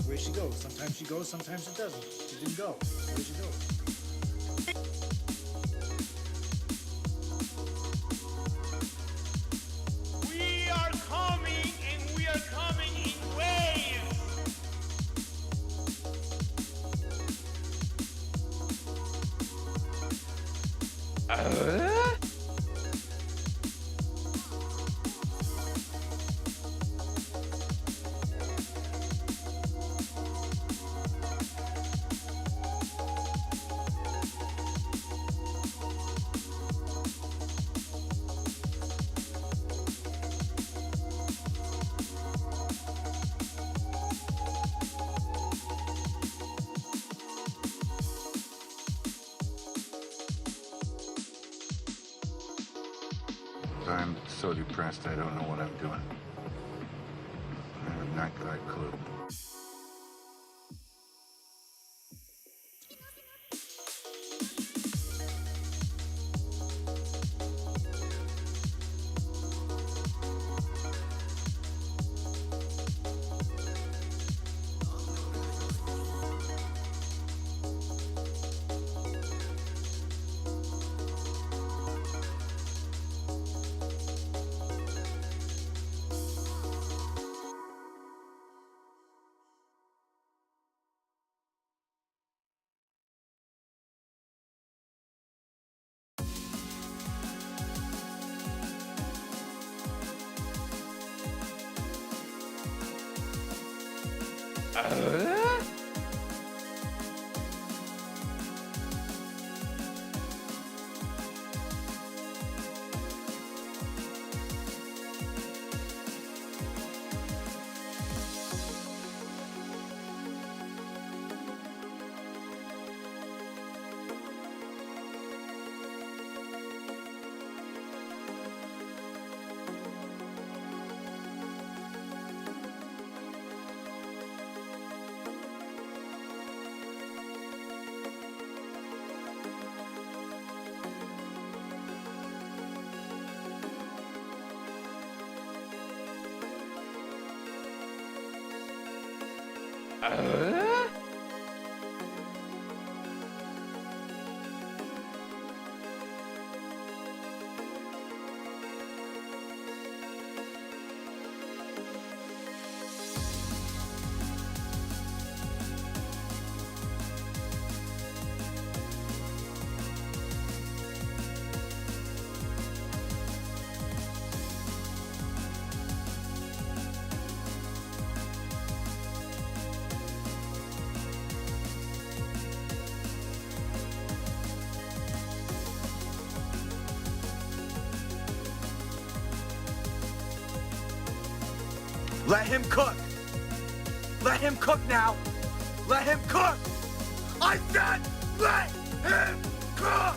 Where she goes. Sometimes she goes, sometimes it doesn't. She didn't go. Where she goes. We are coming, and we are coming in waves. I'm so depressed I don't know what I'm doing. I have not got a clue. Let him cook! Let him cook now! Let him cook! I said let him cook!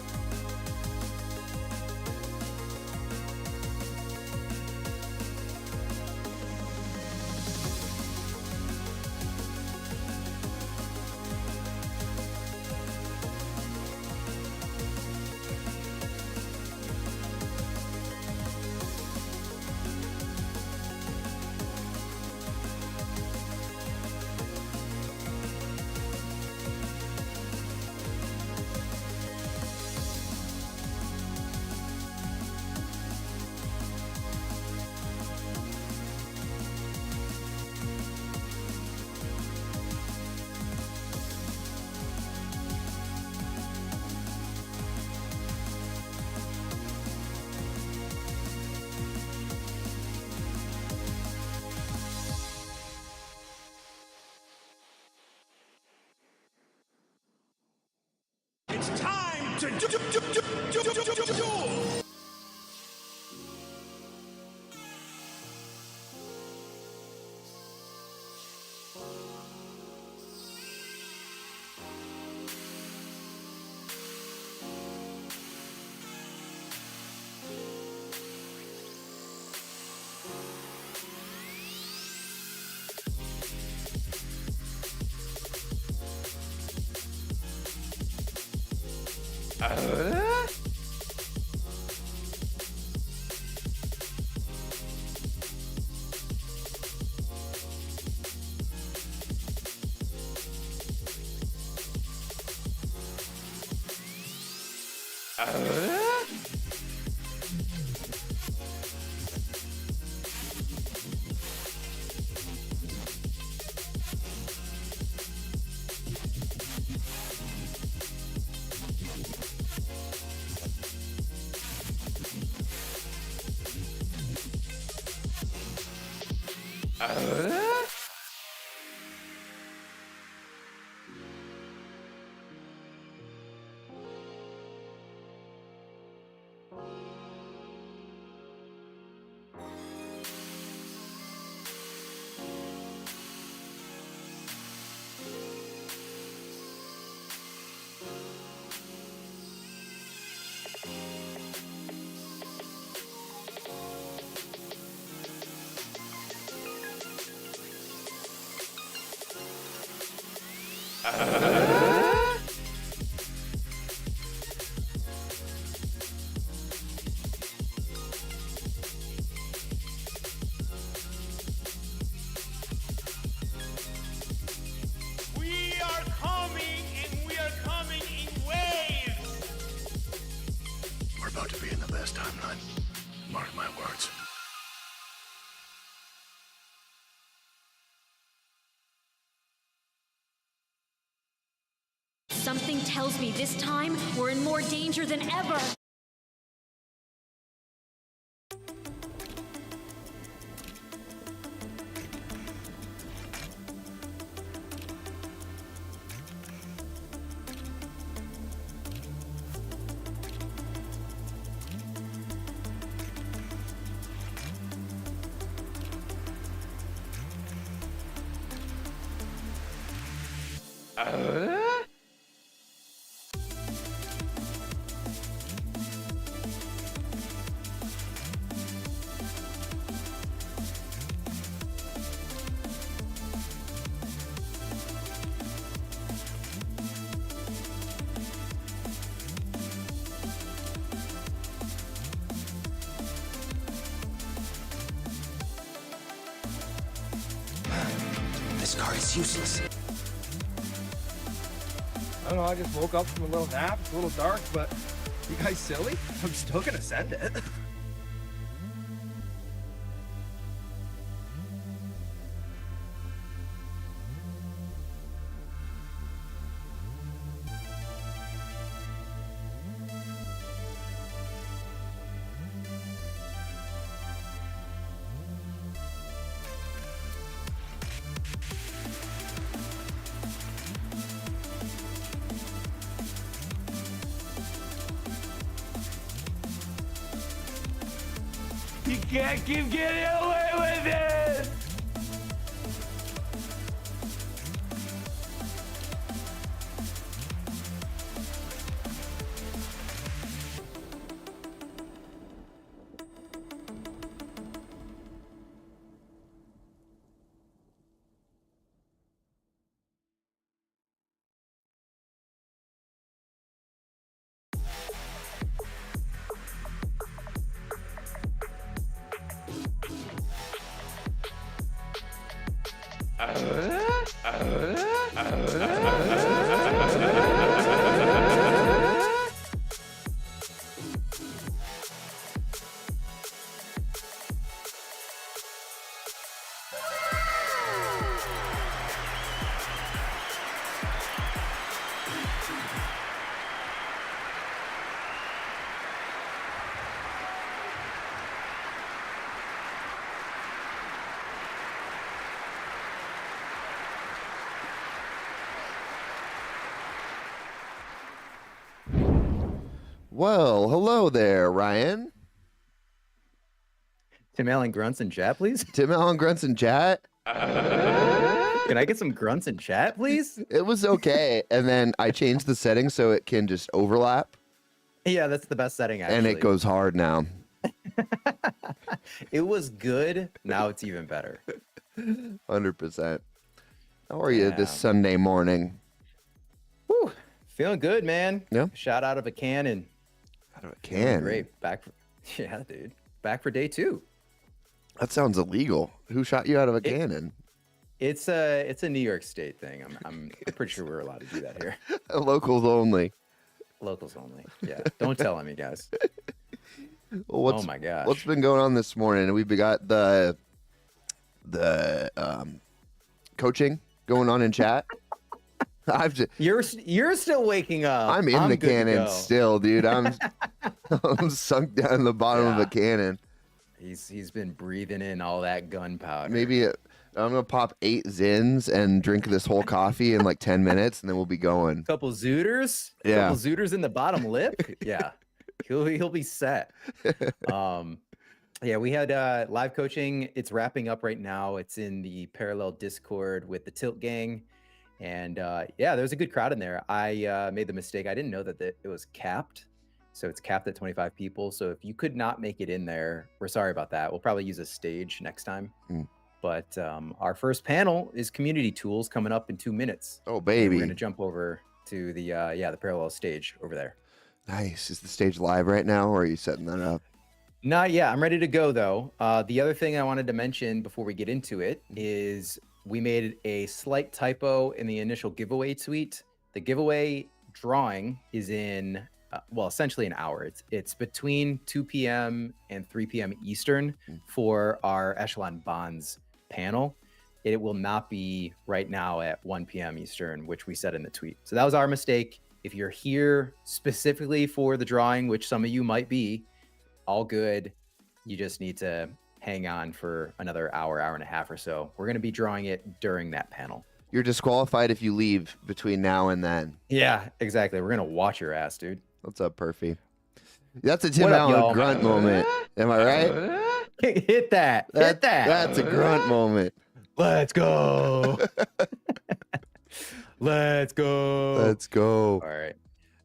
to duel! We are coming, and we are coming in waves. We're about to be in the best timeline. Mark my words. Something tells me this time we're in more danger than ever. This card is useless. I don't know, I just woke up from a little nap. It's a little dark, but you guys silly? I'm still gonna send it. You can't keep getting away with it! Well, hello there, Ryan. Tim Allen grunts in chat, please. Tim Allen grunts in chat. Can I get some grunts in chat, please? It was okay, and then I changed the settings so it can just overlap. Yeah, that's the best setting, actually. And it goes hard now. It was good. Now it's even better. 100%. How are you this Sunday morning? Whew, feeling good, man. Yeah. Shot out of a cannon. Out of a cannon? Great. Back for, yeah, dude. Back for day 2. That sounds illegal. Who shot you out of a cannon? It's a New York State thing. I'm pretty sure we're allowed to do that here. Locals only. Locals only. Yeah. Don't tell him, you guys. Well, oh my gosh. What's been going on this morning? We've got the coaching going on in chat. You're still waking up. I'm in the cannon still, dude. I'm sunk down in the bottom of a cannon. He's been breathing in all that gunpowder. Maybe I'm gonna pop 8 Zins and drink this whole coffee in like 10 minutes, and then we'll be going. Couple Zooters. Yeah. Couple Zooters in the bottom lip. Yeah. He'll be set. Yeah, we had live coaching. It's wrapping up right now. It's in the Parallel Discord with the Tilt Gang. And yeah, there was a good crowd in there. I made the mistake. I didn't know that it was capped. So it's capped at 25 people. So if you could not make it in there, we're sorry about that. We'll probably use a stage next time. But our first panel is community tools coming up in 2 minutes. Oh, baby. We're going to jump over to the Parallel stage over there. Nice. Is the stage live right now, or are you setting that up? Not yet. I'm ready to go, though. The other thing I wanted to mention before we get into it is we made a slight typo in the initial giveaway tweet. The giveaway drawing is in, essentially an hour. It's between 2 p.m. and 3 p.m. Eastern for our Echelon Bonds panel. It will not be right now at 1 p.m. Eastern, which we said in the tweet. So that was our mistake. If you're here specifically for the drawing, which some of you might be, all good. You just need to hang on for another hour and a half or so. We're going to be drawing it during that panel. You're disqualified if you leave between now and then. Yeah, exactly. We're going to watch your ass, dude. What's up, Perfy? That's a Tim Allen grunt moment. Am I right? Hit that. Hit that. That's a grunt moment. Let's go. Let's go. Let's go. All right.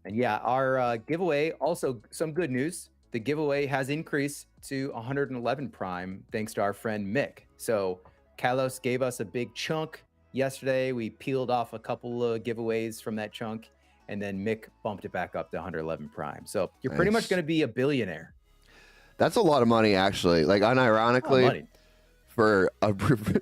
And yeah, our giveaway, also some good news. The giveaway has increased to 111 Prime thanks to our friend Mick. So Kalos gave us a big chunk yesterday. We peeled off a couple of giveaways from that chunk, and then Mick bumped it back up to 111 Prime. So you're pretty much going to be a billionaire. That's a lot of money, actually. Like, unironically, for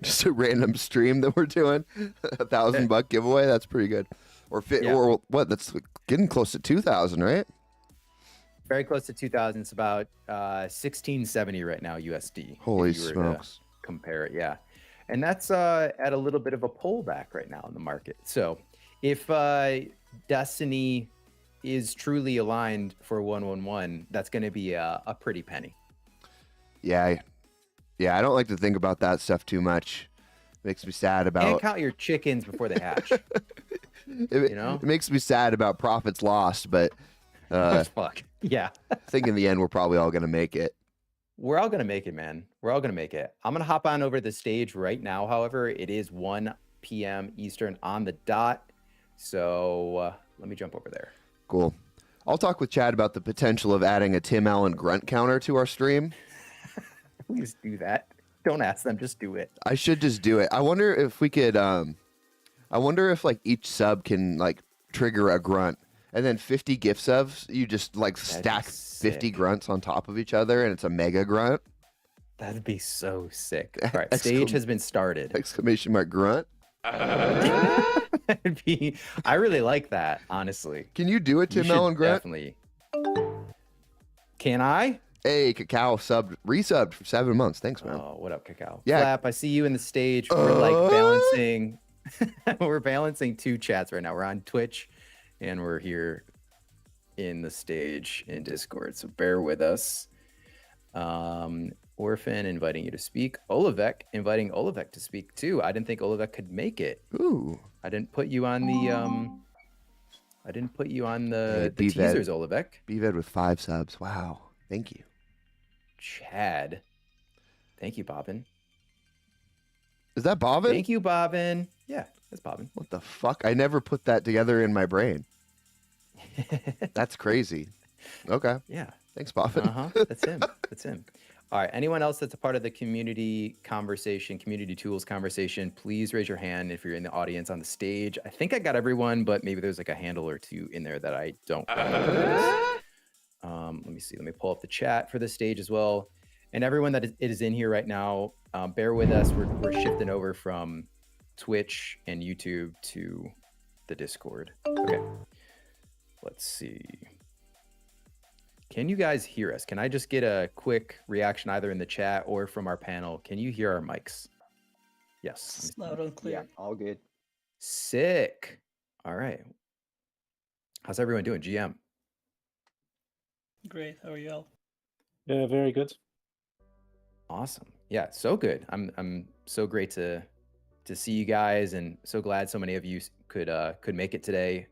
just a random stream that we're doing, $1,000 giveaway. That's pretty good. Or what? That's getting close to 2,000, right? Very close to 2,000. It's about 1670 right now USD. Holy smokes! Compare it, yeah. And that's at a little bit of a pullback right now in the market. So if Destiny is truly aligned for 111, that's going to be a pretty penny. Yeah, I don't like to think about that stuff too much. Makes me sad about. Can't count your chickens before they hatch. It makes me sad about profits lost, but fuck yeah. I think in the end we're probably all gonna make it. We're all gonna make it, man. We're all gonna make it. I'm gonna hop on over to the stage right now. However, it is 1 p.m. Eastern on the dot. So let me jump over there. Cool. I'll talk with Chad about the potential of adding a Tim Allen grunt counter to our stream. Please do that. Don't ask them, just do it. I should just do it. I wonder if we could I wonder if like each sub can like trigger a grunt, and then 50 gift subs, you just like stack 50 grunts on top of each other and it's a mega grunt. That'd be so sick. All right, stage has been started. Exclamation mark grunt. I really like that, honestly. Can you do a Tim Allen grunt? Definitely. Can I? Hey, Cacao resubbed for 7 months. Thanks, man. Oh, what up, Cacao? Yeah. Flap, I see you in the stage. We're like balancing. We're balancing 2 chats right now. We're on Twitch, and we're here in the stage in Discord. So bear with us. Orphan inviting you to speak. Olivek inviting Olivek to speak too. I didn't think Olivek could make it. Ooh. I didn't put you on the I didn't put you on Hey, the teasers, Olivek. BVED with 5 subs. Wow. Thank you. Chad. Thank you, Bobbin. Is that Bobbin? Thank you, Bobbin. Yeah, that's Bobbin. What the fuck? I never put that together in my brain. That's crazy. Okay. Yeah. Thanks, Bobbin. That's him. That's him. All right. Anyone else that's a part of the community conversation, community tools conversation, please raise your hand if you're in the audience on the stage. I think I got everyone, but maybe there's like a handle or two in there that I don't recognize. Let me see. Let me pull up the chat for the stage as well. And everyone that is in here right now, bear with us. We're shifting over from Twitch and YouTube to the Discord. Okay. Let's see. Can you guys hear us? Can I just get a quick reaction either in the chat or from our panel? Can you hear our mics? Yes. Loud and clear. Yeah, all good. Sick. All right. How's everyone doing? GM. Great. How are you all? Yeah, very good. Awesome. Yeah, so good. I'm so great to see you guys, and so glad so many of you could make it today.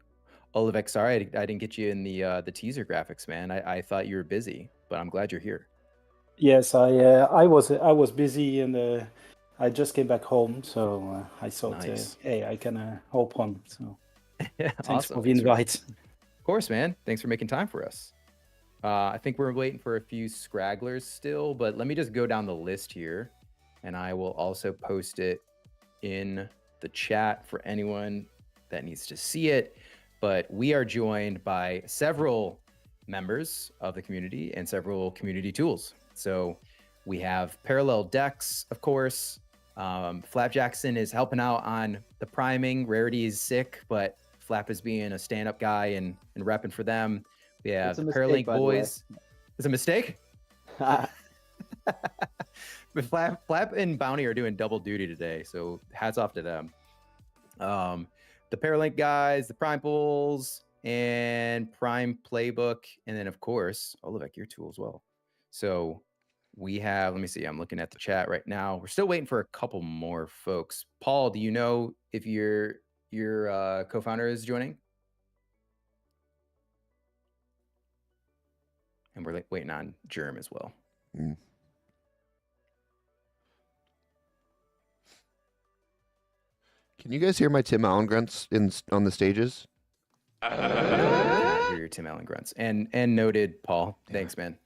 Olivek, sorry I didn't get you in the teaser graphics, man. I thought you were busy, but I'm glad you're here. Yes, I was busy and I just came back home, so I thought, Nice. hey, I can hop on. So Yeah, thanks awesome. for the invite. Of course, man. Thanks for making time for us. I think we're waiting for a few scragglers still, but let me just go down the list here, and I will also post it in the chat for anyone that needs to see it. But we are joined by several members of the community and several community tools. So we have Parallel Decks, of course. Flap Jackson is helping out on the priming. Rarity is sick, but Flap is being a stand-up guy and repping for them. We have the ParaLink boys. It's a mistake? But Flap and Bounty are doing double duty today, so hats off to them. The ParaLink guys, the Prime Pools, and Prime Playbook, and then of course, Olivek, your tool as well. So we have, let me see, I'm looking at the chat right now. We're still waiting for a couple more folks. Paul, do you know if your co-founder is joining? And we're waiting on Germ as well. Mm. Can you guys hear my Tim Allen grunts on the stages? I hear your Tim Allen grunts. And noted, Paul. Thanks, man.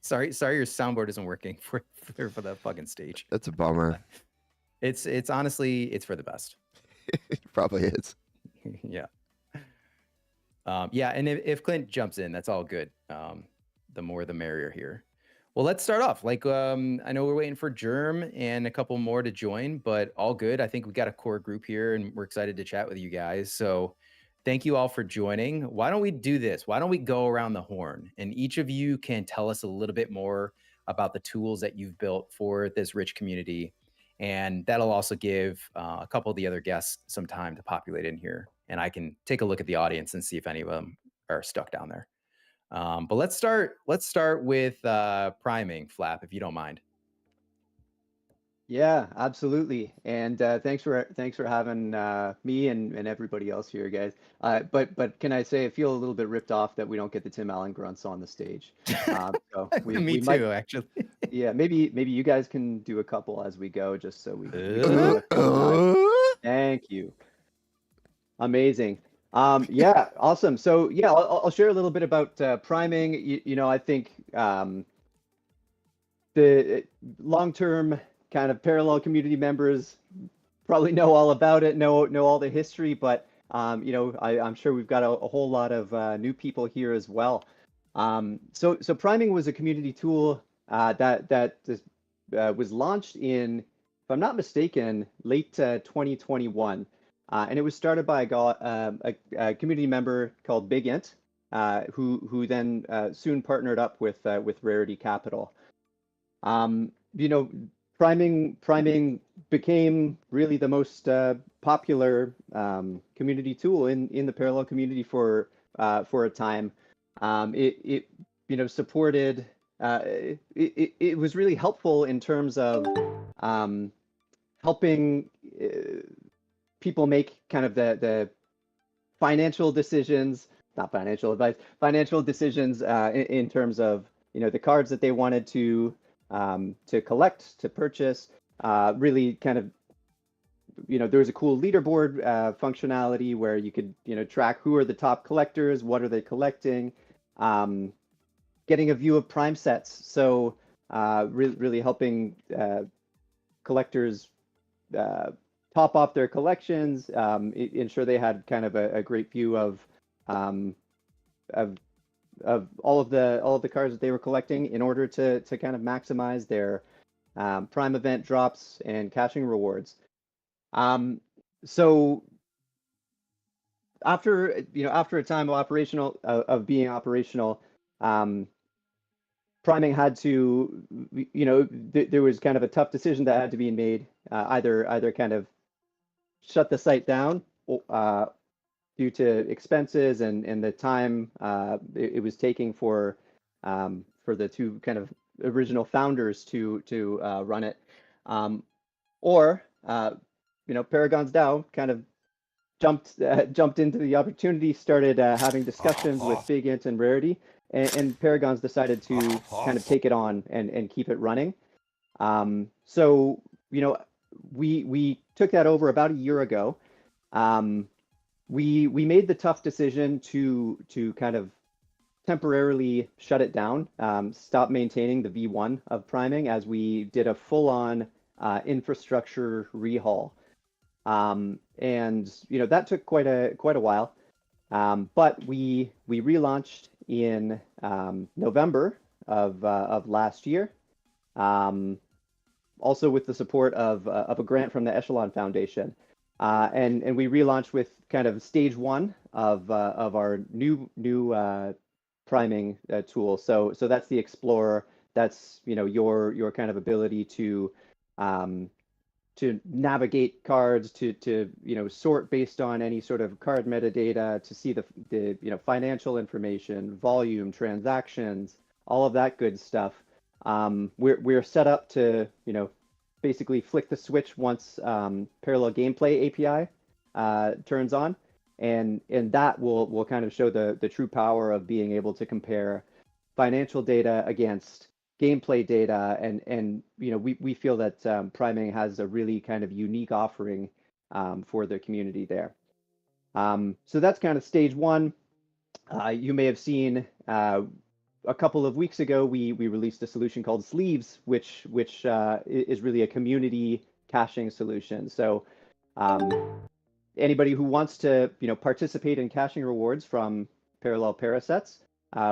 Sorry, your soundboard isn't working for the fucking stage. That's a bummer. It's honestly, it's for the best. It probably is. Yeah. Yeah, and if Clint jumps in, that's all good. The more the merrier here. Well, let's start off. Like, I know we're waiting for Germ and a couple more to join, but all good. I think we got a core group here, and we're excited to chat with you guys. So thank you all for joining. Why don't we do this? Why don't we go around the horn, and each of you can tell us a little bit more about the tools that you've built for this rich community. And that'll also give a couple of the other guests some time to populate in here. And I can take a look at the audience and see if any of them are stuck down there. But let's start with priming, Flap, if you don't mind. Yeah, absolutely. And thanks for having me and everybody else here, guys. But can I say I feel a little bit ripped off that we don't get the Tim Allen grunts on the stage. So Me might, too, actually. Yeah, maybe you guys can do a couple as we go, just so we Thank you. Amazing. Yeah, awesome. So yeah, I'll share a little bit about priming. You know, I think the long-term kind of parallel community members probably know all about it, know all the history, but you know, I'm sure we've got a whole lot of new people here as well. So priming was a community tool that was launched in, if I'm not mistaken, late 2021. And it was started by a community member called Big Int, who then soon partnered up with Rarity Capital. You know, priming became really the most popular community tool in the parallel community for a time. It you know, supported. It was really helpful in terms of helping people make kind of the financial decisions, not financial advice, financial decisions in terms of, you know, the cards that they wanted to collect, to purchase. Really kind of, you know, there was a cool leaderboard functionality where you could, you know, track who are the top collectors, what are they collecting, getting a view of prime sets. So really helping collectors top off their collections, ensure they had kind of a great view of all of the cards that they were collecting in order to kind of maximize their prime event drops and caching rewards. So after a time of being operational, priming had to, you know, there was kind of a tough decision that had to be made, either kind of shut the site down due to expenses and the time it was taking for the two kind of original founders to run it, or you know, Paragon's DAO kind of jumped into the opportunity, started having discussions with Big Int and Rarity, and Paragon's decided to kind of take it on and keep it running. So, you know, we took that over about a year ago. We made the tough decision to kind of temporarily shut it down, stop maintaining the V1 of priming, as we did a full-on infrastructure rehaul. And you know, that took quite a while, but we relaunched in November of last year, also with the support of a grant from the Echelon Foundation, and we relaunched with kind of stage 1 of our new priming tool. So that's the Explorer. That's, you know, your kind of ability to navigate cards, to you know, sort based on any sort of card metadata, to see the you know, financial information, volume, transactions, all of that good stuff. We're set up to, you know, basically flick the switch once Parallel Gameplay API turns on, and that will kind of show the true power of being able to compare financial data against gameplay data, and you know, we feel that priming has a really kind of unique offering for the community there. So that's kind of stage 1. You may have seen a couple of weeks ago we released a solution called Sleeves, which is really a community caching solution. So anybody who wants to, you know, participate in caching rewards from Parallel Parasets,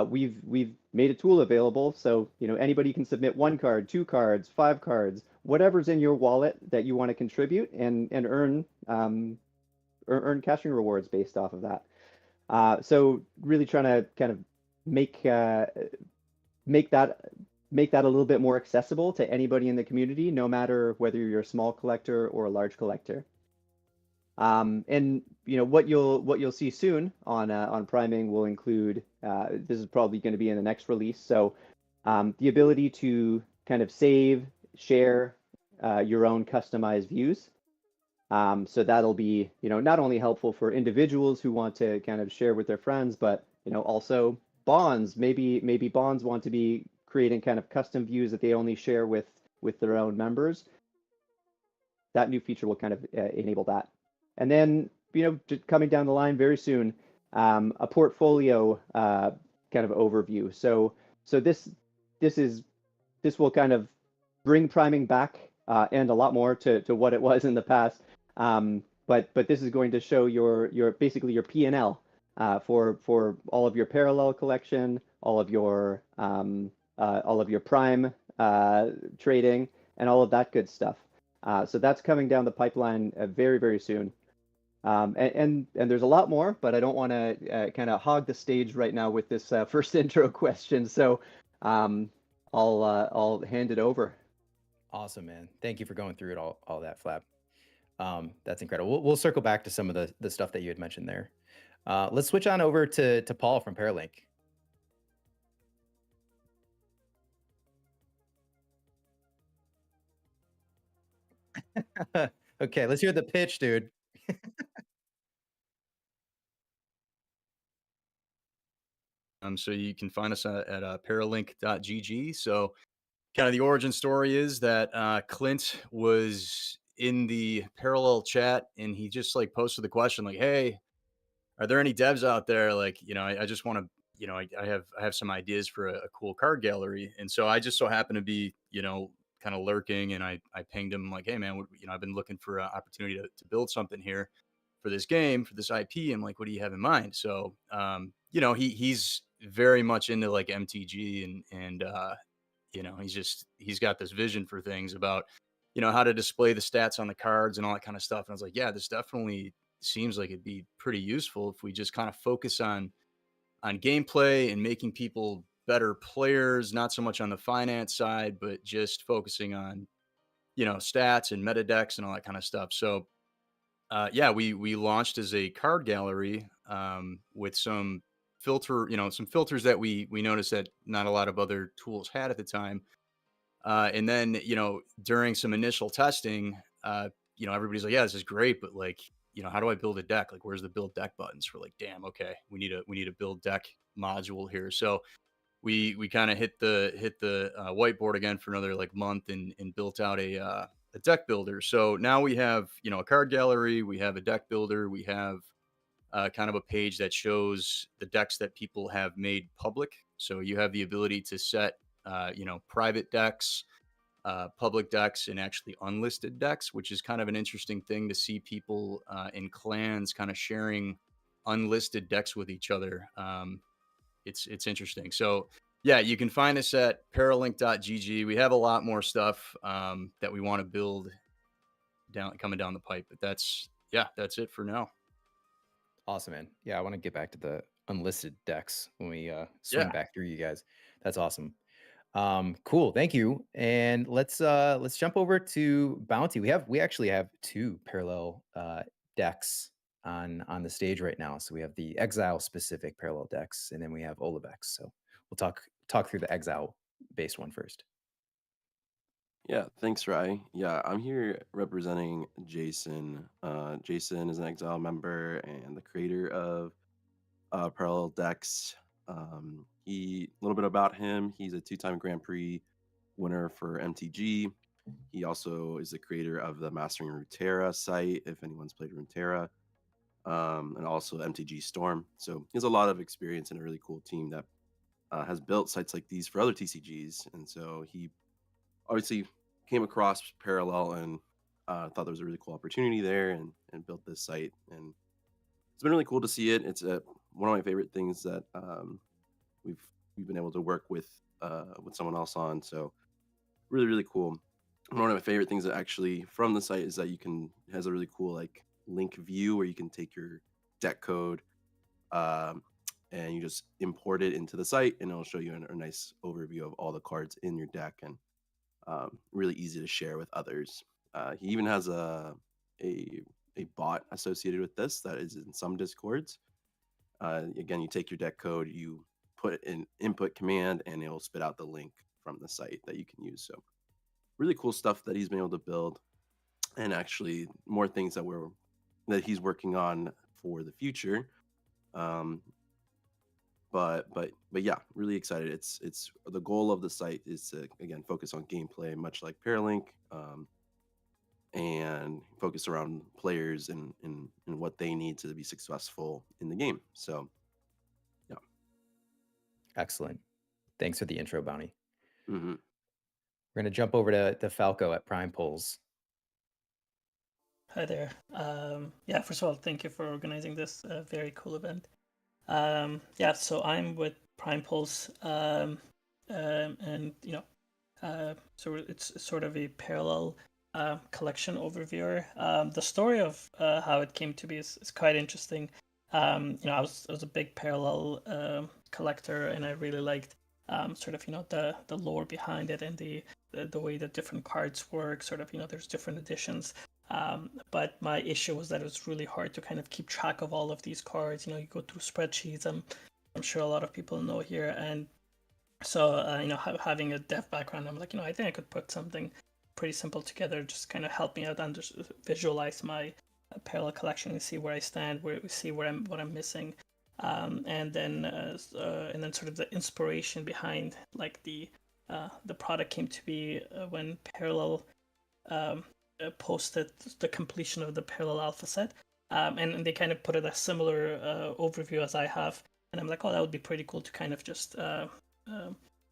we've made a tool available. So, you know, anybody can submit 1 card, 2 cards, 5 cards, whatever's in your wallet that you want to contribute, and earn caching rewards based off of that. So really trying to kind of make that a little bit more accessible to anybody in the community, no matter whether you're a small collector or a large collector. And you know, what you'll see soon on priming will include, this is probably going to be in the next release, so the ability to kind of save, share your own customized views. So that'll be, you know, not only helpful for individuals who want to kind of share with their friends, but, you know, also bonds. Maybe bonds want to be creating kind of custom views that they only share with their own members. That new feature will kind of enable that. And then, you know, just coming down the line very soon, a portfolio kind of overview. So this will kind of bring priming back and a lot more to what it was in the past. But this is going to show your basically your P&L for all of your parallel collection, all of your prime trading, and all of that good stuff. So that's coming down the pipeline very, very soon. And there's a lot more, but I don't want to kind of hog the stage right now with this first intro question. So I'll hand it over. Awesome, man. Thank you for going through it all that, Flap. That's incredible. We'll circle back to some of the stuff that you had mentioned there. Let's switch on over to Paul from ParaLink. Okay, let's hear the pitch, dude. So you can find us at ParaLink.gg. So kind of the origin story is that Clint was in the parallel chat and he just like posted the question like, "Hey, are there any devs out there? Like, I just want to, I have some ideas for a cool card gallery." And so I just so happened to be, kind of lurking, and I pinged him like, "Hey man, I've been looking for an opportunity to build something here for this game, for this IP. And like, what do you have in mind?" So, he's very much into like MTG and he's got this vision for things about, how to display the stats on the cards and all that kind of stuff. And I was like, yeah, this definitely seems like it'd be pretty useful if we just kind of focus on gameplay and making people better players, not so much on the finance side, but just focusing on, stats and meta decks and all that kind of stuff. So, we launched as a card gallery with some some filters that we noticed that not a lot of other tools had at the time. And then, during some initial testing, everybody's like, yeah, this is great, but like, how do I build a deck? Like, where's the build deck buttons? We're like, damn, okay, we need a build deck module here. So we kind of hit the whiteboard again for another like month and built out a deck builder. So now we have, a card gallery, we have a deck builder, we have kind of a page that shows the decks that people have made public. So you have the ability to set, private decks, public decks, and actually unlisted decks, which is kind of an interesting thing to see people in clans kind of sharing unlisted decks with each other. It's interesting. So yeah, you can find us at paralink.gg. We have a lot more stuff that we want to build coming down the pipe, but that's it for now. Awesome, man. Yeah, I want to get back to the unlisted decks when we swing back through you guys. That's awesome. Cool, thank you. And let's jump over to Bounty. We actually have two parallel decks on the stage right now. So we have the Exile specific parallel decks, and then we have Olavex. So we'll talk through the Exile based one first. Yeah, thanks, Rye. Yeah, I'm here representing Jason. Jason is an Exile member and the creator of Parallel Decks. A little bit about him. He's a 2-time Grand Prix winner for MTG. He also is the creator of the Mastering Runeterra site, if anyone's played Runeterra, and also MTG Storm. So he has a lot of experience in a really cool team that has built sites like these for other TCGs. And so he obviously came across Parallel and thought there was a really cool opportunity there and built this site. And it's been really cool to see it. It's one of my favorite things that we've been able to work with someone else on. So really, really cool. One of my favorite things that actually from the site is that has a really cool like link view where you can take your deck code and you just import it into the site, and it'll show you a nice overview of all the cards in your deck, and really easy to share with others. He even has a bot associated with this that is in some Discords. Again, you take your deck code, you put an input command, and it'll spit out the link from the site that you can use. So really cool stuff that he's been able to build, and actually more things that he's working on for the future. But yeah, really excited. It's the goal of the site is to again focus on gameplay, much like ParaLink, and focus around players and what they need to be successful in the game. So yeah, excellent. Thanks for the intro, Bounty. Mm-hmm. We're gonna jump over to Falco at Prime Polls. Hi there. First of all, thank you for organizing this very cool event. So I'm with Prime Pulse, and so it's sort of a parallel collection overview. The story of how it came to be is quite interesting. I was a big parallel collector, and I really liked the lore behind it and the way that different cards work. There's different editions. But my issue was that it was really hard to kind of keep track of all of these cards. You go through spreadsheets. I'm sure a lot of people know here. And so, having a dev background, I'm like, I think I could put something pretty simple together, just kind of help me out and visualize my parallel collection and see where I stand, what I'm missing. and then sort of the inspiration behind like the product came to be when Parallel posted the completion of the Parallel Alpha set, and they kind of put it a similar overview as I have, and I'm like, oh, that would be pretty cool to kind of just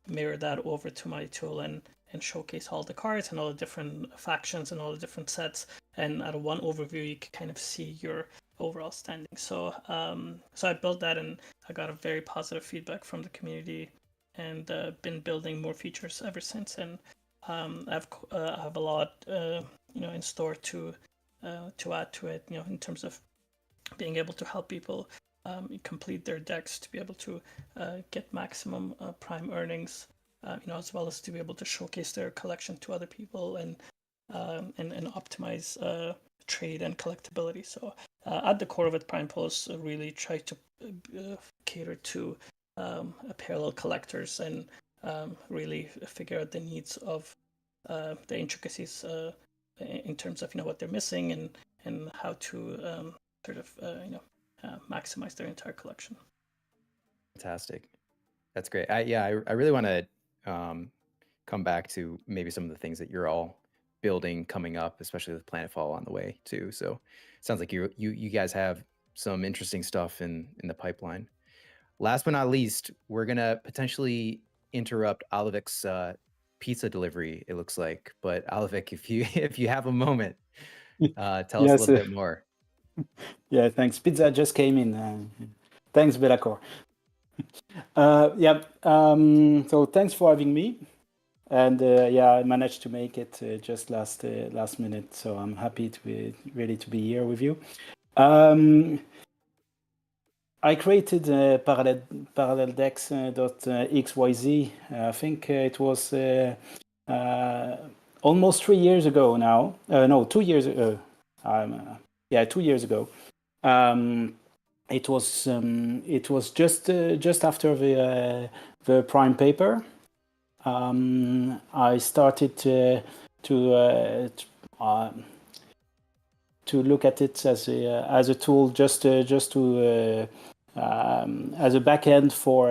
mirror that over to my tool and showcase all the cards and all the different factions and all the different sets, and out of one overview you can kind of see your overall standing. So I built that, and I got a very positive feedback from the community, and been building more features ever since. And I have a lot in store to add to it, in terms of being able to help people complete their decks, to be able to get maximum prime earnings, as well as to be able to showcase their collection to other people and optimize trade and collectability. So at the core of it, Prime Pulse really try to cater to parallel collectors and really figure out the needs of the intricacies in terms of what they're missing and how to sort of maximize their entire collection. Fantastic. That's great. I really want to come back to maybe some of the things that you're all building coming up, especially with Planetfall on the way too. So it sounds like you guys have some interesting stuff in the pipeline. Last but not least, we're gonna potentially interrupt Alivic's pizza delivery, it looks like. But Alivic, if you have a moment, tell us a little bit more. Yeah, thanks. Pizza just came in. Thanks, Belacor. So thanks for having me. And I managed to make it just last minute. So I'm happy to be here with you. I created Parallel Decks.xyz. I think it was almost 3 years ago now. No, 2 years ago. 2 years ago. It was just after the Prime paper. I started to look at it as a tool, just to as a backend for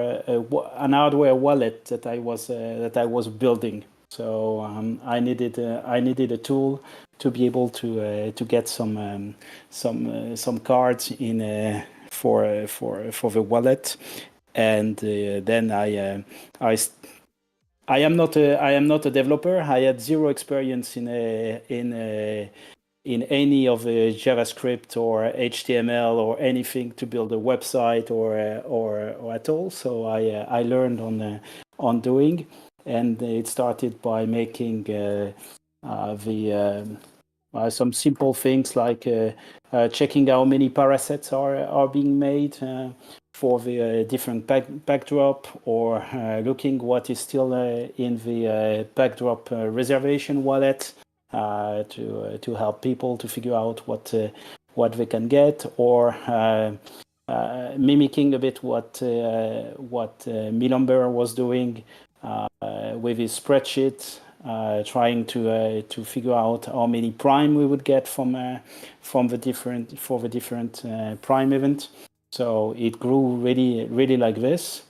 an hardware wallet that I was building. So I needed a tool to be able to get some cards in for the wallet, and then I am not a developer. I had zero experience in any of the JavaScript or HTML or anything to build a website or at all. So I learned on doing, and it started by making some simple things like checking how many parasets are being made for the different backdrop, or looking what is still in the backdrop reservation wallet to help people to figure out what they can get, or mimicking a bit what Milumber was doing with his spreadsheet, trying to figure out how many prime we would get from the different prime event. So it grew really like this.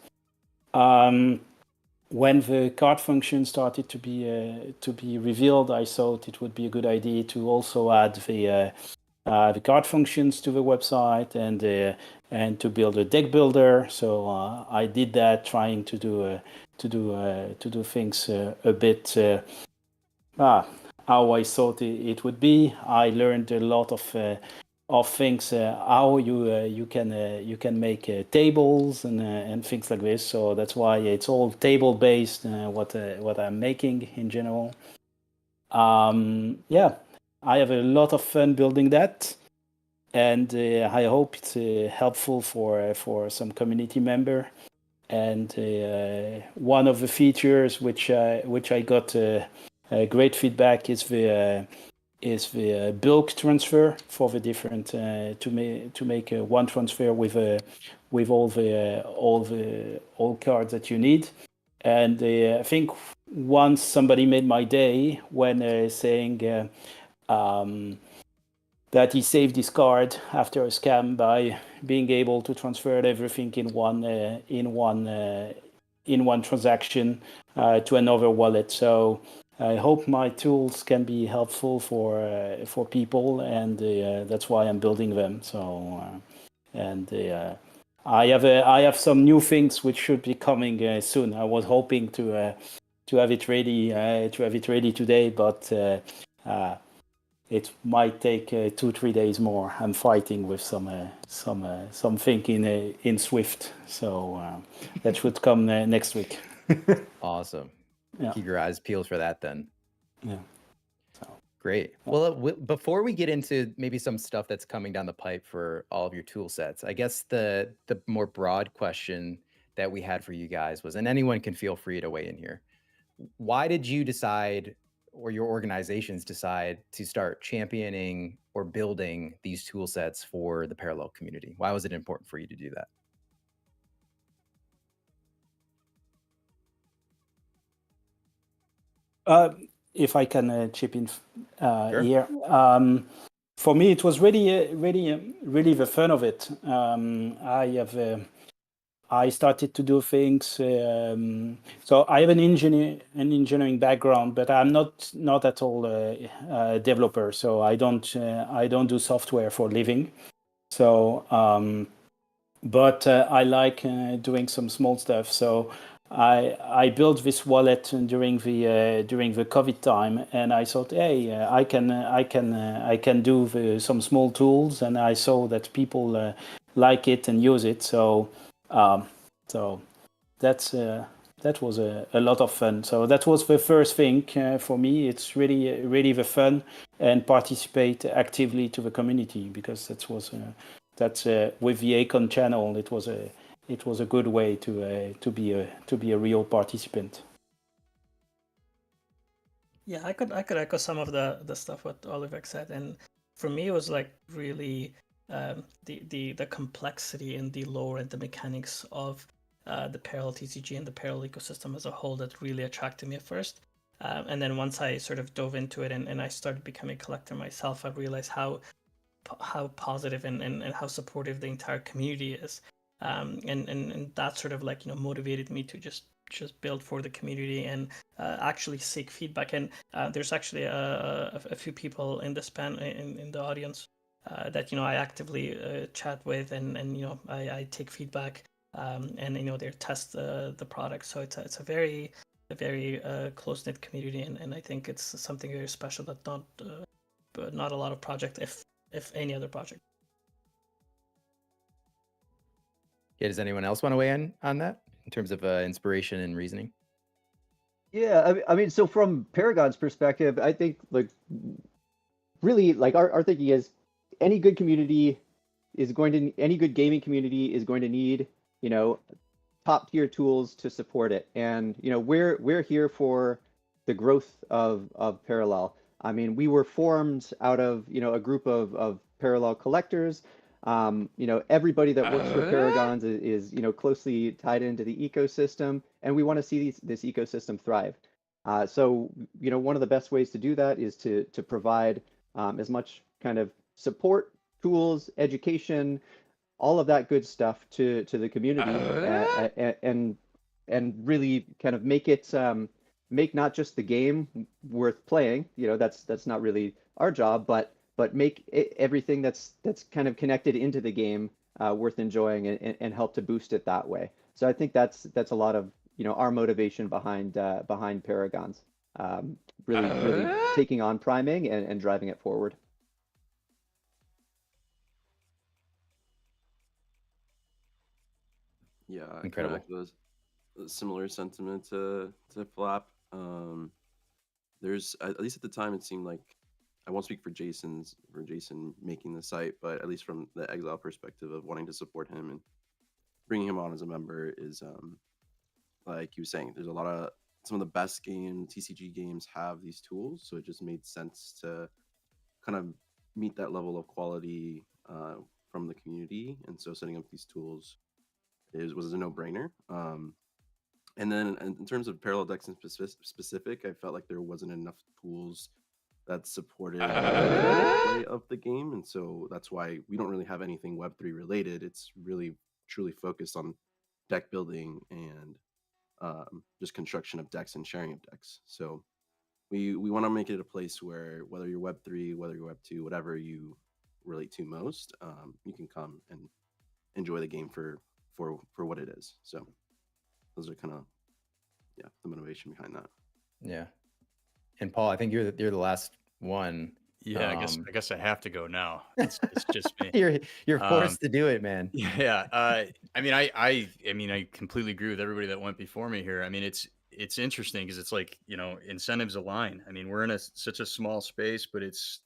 When the card function started to be revealed, I thought it would be a good idea to also add the card functions to the website and to build a deck builder. So I did that, trying to do things a bit how I thought it would be. I learned a lot of things, how you can make tables and things like this. So that's why it's all table based. What I'm making in general. I have a lot of fun building that, and I hope it's helpful for some community member. And one of the features which I got great feedback is the bulk transfer for the different to make one transfer with all cards that you need. And I think once somebody made my day when saying that he saved his card after a scam by being able to transfer everything in one transaction to another wallet. So I hope my tools can be helpful for people, and that's why I'm building them. So I have some new things which should be coming soon. I was hoping to have it ready today, but it might take 2-3 days more. I'm fighting with something in Swift, so that should come next week. Awesome. Yeah. Keep your eyes peeled for that then. Yeah. Great. Well, before we get into maybe some stuff that's coming down the pipe for all of your tool sets, I guess the more broad question that we had for you guys was, and anyone can feel free to weigh in here, why did you decide, or your organizations decide, to start championing or building these tool sets for the Parallel community? Why was it important for you to do that? If I can chip in Sure. here, for me it was really the fun of it. I started to do things. So I have an engineering background, but I'm not at all a developer. So I don't do software for a living. So, but I like doing some small stuff. So I built this wallet during the COVID time, and I thought, hey, I can do some small tools, and I saw that people like it and use it. So that was a lot of fun. So that was the first thing for me. It's really the fun and participate actively to the community, because that's with the Acon channel. It was a good way to be a real participant. Yeah, I could echo some of the stuff what Oliver said, and for me it was like really the complexity and the lore and the mechanics of the Parallel TCG and the Parallel ecosystem as a whole that really attracted me at first. And then once I sort of dove into it and I started becoming a collector myself, I realized how positive and how supportive the entire community is. And that sort of like, motivated me to just build for the community and actually seek feedback. And there's actually a few people in the in the audience that I actively chat with, and I take feedback, and they test the product. So it's a very close-knit community, and I think it's something very special that not a lot of project, if any other project. Yeah, does anyone else want to weigh in on that in terms of inspiration and reasoning? Yeah, I mean, so from Paragon's perspective, I think really our thinking is any good community any good gaming community is going to need, top tier tools to support it. And, we're here for the growth of Parallel. I mean, we were formed out of, a group of Parallel collectors. Everybody that works for Paragons is closely tied into the ecosystem, and we want to see this ecosystem thrive. So, one of the best ways to do that is to provide as much kind of support, tools, education, all of that good stuff to the community, and really kind of make it make not just the game worth playing. That's not really our job, but make everything that's kind of connected into the game worth enjoying, and help to boost it that way. So I think that's a lot of our motivation behind Paragons, really taking on priming and driving it forward. Yeah, Incredible. Those similar sentiment to Flap. There's, at least at the time, it seemed like, I won't speak for Jason making the site, but at least from the Exile perspective of wanting to support him and bringing him on as a member is, like you were saying, there's some of the best TCG games have these tools, so it just made sense to kind of meet that level of quality from the community, and so setting up these tools was a no-brainer. And then in terms of Parallel decks in specific, I felt like there wasn't enough tools that supported play of the game, and so that's why we don't really have anything Web3 related. It's really truly focused on deck building and just construction of decks and sharing of decks. So we want to make it a place where whether you're Web3, whether you're Web2, whatever you relate to most, you can come and enjoy the game for what it is. So those are kind of the motivation behind that. Yeah. And Paul, I think you're the last one. Yeah, I guess I have to go now. It's just me. You're forced to do it, man. Yeah. I mean, I completely agree with everybody that went before me here. I mean, it's interesting because it's like, incentives align. I mean, we're in such a small space, but it's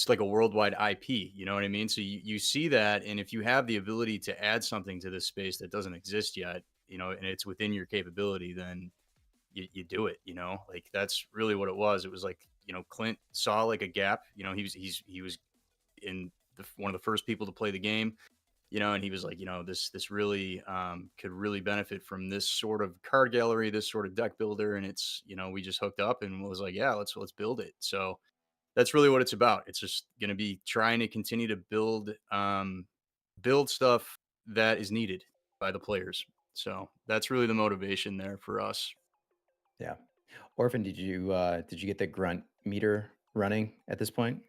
like a worldwide IP, you know what I mean? So you see that, and if you have the ability to add something to this space that doesn't exist yet, and it's within your capability, then you do it, like that's really what it was. It was like, Clint saw like a gap, he was in one of the first people to play the game, and he was like, this really could really benefit from this sort of card gallery, this sort of deck builder. And it's, we just hooked up and was like, yeah, let's build it. So that's really what it's about. It's just going to be trying to continue to build stuff that is needed by the players. So that's really the motivation there for us. Yeah. Orphan, did you get the grunt meter running at this point?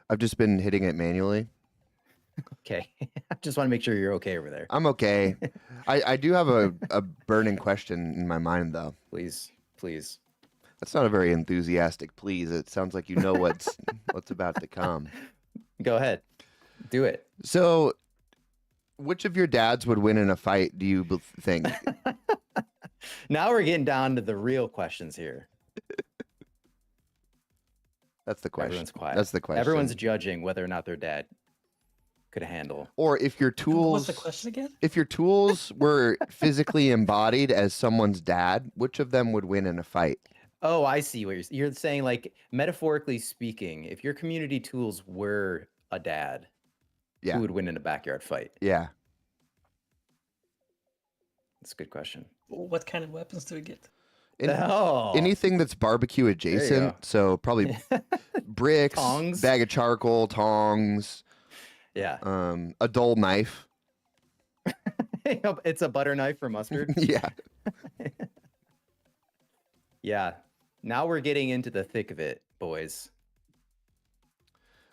I've just been hitting it manually. Okay. I just want to make sure you're okay over there. I'm okay. I do have a burning question in my mind, though. Please. That's not a very enthusiastic please. It sounds like you know what's about to come. Go ahead. Do it. So, which of your dads would win in a fight, do you think? Now we're getting down to the real questions here. That's the question. Everyone's quiet. That's the question. Everyone's judging whether or not their dad could handle. Or if your tools... What's the question again? If your tools were physically embodied as someone's dad, which of them would win in a fight? Oh, I see what you're saying. Like, metaphorically speaking, if your community tools were a dad, who would win in a backyard fight? Yeah. That's a good question. What kind of weapons do we get? Anything that's barbecue adjacent. So probably bricks, tongs, bag of charcoal, tongs. Yeah. A dull knife. It's a butter knife for mustard. Yeah. Yeah. Now we're getting into the thick of it, boys.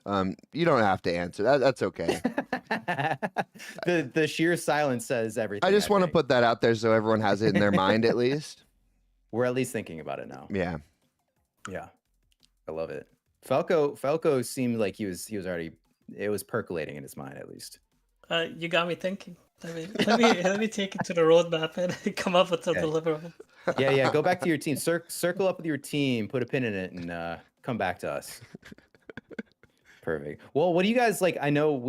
You don't have to answer that. That's okay. The sheer silence says everything. I just want to put that out there so everyone has it in their mind at least. We're at least thinking about it now. Yeah. Yeah. I love it. Falco seemed like he was already, it was percolating in his mind at least. You got me thinking. Let me take it to the roadmap and come up with a deliverable. Yeah. Go back to your team. Circle up with your team, put a pin in it, and come back to us. Perfect. Well, what do you guys like? I know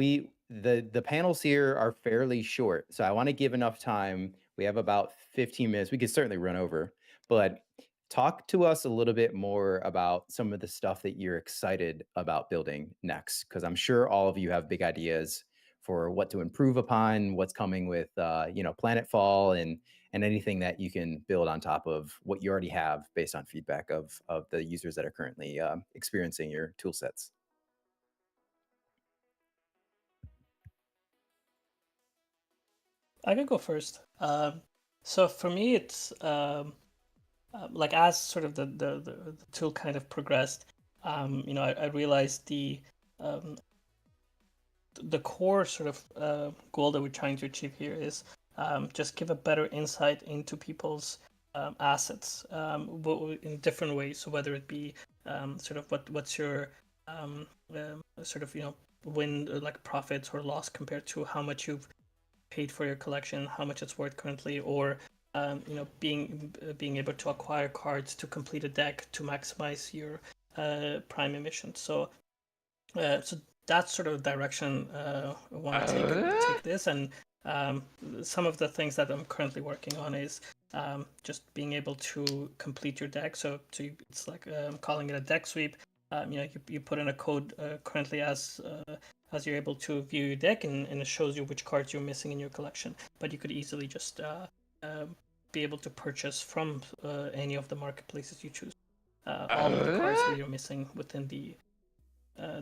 the panels here are fairly short, so I want to give enough time. We have about 15 minutes. We could certainly run over, but talk to us a little bit more about some of the stuff that you're excited about building next, because I'm sure all of you have big ideas for what to improve upon, what's coming with Planetfall and anything that you can build on top of what you already have based on feedback of the users that are currently experiencing your tool sets. I can go first. So for me, it's like as sort of the tool kind of progressed, I realized the core sort of goal that we're trying to achieve here is just give a better insight into people's assets in different ways. So whether it be sort of what's your sort of win like profits or loss compared to how much you've paid for your collection, how much it's worth currently, or being able to acquire cards to complete a deck to maximize your prime emissions. So that's sort of the direction I want to take this. And some of the things that I'm currently working on is just being able to complete your deck. So it's like calling it a deck sweep. You put in a code currently as you're able to view your deck, and it shows you which cards you're missing in your collection. But you could easily just be able to purchase from any of the marketplaces you choose. all of the cards that you're missing within the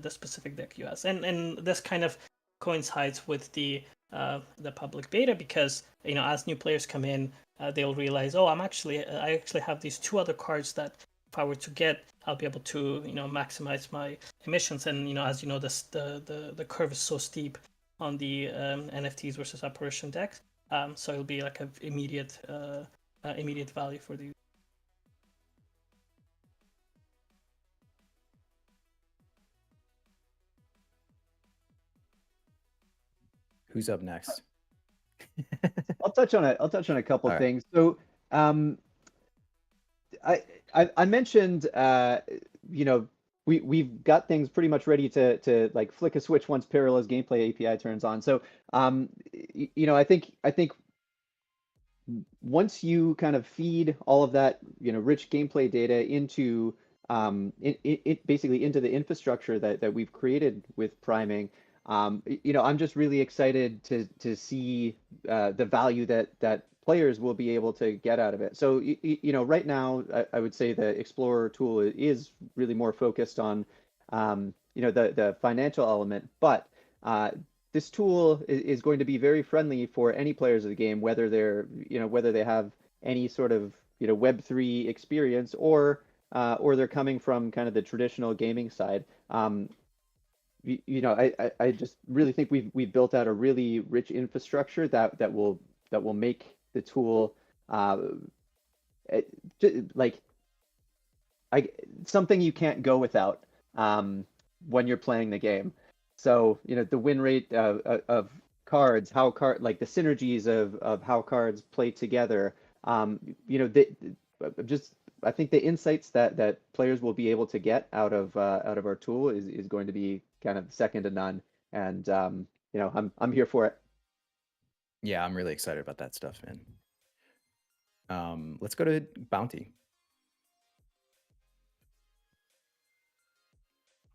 specific deck you has, and this kind of coincides with the public beta, because as new players come in, they'll realize, oh, I actually have these 2 other cards that if I were to get, I'll be able to maximize my emissions. And as you know, the curve is so steep on the NFTs versus apparition decks, so it'll be like an immediate value for the. Who's up next? I'll touch on a couple All right. things. So, I mentioned, we've got things pretty much ready to like flick a switch once Parallel's gameplay API turns on. So, I think once you kind of feed all of that, rich gameplay data into it basically into the infrastructure that we've created with priming. I'm just really excited to see the value that players will be able to get out of it. So, right now, I would say the Explorer tool is really more focused on, the financial element, but this tool is going to be very friendly for any players of the game, whether whether they have any sort of, Web3 experience, or they're coming from kind of the traditional gaming side. I just really think we've built out a really rich infrastructure that will make the tool something you can't go without when you're playing the game. So the win rate of cards, like the synergies of how cards play together. I think the insights that players will be able to get out of our tool is going to be kind of second to none, and I'm here for it. Yeah, I'm really excited about that stuff, man. Let's go to Bounty.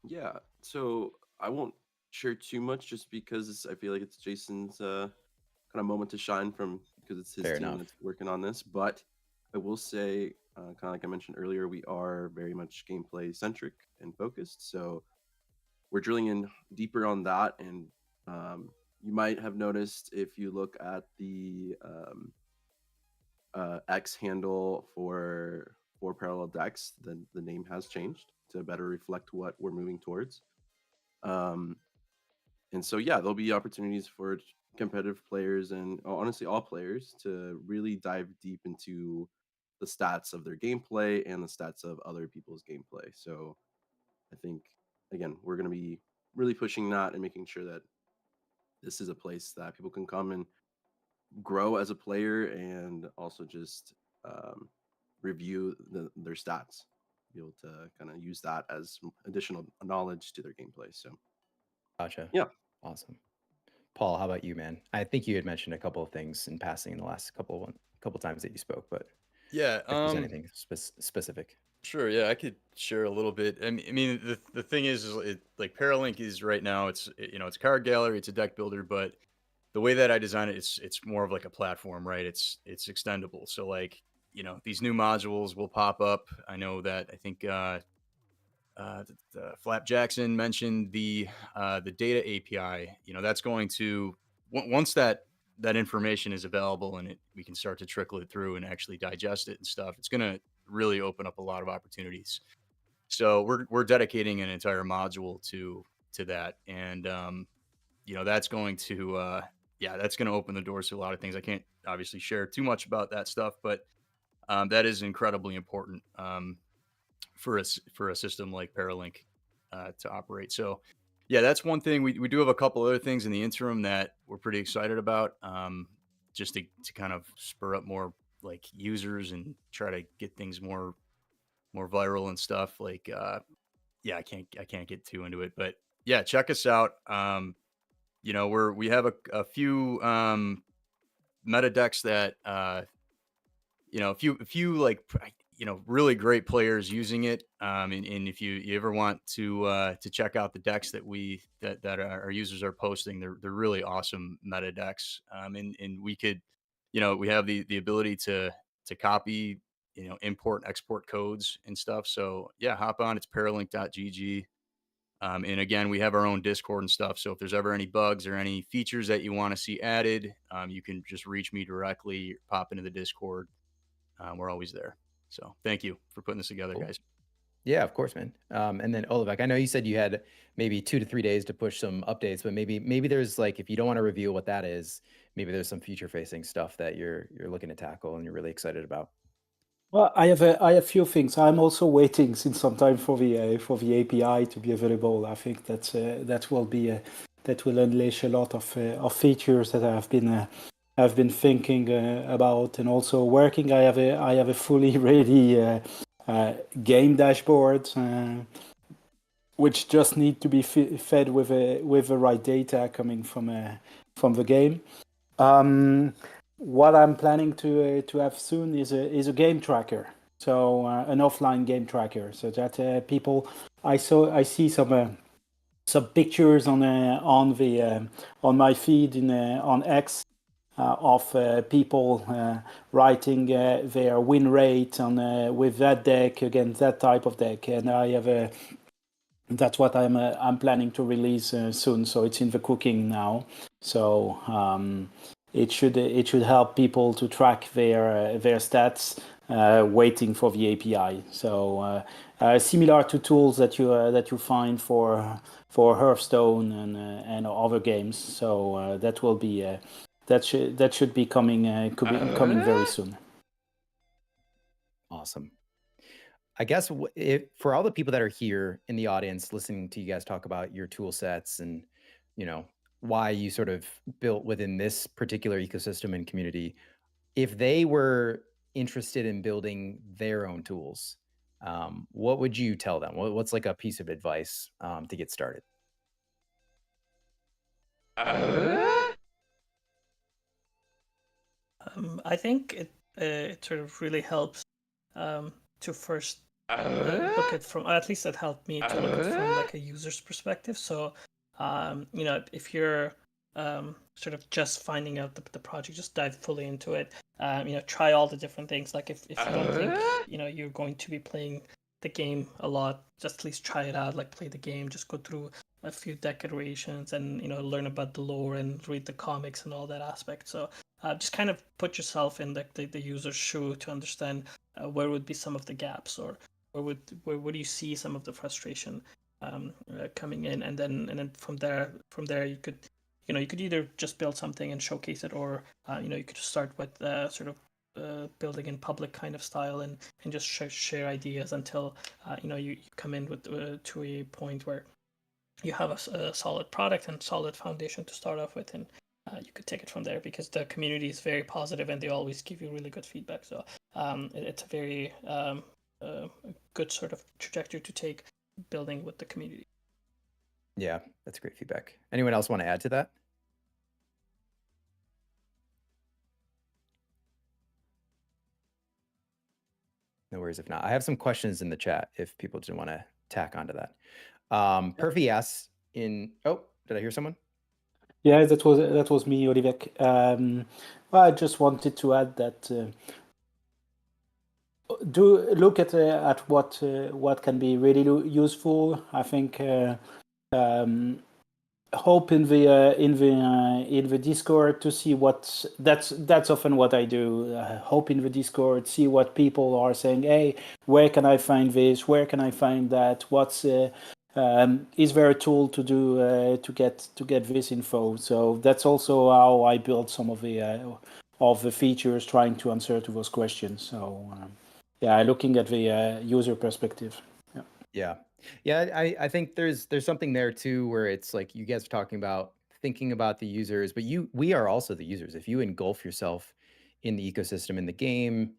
Yeah, so I won't share too much just because I feel like it's Jason's kind of moment to shine because it's his Fair team enough. that's working on this. But I will say, kind of like I mentioned earlier, we are very much gameplay centric and focused. So we're drilling in deeper on that, and you might have noticed if you look at the X handle for Parallel Decks, then the name has changed to better reflect what we're moving towards. And so, yeah, there'll be opportunities for competitive players and honestly all players to really dive deep into the stats of their gameplay and the stats of other people's gameplay. So I think, again, we're going to be really pushing that and making sure that this is a place that people can come and grow as a player, and also just review their stats, be able to kind of use that as additional knowledge to their gameplay. So Gotcha. yeah, awesome. Paul, how about you, man? I think you had mentioned a couple of things in passing in the last couple times that you spoke, but Yeah. if there's anything specific. Sure. Yeah, I could share a little bit. I mean, the thing is like ParaLink is right now. It's it's a card gallery, it's a deck builder, but the way that I design it, it's more of like a platform, right? It's extendable. So like these new modules will pop up. I know that I think Flap Jackson mentioned the data API. That's going to once that information is available and we can start to trickle it through and actually digest it and stuff. It's going to really open up a lot of opportunities. So we're dedicating an entire module to that, and that's going to that's going to open the doors to a lot of things. I can't obviously share too much about that stuff, but that is incredibly important for a system like ParaLink to operate. So yeah, that's one thing. We do have a couple other things in the interim that we're pretty excited about, just to kind of spur up more like users and try to get things more viral and stuff. Like I can't get too into it, but yeah, check us out. We have a few meta decks that a few like really great players using it. And if you ever want to check out the decks that our users are posting, they're really awesome meta decks. And we could, we have the ability to copy, import and export codes and stuff. So yeah, hop on. It's ParaLink.gg. And again, we have our own Discord and stuff. So if there's ever any bugs or any features that you want to see added, you can just reach me directly, pop into the Discord. We're always there. So thank you for putting this together, guys. Yeah, of course, man. And then Olivek, I know you said you had maybe 2 to 3 days to push some updates, but maybe there's like, if you don't want to reveal what that is, maybe there's some future facing stuff that you're looking to tackle and you're really excited about. Well, I have a few things. I'm also waiting since some time for the API to be available. I think that will unleash a lot of features that I've been thinking about and also working. I have a fully ready game dashboard, which just need to be fed with the right data coming from the game. What I'm planning to have soon is a game tracker, so an offline game tracker, so that people. I see some pictures on my feed on X of people writing their win rate on with that deck against that type of deck, and I have that's what I'm planning to release soon. So it's in the cooking now. So it should help people to track their stats, waiting for the API. So similar to tools that you find for Hearthstone and other games. So that will be that should be coming very soon. Awesome. I guess for all the people that are here in the audience listening to you guys talk about your tool sets and why you sort of built within this particular ecosystem and community, if they were interested in building their own tools, what would you tell them? What's like a piece of advice to get started? I think it sort of really helps to first look at from, at least it helped me to look at from like a user's perspective. So if you're sort of just finding out the project, just dive fully into it. Try all the different things. Like if you don't think you're going to be playing the game a lot, just at least try it out. Like play the game, just go through a few deck iterations and learn about the lore and read the comics and all that aspect. So just kind of put yourself in the user's shoe to understand where would be some of the gaps, or where do you see some of the frustration coming in, and then from there you could either just build something and showcase it, or you could start with sort of building in public kind of style and just share ideas until you come in with to a point where you have a solid product and solid foundation to start off with, and you could take it from there, because the community is very positive and they always give you really good feedback. So it's a very good sort of trajectory to take, building with the community. Yeah, that's great feedback. Anyone else want to add to that? No worries if not. I have some questions in the chat if people just want to tack onto that. Perfy asks oh, did I hear someone? Yeah, that was me, Olivek. I just wanted to add that do look at what can be really useful. I think hope in the Discord to see what that's often what I do. Hope in the Discord, see what people are saying. Hey, where can I find this? Where can I find that? What's is there a tool to do to get this info? So that's also how I build some of the features, trying to answer to those questions. So yeah, looking at the user perspective. Yeah, I think there's something there too, where it's like you guys are talking about thinking about the users, but we are also the users. If you engulf yourself in the ecosystem, in the game,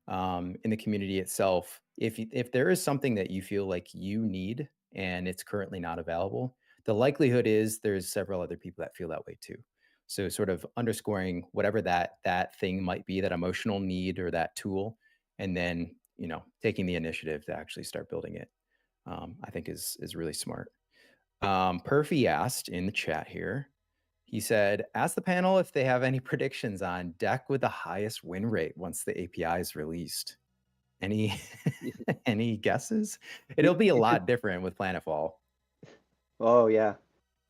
in the community itself, if there is something that you feel like you need and it's currently not available, the likelihood is there's several other people that feel that way too. So sort of underscoring whatever that thing might be, that emotional need or that tool, and then taking the initiative to actually start building it, I think is really smart. Perfy asked in the chat here, he said, ask the panel if they have any predictions on deck with the highest win rate once the API is released. Any any guesses? It'll be a lot different with Planetfall. Oh yeah,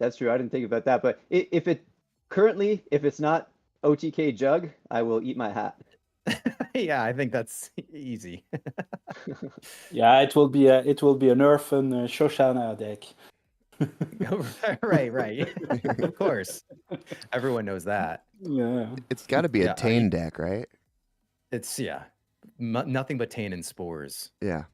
that's true. I didn't think about that. But if it's not OTK Jug, I will eat my hat. Yeah, I think that's easy. Yeah, it will be a Nerf and Shoshana deck. Right. Of course. Everyone knows that. Yeah. It's got to be a Tane deck, right? It's nothing but Tane and Spores. Yeah.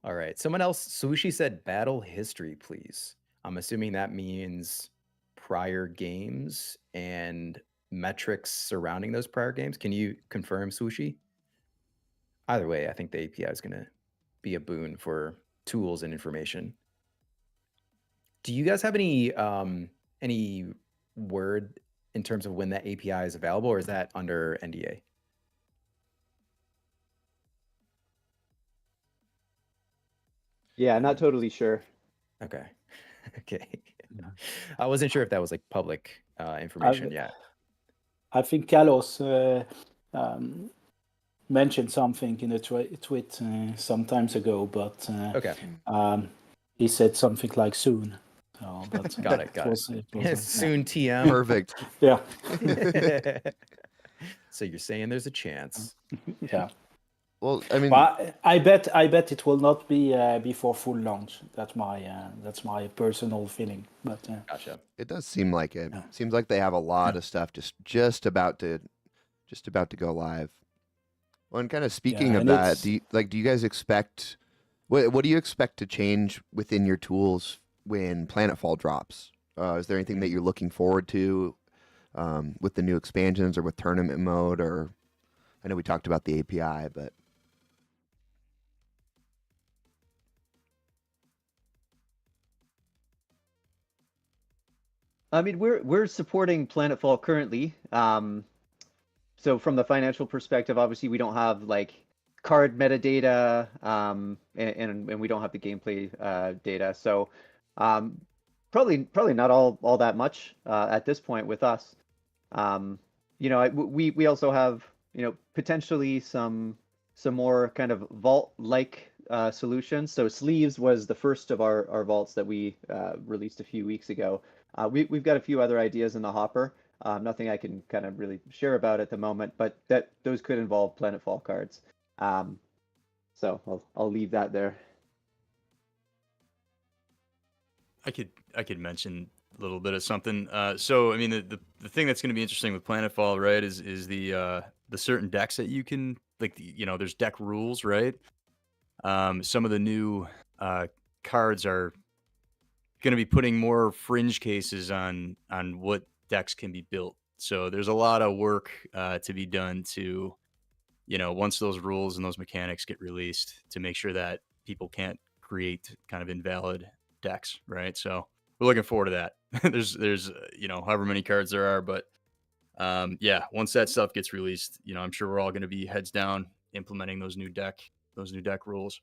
All right. Someone else, Sushi said battle history, please. I'm assuming that means prior games and metrics surrounding those prior games. Can you confirm, Sushi? Either way, I think the API is going to be a boon for tools and information. Do you guys have any word in terms of when that API is available, or is that under NDA? Yeah, not totally sure. Okay. I wasn't sure if that was like public information yet. I think Kalos mentioned something in a tweet some times ago, but he said something like soon. So, but, got it. Soon TM. Perfect. Yeah. So you're saying there's a chance? Yeah. Well, I mean, I bet it will not be before full launch. That's my personal feeling. But gotcha. It does seem like it. Seems like they have a lot of stuff just about to go live. Well, and kind of speaking of that, do you guys expect what do you expect to change within your tools when Planetfall drops? Is there anything that you're looking forward to with the new expansions or with tournament mode? Or I know we talked about the API, but I mean, we're supporting Planetfall currently. So from the financial perspective, obviously we don't have like card metadata, and we don't have the gameplay data. So probably not all that much at this point with us. We also have potentially some more kind of vault-like solutions. So Sleeves was the first of our vaults that we released a few weeks ago. We've got a few other ideas in the hopper. Nothing I can kind of really share about at the moment, but those could involve Planetfall cards. So I'll leave that there. I could mention a little bit of something. So I mean, the thing that's going to be interesting with Planetfall, right, is the certain decks that you can there's deck rules, right? Some of the new cards are going to be putting more fringe cases on what decks can be built. So there's a lot of work to be done to, once those rules and those mechanics get released, to make sure that people can't create kind of invalid decks, right? So we're looking forward to that. there's however many cards there are, but once that stuff gets released, I'm sure we're all going to be heads down implementing those new deck rules.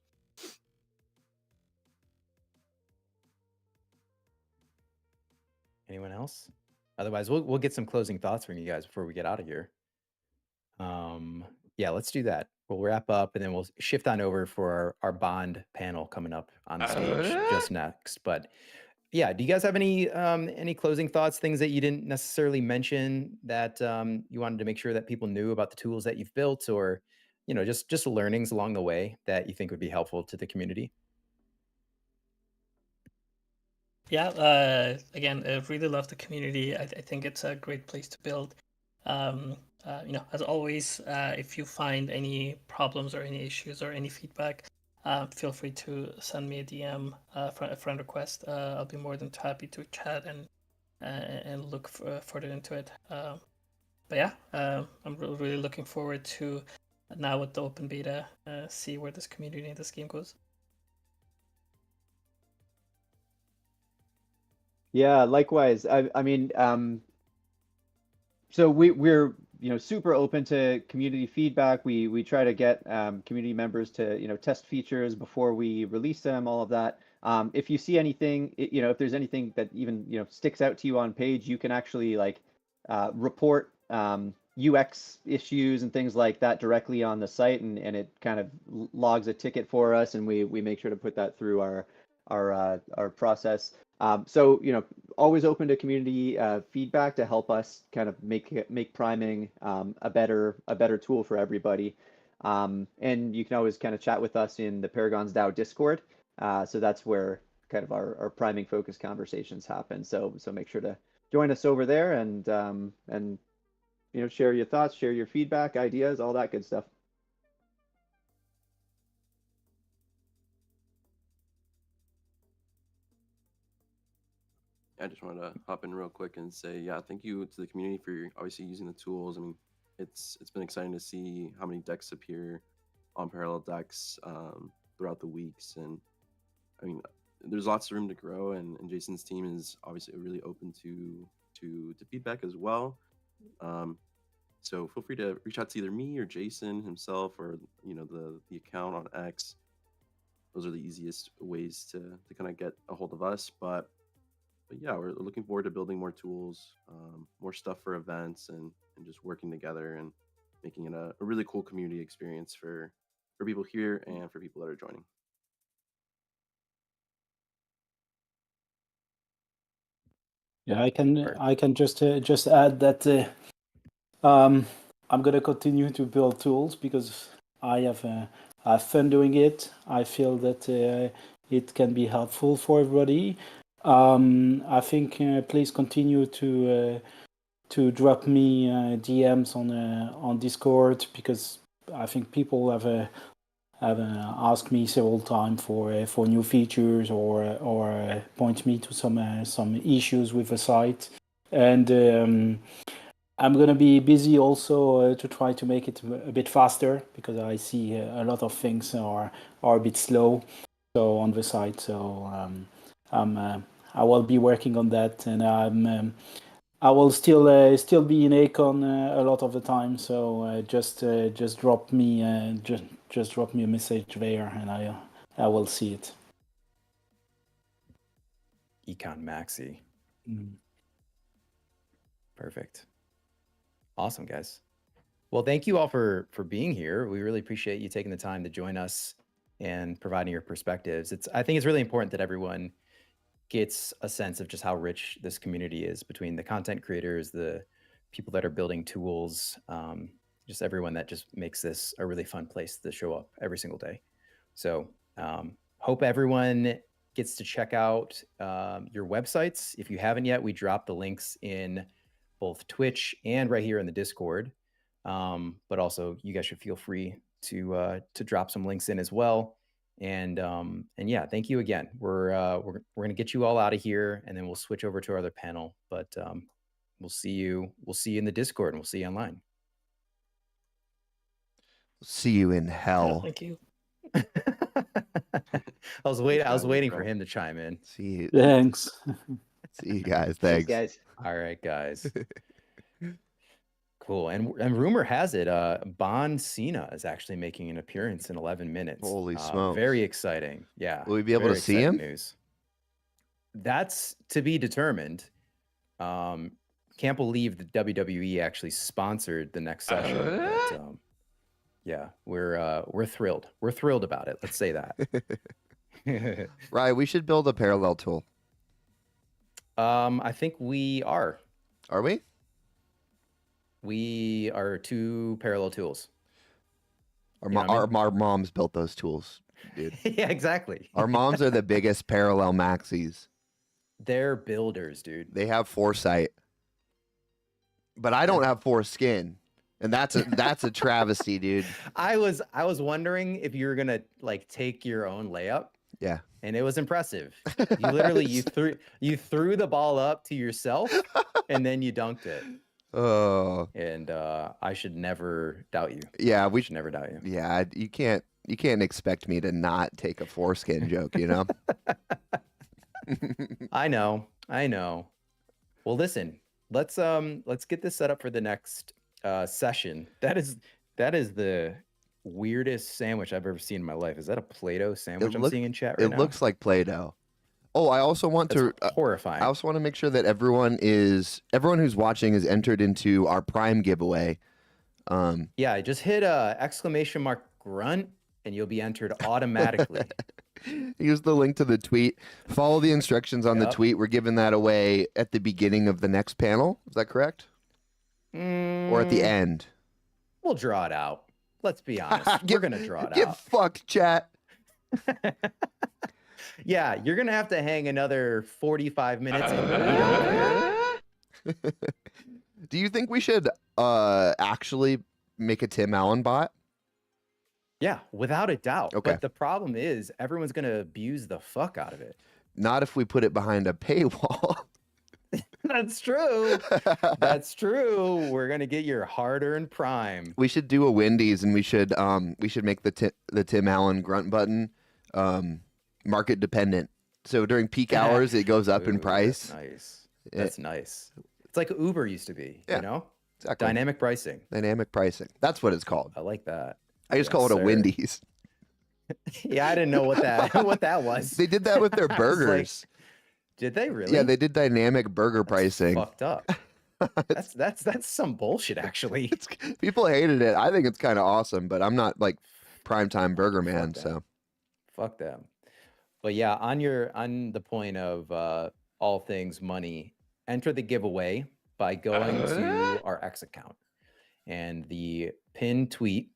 Anyone else? Otherwise, we'll get some closing thoughts from you guys before we get out of here. Let's do that. We'll wrap up and then we'll shift on over for our Bond panel coming up on the stage just next. But yeah, do you guys have any closing thoughts, things that you didn't necessarily mention that you wanted to make sure that people knew about the tools that you've built, or just learnings along the way that you think would be helpful to the community? Yeah, again, I really love the community. I think it's a great place to build. As always, if you find any problems or any issues or any feedback, feel free to send me a DM, a friend request. I'll be more than happy to chat and look further into it. I'm really looking forward to now with the open beta, see where this community and this game goes. Yeah, likewise. I mean, so we're super open to community feedback. We try to get community members to test features before we release them. All of that. If you see anything, if there's anything that even sticks out to you on page, you can actually report UX issues and things like that directly on the site, and it kind of logs a ticket for us, and we make sure to put that through our process. So always open to community feedback to help us kind of make priming a better tool for everybody. And you can always kind of chat with us in the Paragons DAO Discord. So that's where kind of our priming focus conversations happen. So make sure to join us over there and share your thoughts, share your feedback, ideas, all that good stuff. I just wanted to hop in real quick and say, yeah, thank you to the community for obviously using the tools. I mean, it's been exciting to see how many decks appear on Parallel Decks throughout the weeks, and I mean, there's lots of room to grow, and Jason's team is obviously really open to feedback as well. So feel free to reach out to either me or Jason himself, or the account on X. Those are the easiest ways to kind of get a hold of us. But yeah, we're looking forward to building more tools, more stuff for events, and just working together and making it a really cool community experience for people here and for people that are joining. Yeah, I can just add that I'm gonna continue to build tools because I have fun doing it. I feel that it can be helpful for everybody. I think please continue to drop me DMs on Discord, because I think people have asked me several times for new features or point me to some issues with the site, and I'm gonna be busy also to try to make it a bit faster, because I see a lot of things are a bit slow on the site. So I will be working on that, and I will still be in Acon a lot of the time. So just drop me just drop me a message there, and I will see it. Econ Maxi. Perfect. Awesome, guys. Well, thank you all for being here. We really appreciate you taking the time to join us and providing your perspectives. I think it's really important that everyone gets a sense of just how rich this community is, between the content creators, the people that are building tools, just everyone that just makes this a really fun place to show up every single day. So hope everyone gets to check out your websites. If you haven't yet, we dropped the links in both Twitch and right here in the Discord. But also you guys should feel free to drop some links in as well. And yeah, thank you again. We're gonna get you all out of here, and then we'll switch over to our other panel. But we'll see you in the Discord, and we'll see you online. See you in hell. Thank you. I was waiting for him to chime in. See you. Thanks. See you guys. Thanks. Guys. All right, guys. Cool. And rumor has it, Bon Cena is actually making an appearance in 11 minutes. Holy smokes. Very exciting. Yeah. Will we be able to see him? News. That's to be determined. Can't believe the WWE actually sponsored the next session. But, yeah, we're thrilled. We're thrilled about it. Let's say that. Right. We should build a parallel tool. I think we are. Are we? We are two parallel tools. Our moms built those tools, dude. Yeah, exactly. Our moms are the biggest parallel maxis. They're builders, dude. They have foresight. But I don't have foreskin. And that's a travesty, dude. I was wondering if you were gonna take your own layup. Yeah. And it was impressive. You literally you threw the ball up to yourself and then you dunked it. Oh. And I should never doubt you. Yeah, we should never doubt you. Yeah, you can't expect me to not take a foreskin joke, you know? I know. Well, listen, let's get this set up for the next session. That is the weirdest sandwich I've ever seen in my life. Is that a Play-Doh sandwich I'm seeing in chat right now? It looks like Play-Doh. Oh, I also want to horrifying. I also want to make sure that everyone who's watching is entered into our Prime giveaway. Yeah, just hit exclamation mark grunt and you'll be entered automatically. Use the link to the tweet. Follow the instructions on the tweet. We're giving that away at the beginning of the next panel. Is that correct? Or at the end? We'll draw it out. Let's be honest. We're going to draw it Get out. fucked, chat. Yeah, you're going to have to hang another 45 minutes. And we don't care. Do you think we should actually make a Tim Allen bot? Yeah, without a doubt. Okay. But the problem is everyone's going to abuse the fuck out of it. Not if we put it behind a paywall. That's true. That's true. We're going to get your hard-earned Prime. We should do a Wendy's, and we should make the Tim Allen grunt button market dependent. So during peak hours, it goes up in price. That's nice. That's nice. It's like Uber used to be, you know? Exactly. Dynamic pricing. Dynamic pricing. That's what it's called. I like that. I just call it a Wendy's. Yeah, I didn't know what that was. They did that with their burgers. Did they really? Yeah, they did dynamic burger pricing. Fucked up. That's some bullshit, actually. People hated it. I think it's kind of awesome, but I'm not like primetime burger man, so fuck them. But yeah, on the point of all things money, enter the giveaway by going to our X account, and the pinned tweet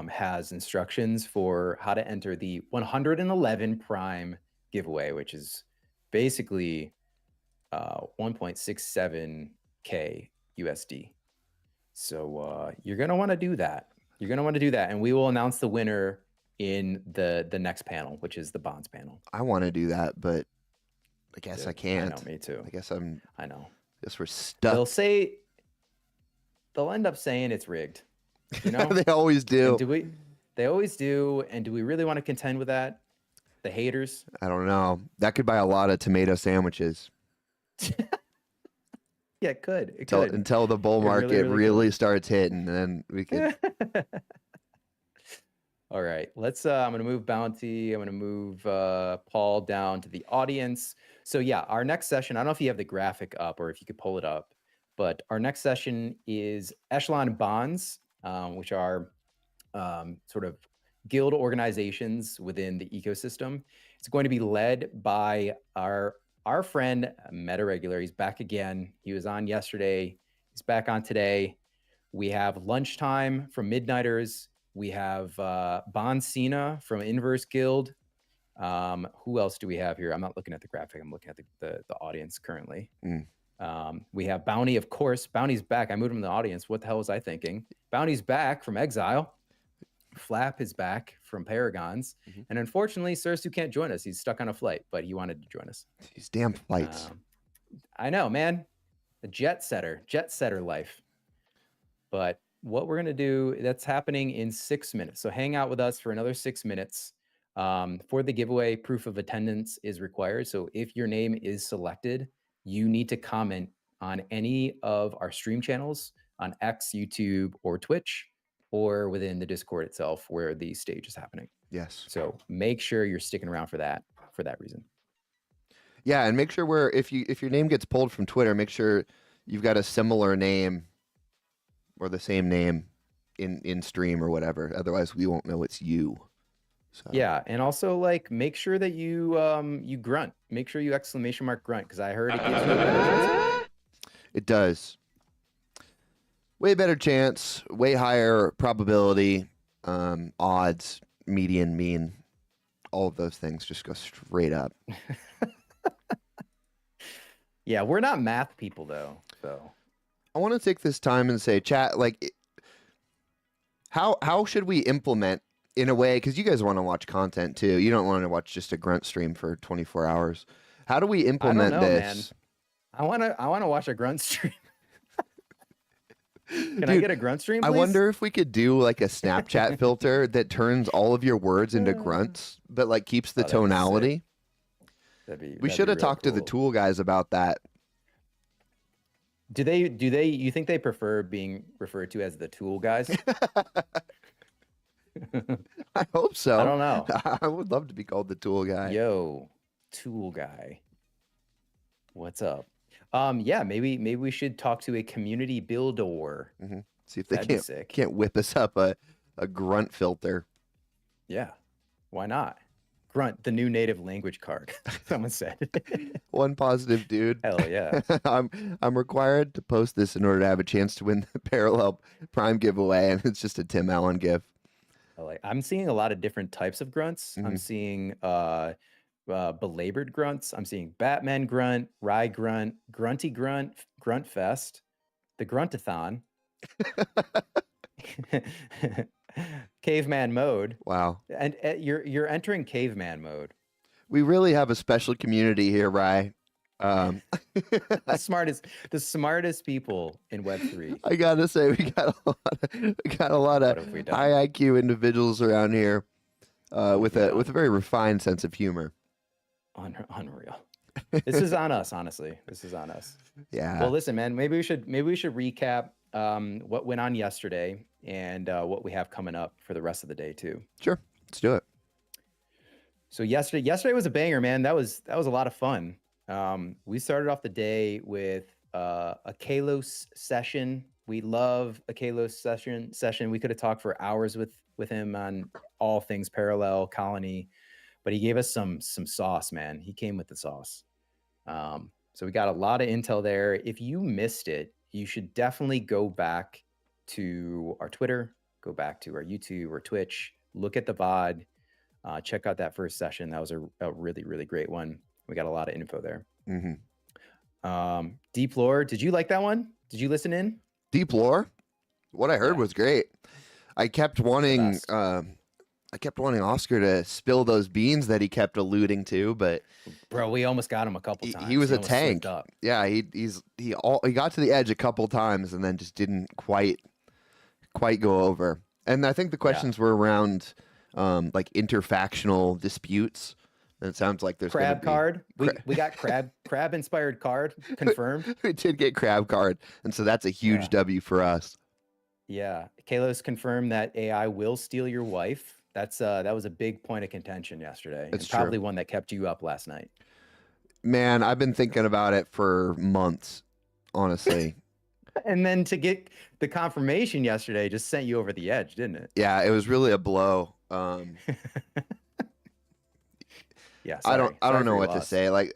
has instructions for how to enter the 111 Prime giveaway, which is basically 1.67K USD. So you're gonna want to do that. You're gonna want to do that, and we will announce the winner in the next panel, which is the bonds panel. I want to do that, but I guess Dude, I can't. I know, me too. I guess I know. Guess we're stuck. They'll end up saying it's rigged. You know, they always do. And they always do. And do we really want to contend with that? The haters? I don't know. That could buy a lot of tomato sandwiches. Yeah, it could. Until the bull market really starts hitting, and then we could. All right, let's. I'm gonna move Bounty. I'm gonna move Paul down to the audience. So yeah, our next session. I don't know if you have the graphic up or if you could pull it up, but our next session is Echelon Bonds, which are sort of guild organizations within the ecosystem. It's going to be led by our friend Meta Regular. He's back again. He was on yesterday. He's back on today. We have Lunchtime from Midnighters. We have Bon Cena from Inverse Guild. Who else do we have here? I'm not looking at the graphic. I'm looking at the audience currently. We have Bounty, of course. Bounty's back. I moved him to the audience. What the hell was I thinking? Bounty's back from Exile. Flap is back from Paragons. And unfortunately, Sursu can't join us. He's stuck on a flight, but he wanted to join us. These damn flights. I know, man. A jet setter life. But what we're going to do, that's happening in 6 minutes. So hang out with us for another 6 minutes. For the giveaway, proof of attendance is required. So if your name is selected, you need to comment on any of our stream channels on X, YouTube, or Twitch, or within the Discord itself where the stage is happening. Yes. So make sure you're sticking around for that reason. Yeah, and make sure if your name gets pulled from Twitter, make sure you've got a similar name or the same name in stream or whatever. Otherwise, we won't know it's you. So. Yeah, and also like make sure that you you grunt. Make sure you exclamation mark grunt, because I heard it gives you a better chance. It does. Way better chance, way higher probability, odds, median, mean, all of those things just go straight up. Yeah, we're not math people though, so. I want to take this time and say, chat, like, how should we implement in a way, because you guys want to watch content too. You don't want to watch just a grunt stream for 24 hours. How do we implement this? Man. I want to watch a grunt stream. Can I get a grunt stream, please? I wonder if we could do like a Snapchat filter that turns all of your words into grunts, but like keeps the tonality. We should have talked to the tool guys about that. Do they you think they prefer being referred to as the tool guys? I hope so. I don't know. I would love to be called the tool guy. Yo, Tool Guy. What's up? Yeah, maybe we should talk to a community builder. See if they can't whip us up a grunt filter. Yeah, why not? Grunt, the new native language card. Someone said. One positive dude. Hell yeah. I'm required to post this in order to have a chance to win the Parallel Prime giveaway, and it's just a Tim Allen gift. I'm seeing a lot of different types of grunts. I'm seeing belabored grunts. I'm seeing Batman grunt, Rye grunt, Grunty grunt, Grunt Fest, the Gruntathon, caveman mode. Wow. And you're entering caveman mode. We really have a special community here, Rye. The smartest people in Web3. I gotta say, we got a lot of high IQ individuals around here, with a very refined sense of humor. Unreal. This is on us, honestly. This is on us. Yeah. Well, listen, man. Maybe we should recap what went on yesterday and what we have coming up for the rest of the day too. Sure, let's do it. So yesterday was a banger, man. That was a lot of fun. We started off the day with a Kalos session. We love a Kalos session. We could have talked for hours with him on all things Parallel Colony, but he gave us some sauce, man. He came with the sauce. So we got a lot of intel there. If you missed it, you should definitely go back to our Twitter, go back to our YouTube or Twitch, look at the VOD, check out that first session. That was a really, really great one. We got a lot of info there. Deep Lore, did you like that one? Did you listen in? Deep Lore? What I heard was great. I kept wanting Oscar to spill those beans that he kept alluding to, but bro, we almost got him a couple times. He was a tank. Yeah, he got to the edge a couple times and then just didn't quite go over. And I think the questions were around like interfactional disputes. And it sounds like there's crab card. We got crab inspired card confirmed. We did get crab card, and so that's a huge W for us. Yeah, Kalos confirmed that AI will steal your wife. That was a big point of contention yesterday. It's probably true. one that kept you up last night. Man, I've been thinking about it for months, honestly. And then to get the confirmation yesterday just sent you over the edge, didn't it? Yeah, it was really a blow. Yeah, I don't know what to say. Like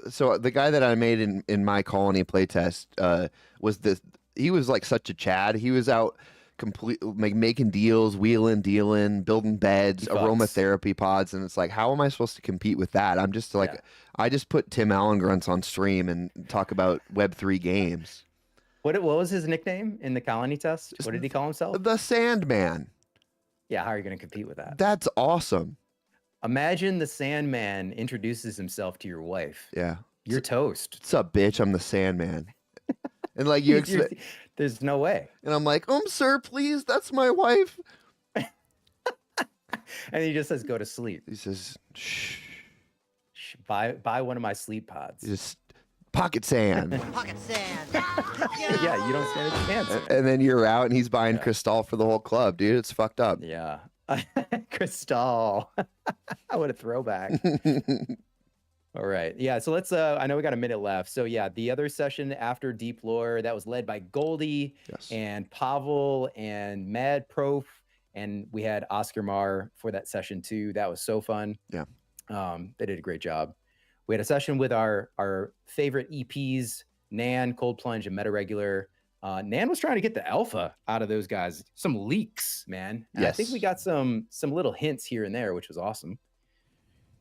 so the guy that I made in my colony playtest he was like such a Chad. He was out making deals, wheeling, dealing, building beds, aromatherapy pods, and it's like, how am I supposed to compete with that? I'm just like, I just put Tim Allen grunts on stream and talk about Web3 games. What was his nickname in the colony test? What did he call himself? The Sandman. Yeah, how are you going to compete with that? That's awesome. Imagine the Sandman introduces himself to your wife. Yeah. You're toast. What's up, bitch? I'm the Sandman. And like there's no way. And I'm like, sir, please, that's my wife. And he just says, go to sleep. He says, shh. Buy one of my sleep pods. Just pocket sand. Pocket sand. Yeah, you don't stand a chance. And then you're out and he's buying Cristal for the whole club, dude. It's fucked up. Yeah. Cristal. What a throwback. All right. Yeah. So let's, I know we got a minute left. So yeah, the other session after Deep Lore that was led by Goldie and Pavel and Mad Prof. And we had Oscar Mar for that session too. That was so fun. Yeah. They did a great job. We had a session with our favorite EPs, Nan, Cold Plunge, and Meta Regular. Nan was trying to get the alpha out of those guys. Some leaks, man. And I think we got some little hints here and there, which was awesome.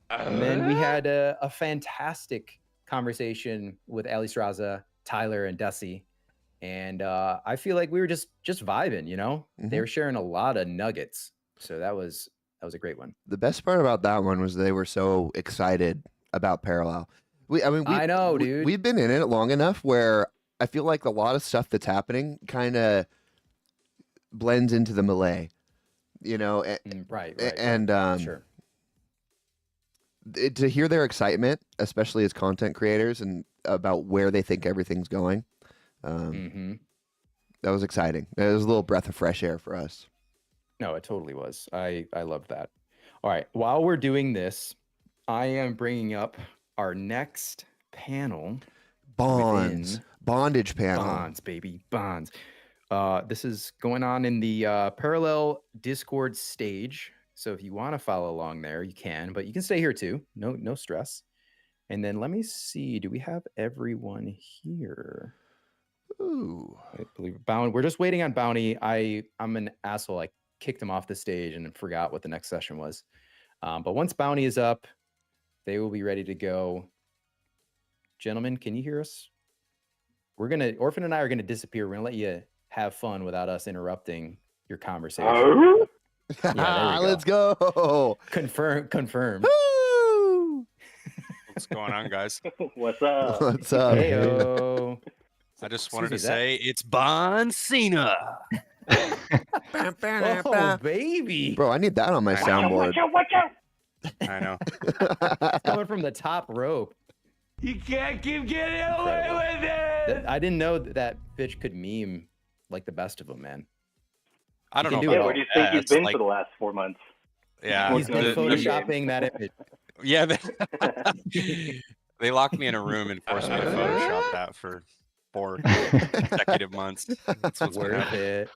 And then we had a fantastic conversation with Ali Straza, Tyler, and Desi. And I feel like we were just vibing, you know? They were sharing a lot of nuggets. So that was a great one. The best part about that one was they were so excited about Parallel. I know, dude. We've been in it long enough where I feel like a lot of stuff that's happening kind of blends into the melee, you know? Right. And sure. To hear their excitement, especially as content creators, and about where they think everything's going, that was exciting. It was a little breath of fresh air for us. No, it totally was. I loved that. All right. While we're doing this, I am bringing up our next panel. Bonds. Bondage panel. Bonds, baby. Bonds. This is going on in the Parallel Discord stage. So if you want to follow along there, you can, but you can stay here too. No stress. And then let me see. Do we have everyone here? Ooh. I believe we're just waiting on Bounty. I'm an asshole. I kicked him off the stage and forgot what the next session was. But once Bounty is up, they will be ready to go. Gentlemen, can you hear us? Orphan and I are gonna disappear. We're gonna let you have fun without us interrupting your conversation. Yeah, there we go. Let's go. Confirmed. What's going on, guys? What's up? What's up? Heyo. I just wanted to say it's Bon Cena. Oh, baby. Bro, I need that on my soundboard. Watch out! I know. It's coming from the top rope. You can't keep getting away with it. I didn't know that bitch could meme like the best of them, man. I don't know. Do it all. Where do you think he's been for the last 4 months? Yeah, He's been photoshopping that image. Yeah, they locked me in a room and forced me to Photoshop that for 4 consecutive months. That's what's worth it.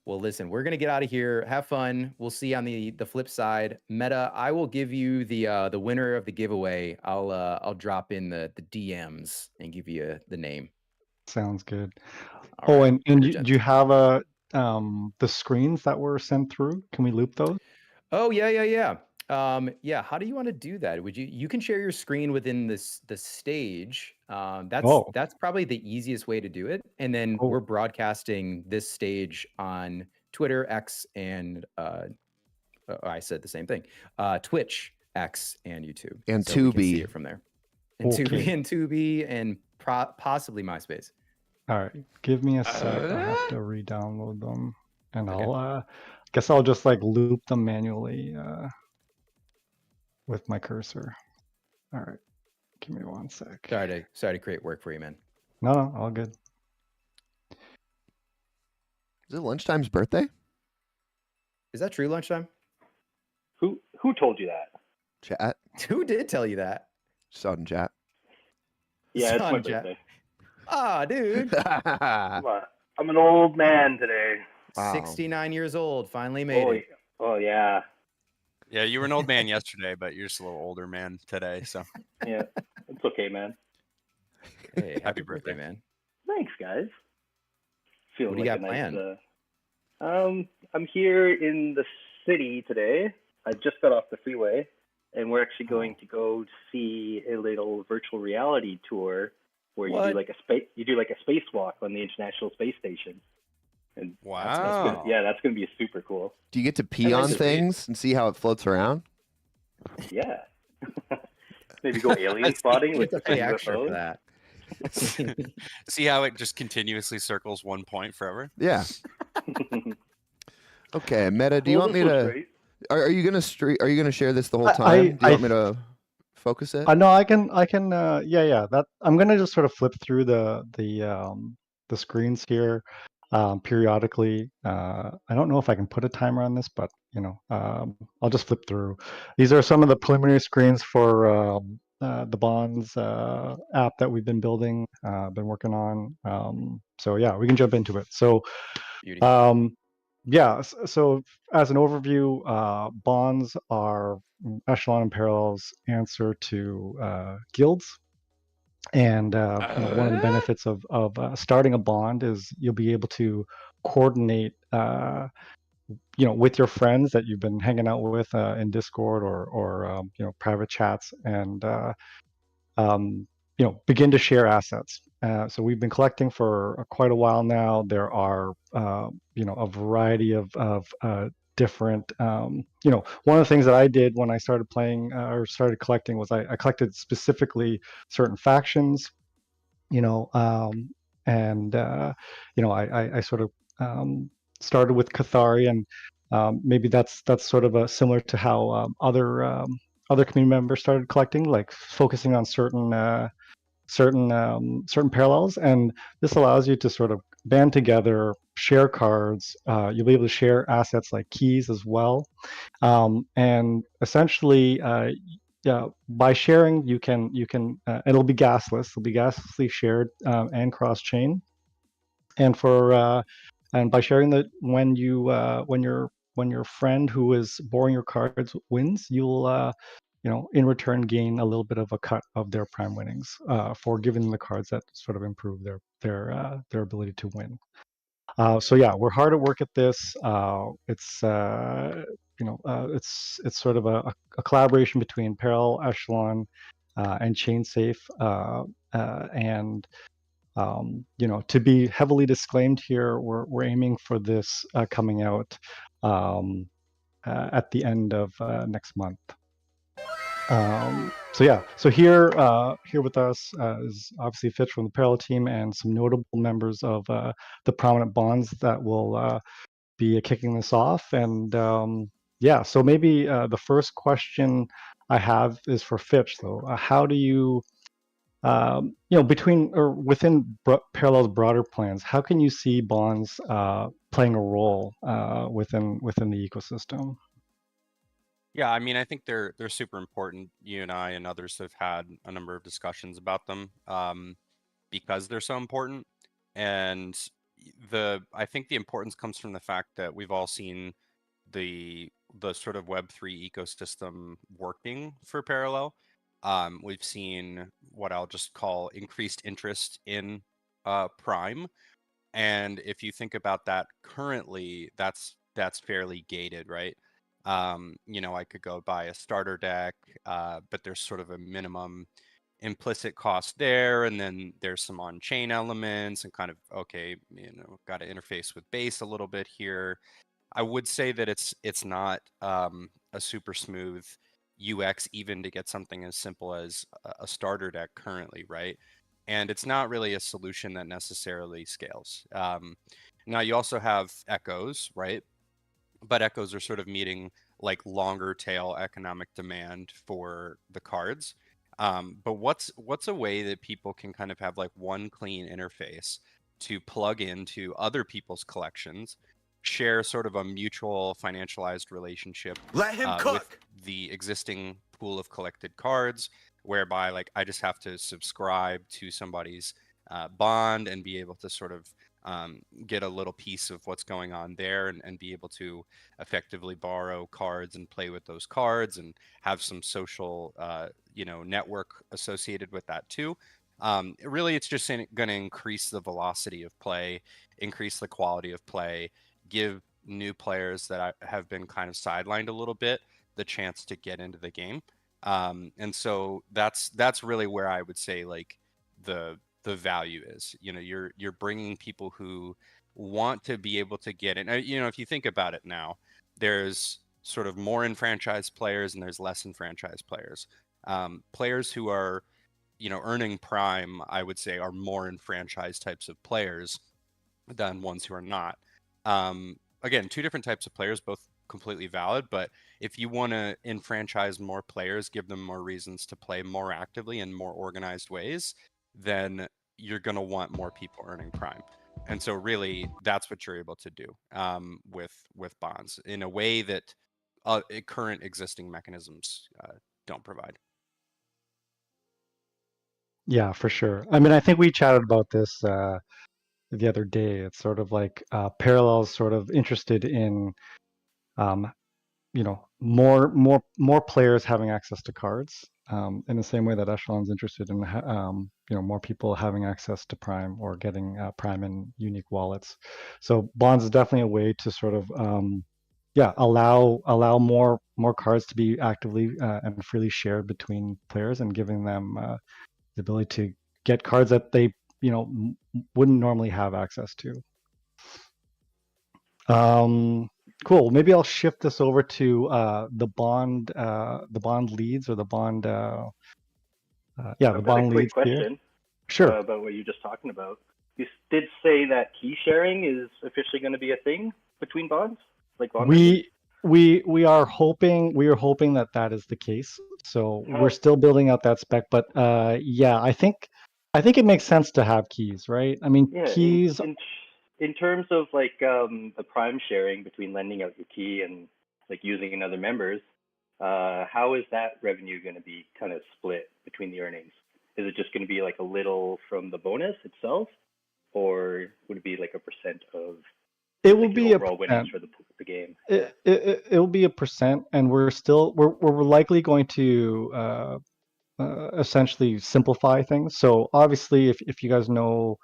Well, listen, we're gonna get out of here. Have fun. We'll see you on the flip side. Meta, I will give you the winner of the giveaway. I'll drop in the DMs and give you the name. Sounds good. All right. And do you have the screens that were sent through? Can we loop those? Oh yeah. Yeah. How do you want to do that? You can share your screen within the stage. That's probably the easiest way to do it. And then we're broadcasting this stage on Twitter, X, and I said the same thing. Twitch, X, and YouTube. And so we can see Tubi. it from there. And Tubi and possibly MySpace. All right, give me a sec. I have to re-download them, and I'll guess I'll just like loop them manually with my cursor. All right, give me 1 sec. Sorry to create work for you, man. No, all good. Is it Lunchtime's birthday? Is that true, Lunchtime? Who told you that? Chat. Who did tell you that? Saw it in chat. Yeah, it's Son, my Jack. birthday. Ah, dude. Come on. I'm an old man today. Wow. 69 years old. Finally made it. Oh yeah. Yeah, you were an old man yesterday, but you're just a little older man today. So Yeah, it's okay, man. Hey, happy birthday, man. Thanks, guys. Feeling What do you like got a planned? nice. I'm here in the city today. I just got off the freeway, and we're actually going to go see a little virtual reality tour where you do like a spacewalk on the International Space Station. And wow. that's gonna be super cool. Do you get to pee on things and see how it floats around? Yeah. Maybe go alien spotting with pay extra for that. See how it just continuously circles 1 point forever? Yeah. Okay, Meta, do you want me to? Are you gonna Are you gonna share this the whole time? Do you want me to focus it? No, I can. Yeah. That I'm gonna just sort of flip through the screens here periodically. I don't know if I can put a timer on this, but I'll just flip through. These are some of the preliminary screens for the Bonds app that we've been building, been working on. So yeah, we can jump into it. So, yeah. So as an overview, Bonds are Echelon and Parallel's answer to guilds. And one of the benefits of starting a bond is you'll be able to coordinate, with your friends that you've been hanging out with in Discord or private chats, and begin to share assets. So we've been collecting for quite a while now. There are a variety of different one of the things that I did when I started playing or started collecting was I collected specifically certain factions, I sort of started with Cathari, and maybe that's sort of similar to how other community members started collecting, like focusing on certain parallels. And this allows you to sort of band together, share cards. You'll be able to share assets like keys as well. And essentially, yeah, by sharing, you can it'll be gasless. It'll be gaslessly shared and cross chain. And for and by sharing that, when your friend who is borrowing your cards wins, you'll in return gain a little bit of a cut of their prime winnings for giving them the cards that sort of improve their ability to win. So yeah, we're hard at work at this. It's sort of a collaboration between Parallel, Echelon, and ChainSafe, and to be heavily disclaimed here, we're aiming for this coming out at the end of next month. So yeah, so here with us is obviously Fitch from the Parallel team and some notable members of the prominent bonds that will be kicking this off. And yeah, so maybe the first question I have is for Fitch though. How do you, between or within Parallel's broader plans, how can you see bonds playing a role within the ecosystem? Yeah, I mean, I think they're super important. You and I and others have had a number of discussions about them because they're so important. And I think the importance comes from the fact that we've all seen the sort of Web3 ecosystem working for Parallel. We've seen what I'll just call increased interest in Prime. And if you think about that currently, that's fairly gated, right? I could go buy a starter deck, but there's sort of a minimum implicit cost there, and then there's some on-chain elements and kind of, okay, got to interface with base a little bit here. I would say that it's not a super smooth UX even to get something as simple as a starter deck currently, right? And it's not really a solution that necessarily scales. Now you also have echoes, right? But echoes are sort of meeting like longer tail economic demand for the cards. But what's a way that people can kind of have like one clean interface to plug into other people's collections, share sort of a mutual financialized relationship with the existing pool of collected cards, whereby like I just have to subscribe to somebody's bond and be able to sort of get a little piece of what's going on there and be able to effectively borrow cards and play with those cards and have some social network associated with that too. Really, it's just going to increase the velocity of play, increase the quality of play, give new players that have been kind of sidelined a little bit the chance to get into the game. And so that's really where I would say like the value is. You're bringing people who want to be able to get in. If you think about it now, there's sort of more enfranchised players and there's less enfranchised players. Players who are earning prime, I would say, are more enfranchised types of players than ones who are not. Again, two different types of players, both completely valid, but if you want to enfranchise more players, give them more reasons to play more actively in more organized ways, then you're going to want more people earning prime. And so really that's what you're able to do with bonds in a way that current existing mechanisms don't provide. Yeah, for sure. I mean, I think we chatted about this the other day. It's sort of like Parallel's sort of interested in more players having access to cards in the same way that Echelon's interested in more people having access to Prime or getting Prime in unique wallets. So bonds is definitely a way to sort of allow more cards to be actively and freely shared between players and giving them the ability to get cards that they wouldn't normally have access to. Cool. Maybe I'll shift this over to the bond leads or the bond. The bond quick leads here. question. Sure. About what you're just talking about. You did say that key sharing is officially going to be a thing between bonds, like bond. We are hoping that is the case. So we're still building out that spec, but yeah, I think it makes sense to have keys, right? I mean, keys. In terms of like the prime sharing between lending out your key and like using another members, how is that revenue going to be kind of split between the earnings? Is it just going to be like a little from the bonus itself, or would it be like a percent of It will like, the be a overall winnings percent. for the game? It'll be a percent, and we're likely going to essentially simplify things. So obviously, if you guys know,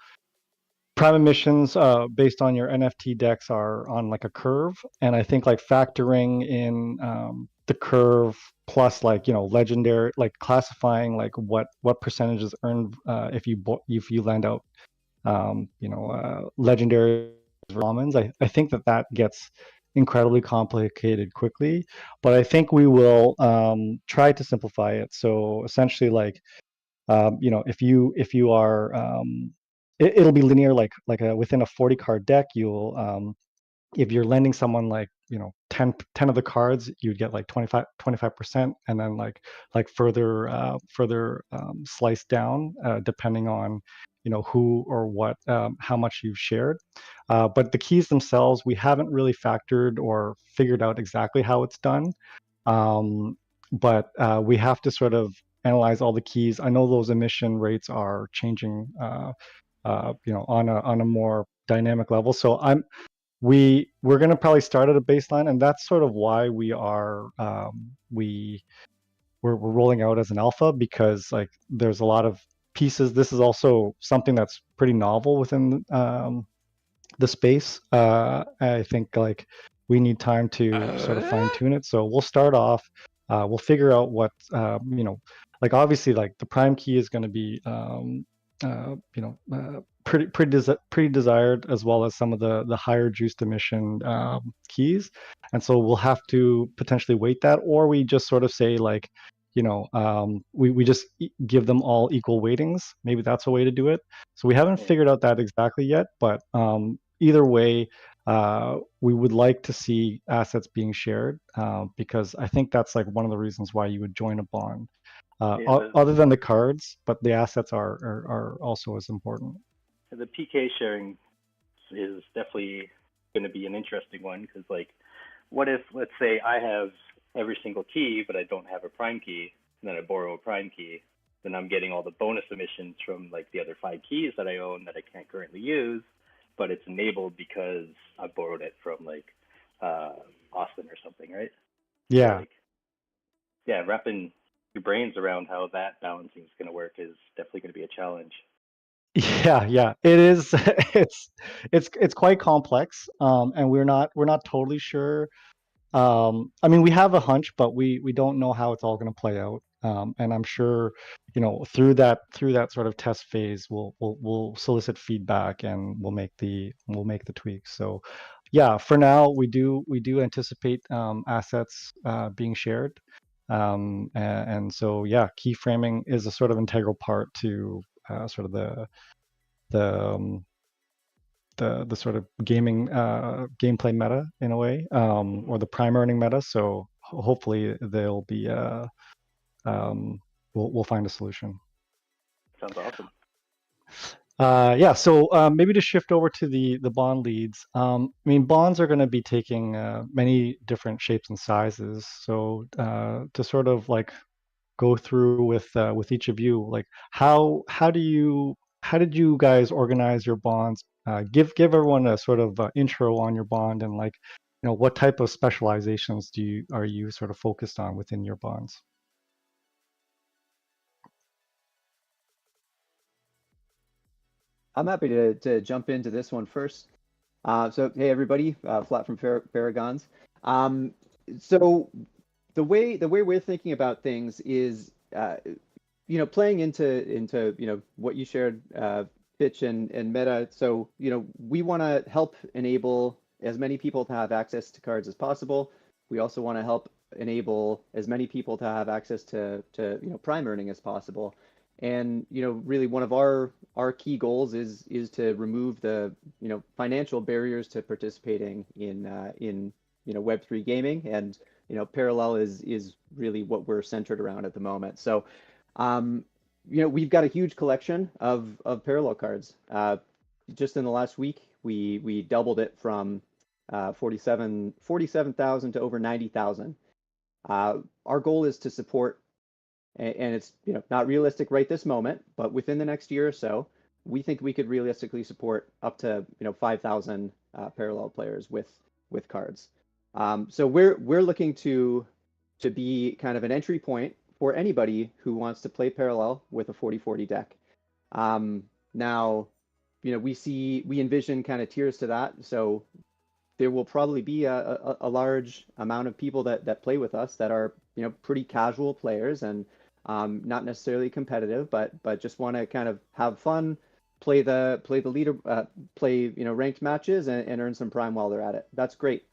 prime emissions based on your NFT decks are on like a curve, and I think like factoring in the curve plus like legendary, like classifying like what percentages earned if you lend out legendary commons. I think that gets incredibly complicated quickly, but I think we will try to simplify it. So essentially, like if you are it'll be linear, like within a 40 card deck, you'll if you're lending someone like 10 of the cards, you'd get like 25%, and then like further sliced down depending on who or what how much you've shared. But the keys themselves, we haven't really factored or figured out exactly how it's done. But we have to sort of analyze all the keys. I know those emission rates are changing on a more dynamic level. So we're going to probably start at a baseline, and that's sort of why we're rolling out as an alpha, because like there's a lot of pieces. This is also something that's pretty novel within the space. I think like we need time to sort of fine tune it. So we'll start off. We'll figure out what like obviously like the prime key is going to be pretty desired, as well as some of the higher juiced emission keys. And so we'll have to potentially weight that, or we just sort of say like we just give them all equal weightings. Maybe that's a way to do it. So we haven't figured out that exactly yet, but either way, we would like to see assets being shared, because I think that's like one of the reasons why you would join a bond. Other than the cards, but the assets are also as important. The PK sharing is definitely going to be an interesting one, because like, what if, let's say I have every single key, but I don't have a prime key, and then I borrow a prime key, then I'm getting all the bonus emissions from like the other 5 keys that I own that I can't currently use, but it's enabled because I borrowed it from like Austin or something, right? Yeah. So, like, yeah, wrapping your brains around how that balancing is going to work is definitely going to be a challenge. Yeah, it is. It's quite complex, and we're not totally sure. I mean, we have a hunch, but we don't know how it's all going to play out. And I'm sure, through that sort of test phase, we'll solicit feedback, and we'll make the tweaks. So, yeah, for now, we do anticipate assets being shared. And so, yeah, keyframing is a sort of integral part to sort of the sort of gameplay meta in a way, or the prime earning meta. So hopefully they'll be we'll find a solution. Sounds awesome. Yeah, so maybe to shift over to the bond leads. I mean, bonds are going to be taking many different shapes and sizes. So to sort of like go through with each of you, like how did you guys organize your bonds? Give everyone a sort of intro on your bond, and like what type of specializations are you sort of focused on within your bonds? I'm happy to jump into this one first. So hey everybody, Flat from Paragons. So the way we're thinking about things is, playing into what you shared, Pitch and Meta. So we want to help enable as many people to have access to cards as possible. We also want to help enable as many people to have access to prime earning as possible. And really one of our key goals is to remove the financial barriers to participating in Web3 gaming, and Parallel is really what we're centered around at the moment. So we've got a huge collection of Parallel cards. Just in the last week, we doubled it from 47,000 to over 90,000. Our goal is to support, and it's not realistic right this moment, but within the next year or so, we think we could realistically support up to 5,000 parallel players with cards. So we're looking to be kind of an entry point for anybody who wants to play parallel with a 40/40 deck. Now, we envision kind of tiers to that. So there will probably be a large amount of people that play with us that are pretty casual players and not necessarily competitive, but just want to kind of have fun, play the leader, play ranked matches and earn some prime while they're at it. That's great.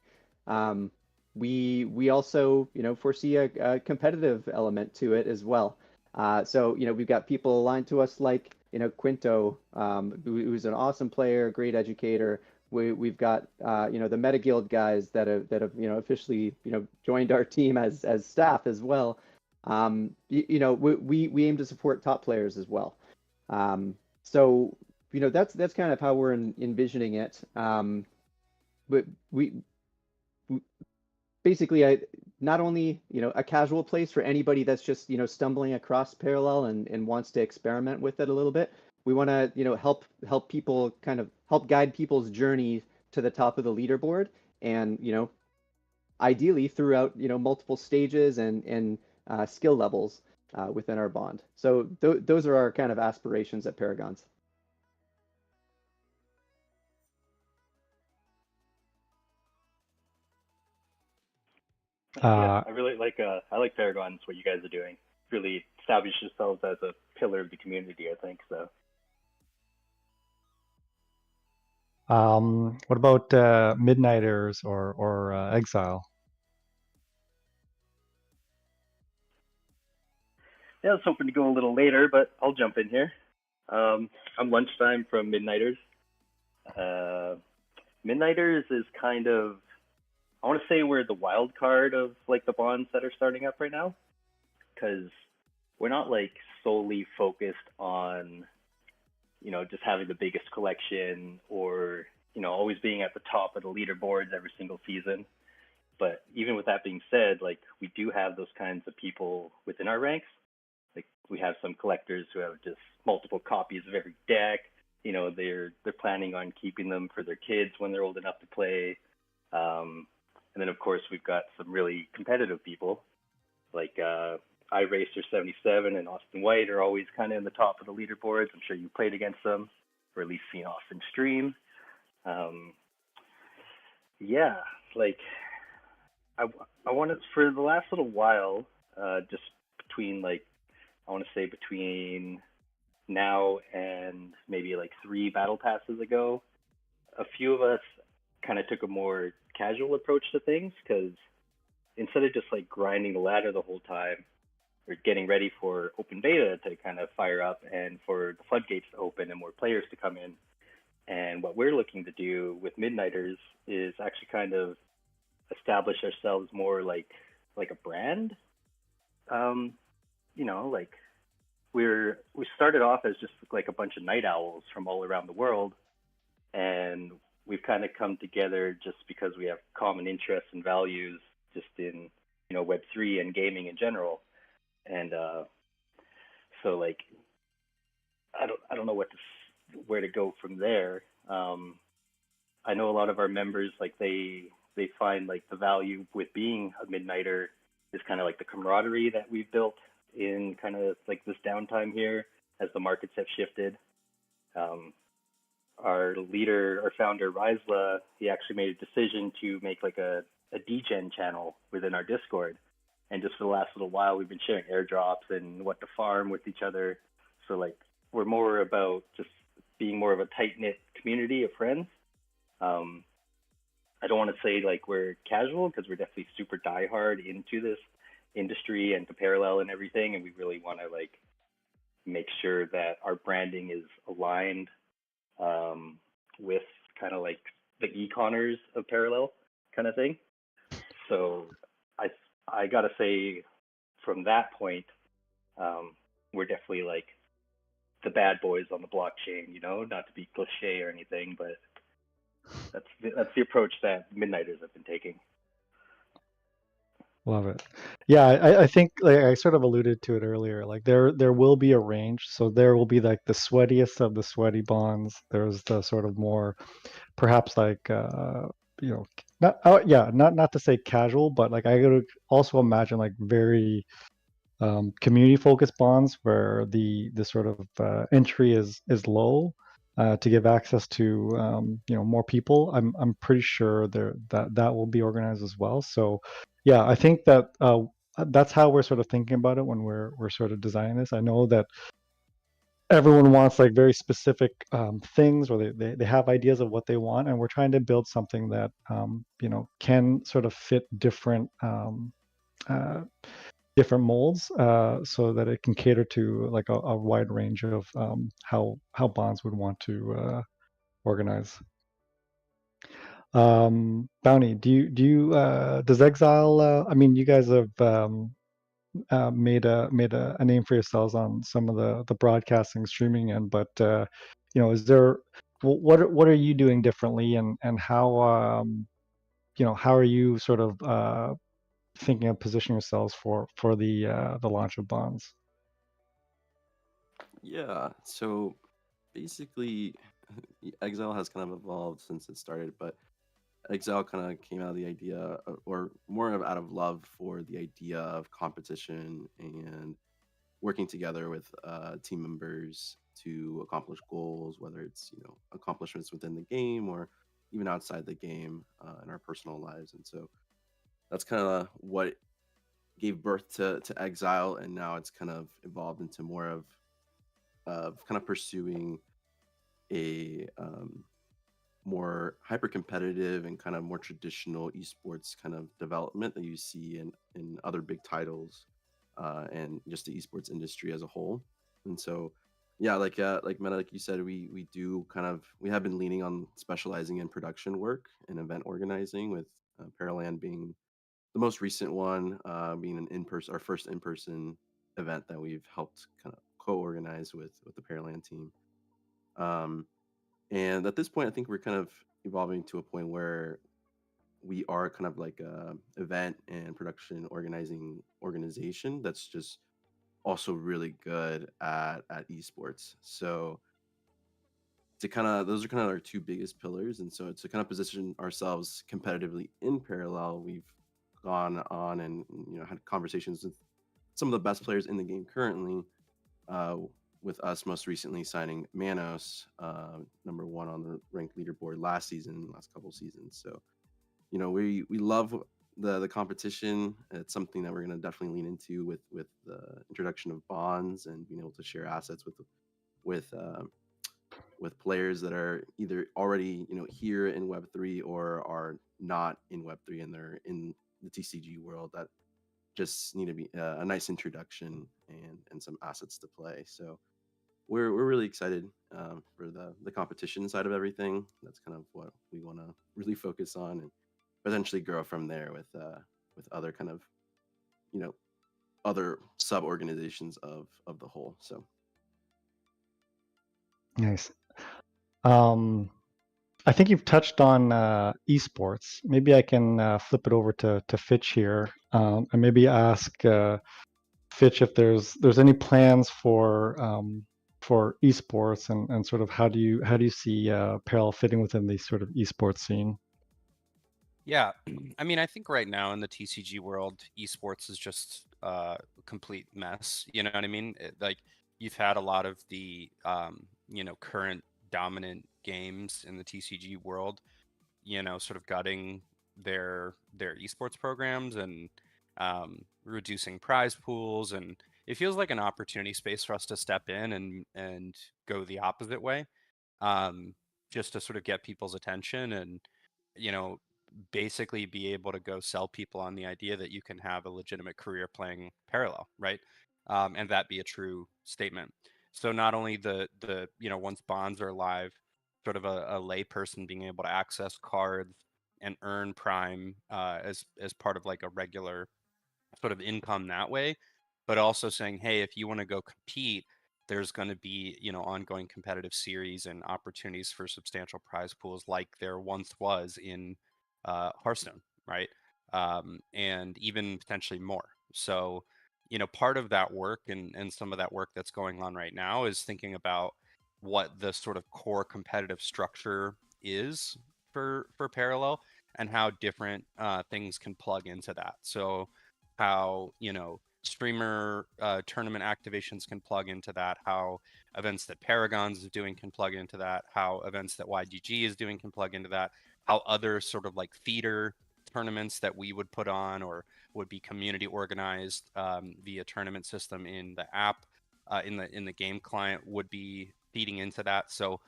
We also foresee a competitive element to it as well. So we've got people aligned to us like Quinto, who's an awesome player, great educator. We've got the Meta Guild guys that have officially joined our team as staff as well. We aim to support top players as well. So that's kind of how we're envisioning it. But we basically not only a casual place for anybody that's just stumbling across parallel and wants to experiment with it a little bit. We want to help people, kind of help guide people's journey to the top of the leaderboard, and ideally throughout multiple stages and skill levels within our bond. So those are our kind of aspirations at Paragons. Yeah, I really like I like Paragons, what you guys are doing. Really establish yourselves as a pillar of the community, I think so. What about Midnighters or Exile? Yeah, I was hoping to go a little later, but I'll jump in here. I'm lunchtime from Midnighters. Midnighters is kind of, I want to say we're the wild card of like the bonds that are starting up right now, because we're not like solely focused on just having the biggest collection or always being at the top of the leaderboards every single season. But even with that being said, like we do have those kinds of people within our ranks. Like we have some collectors who have just multiple copies of every deck. They're planning on keeping them for their kids when they're old enough to play. And then of course we've got some really competitive people like iRacer77 and Austin White are always kind of in the top of the leaderboards. I'm sure you played against them, or at least seen Austin stream. Yeah, like I want to, for the last little while, just between I want to say between now and maybe like 3 battle passes ago, a few of us kind of took a more casual approach to things, because instead of just like grinding the ladder the whole time, or getting ready for open beta to kind of fire up and for the floodgates to open and more players to come in. And what we're looking to do with Midnighters is actually kind of establish ourselves more like a brand. Like we started off as just like a bunch of night owls from all around the world, and we've kind of come together just because we have common interests and values just in Web3 and gaming in general. And so like I don't know where to go from there. I know a lot of our members, like they find like the value with being a Midnighter is kind of like the camaraderie that we've built in kind of like this downtime here as the markets have shifted. Our leader, our founder, Rizla, he actually made a decision to make like a degen channel within our Discord. And just for the last little while, we've been sharing airdrops and what to farm with each other. So like we're more about just being more of a tight-knit community of friends. I don't want to say like we're casual, because we're definitely super diehard into this industry and to Parallel and everything. And we really want to like make sure that our branding is aligned with kind of like the e-conners of Parallel kind of thing. So I gotta say, from that point, we're definitely like the bad boys on the blockchain, not to be cliche or anything, but that's the approach that Midnighters have been taking. Love it. Yeah, I think like I sort of alluded to it earlier. Like there will be a range. So there will be like the sweatiest of the sweaty bonds. There's the sort of more, perhaps like you know, not yeah, not to say casual, but like I could also imagine like very community focused bonds where the sort of entry is low to give access to more people. I'm pretty sure that will be organized as well. So yeah, I think that that's how we're sort of thinking about it when we're sort of designing this. I know that everyone wants like very specific things, or they have ideas of what they want, and we're trying to build something that can sort of fit different uh, different molds, so that it can cater to like a wide range of how bonds would want to organize. Bounty, does Exile? I mean, you guys have made a name for yourselves on some of the broadcasting, streaming, and but is there what are you doing differently, and how how are you sort of thinking of positioning yourselves for the launch of bonds? Yeah, so basically, Exile has kind of evolved since it started, but Exile kind of came out of the idea, or more of out of love for the idea of competition and working together with team members to accomplish goals, whether it's accomplishments within the game or even outside the game in our personal lives. And so that's kind of what gave birth to Exile, and now it's kind of evolved into more of kind of pursuing a more hyper competitive and kind of more traditional esports kind of development that you see in other big titles and just the esports industry as a whole. And so yeah, like Meta, like you said, we have been leaning on specializing in production work and event organizing, with Paraland being the most recent one, being an in-person, our first in-person event that we've helped kind of co-organize with the Paraland team. And at this point, I think we're kind of evolving to a point where we are kind of like a event and production organization that's just also really good at esports. So to kind of those are kind of our two biggest pillars, and so to kind of position ourselves competitively in parallel, we've gone on and had conversations with some of the best players in the game currently, with us most recently signing Manos, number one on the ranked leaderboard last couple seasons. So, we love the competition. It's something that we're going to definitely lean into with the introduction of bonds and being able to share assets with players that are either already here in Web3 or are not in Web3 and they're in the TCG world that just need to be a nice introduction and some assets to play. So we're really excited for the competition side of everything. That's kind of what we want to really focus on and potentially grow from there with other kind of other sub organizations of the whole. So Nice. I think you've touched on esports. Maybe I can flip it over to Fitch here, and maybe ask Fitch if there's any plans for esports, and sort of how do you see Parallel fitting within the sort of esports scene? Yeah, I mean, I think right now in the TCG world, esports is just a complete mess. You know what I mean? Like you've had a lot of the current dominant games in the TCG world, sort of gutting their esports programs and reducing prize pools, and it feels like an opportunity space for us to step in and go the opposite way, just to sort of get people's attention and you know basically be able to go sell people on the idea that you can have a legitimate career playing parallel, right? And that be a true statement. So not only the once bonds are live, sort of a lay person being able to access cards and earn prime as part of like a regular sort of income that way, but also saying, hey, if you want to go compete, there's going to be ongoing competitive series and opportunities for substantial prize pools like there once was in Hearthstone, right? and even potentially more. So, part of that work and some of that work that's going on right now is thinking about what the sort of core competitive structure is for Parallel and how different things can plug into that. So how, streamer tournament activations can plug into that, how events that Paragons is doing can plug into that, how events that YGG is doing can plug into that, how other sort of like feeder tournaments that we would put on or would be community organized via tournament system in the app, in the game client would be feeding into that. So,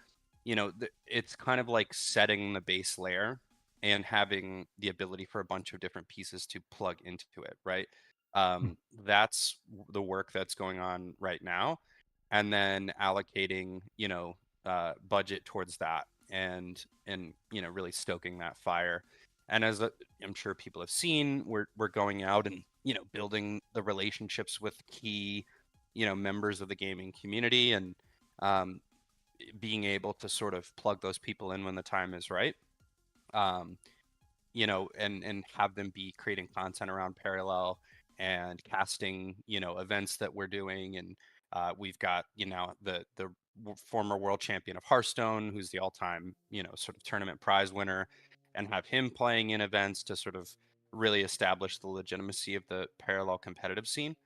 it's kind of like setting the base layer and having the ability for a bunch of different pieces to plug into it, right? That's the work that's going on right now, and then allocating, budget towards that, and really stoking that fire. And as I'm sure people have seen, we're going out and building the relationships with key members of the gaming community, and being able to sort of plug those people in when the time is right. And have them be creating content around Parallel and casting, events that we're doing. And we've got, the former world champion of Hearthstone, who's the all-time, sort of tournament prize winner, and have him playing in events to sort of really establish the legitimacy of the Parallel competitive scene.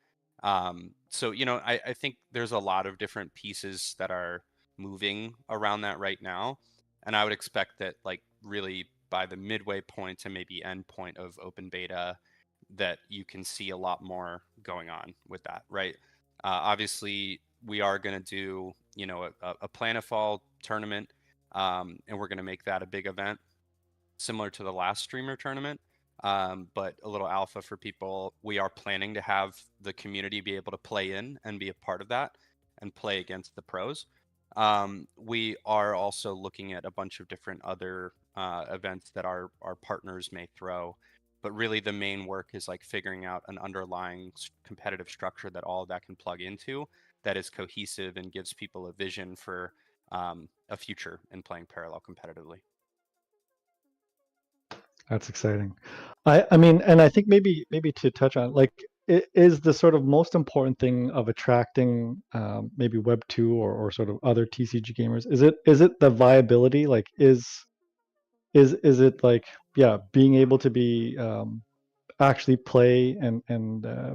So, I think there's a lot of different pieces that are moving around that right now. And I would expect that, like, really by the midway point to maybe end point of open beta, that you can see a lot more going on with that, right? Obviously, we are going to do, a Planetfall tournament, and we're going to make that a big event, similar to the last streamer tournament, but a little alpha for people. We are planning to have the community be able to play in and be a part of that and play against the pros. We are also looking at a bunch of different other events that our partners may throw, but really the main work is like figuring out an underlying competitive structure that all of that can plug into, that is cohesive and gives people a vision for a future in playing Parallel competitively. That's exciting. I mean, and I think maybe to touch on, like, is the sort of most important thing of attracting maybe Web 2 or sort of other TCG gamers, is it the viability? Like, is it like, yeah, being able to be actually play and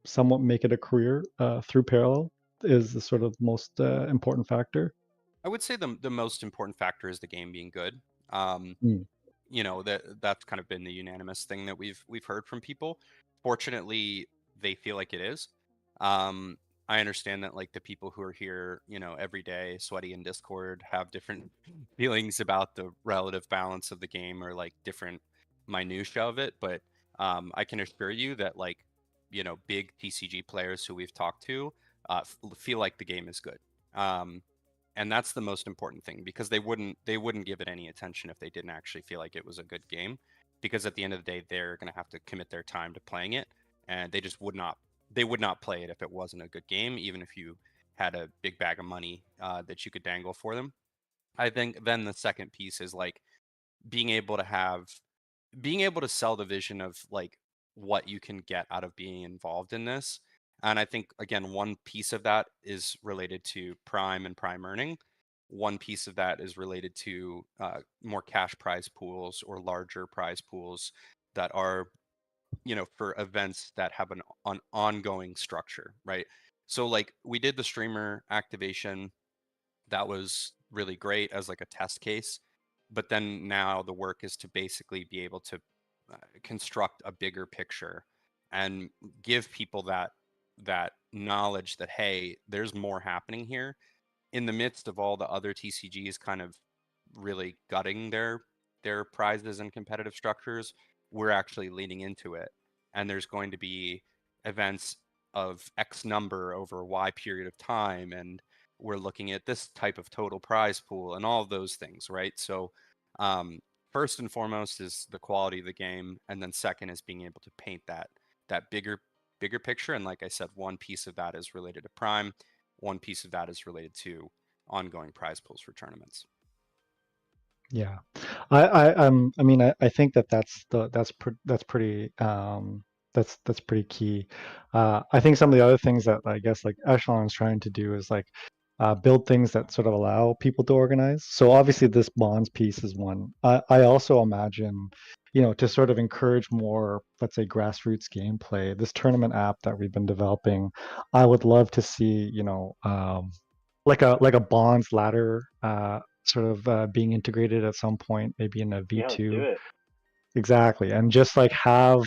somewhat make it a career through Parallel is the sort of most important factor? I would say the most important factor is the game being good. Mm. That's kind of been the unanimous thing that we've heard from people. Fortunately, they feel like it is. I understand that, like, the people who are here, every day, sweaty in Discord, have different feelings about the relative balance of the game, or like different minutia of it. But I can assure you that, like, big TCG players who we've talked to feel like the game is good. And that's the most important thing, because they wouldn't give it any attention if they didn't actually feel like it was a good game, because at the end of the day, they're going to have to commit their time to playing it, and they just would not play it if it wasn't a good game, even if you had a big bag of money that you could dangle for them. I think then the second piece is like being able to sell the vision of like what you can get out of being involved in this. And I think, again, one piece of that is related to Prime and Prime earning. One piece of that is related to more cash prize pools or larger prize pools that are, for events that have an ongoing structure, right? So, like, we did the streamer activation. That was really great as like a test case. But then now the work is to basically be able to construct a bigger picture and give people that knowledge that, hey, there's more happening here, in the midst of all the other TCGs kind of really gutting their prizes and competitive structures. We're actually leaning into it, and there's going to be events of X number over Y period of time, and we're looking at this type of total prize pool and all of those things, right? So first and foremost is the quality of the game, and then second is being able to paint that bigger picture. And like I said, one piece of that is related to Prime, one piece of that is related to ongoing prize pools for tournaments. Yeah. I mean, I think that's pretty that's pretty key. I think some of the other things that I guess like Echelon is trying to do is like build things that sort of allow people to organize. So obviously this bonds piece is one. I also imagine, to sort of encourage more, let's say, grassroots gameplay. This tournament app that we've been developing, I would love to see, like a bonds ladder sort of being integrated at some point, maybe in a Yeah, let's do V2. it. Exactly, and just like have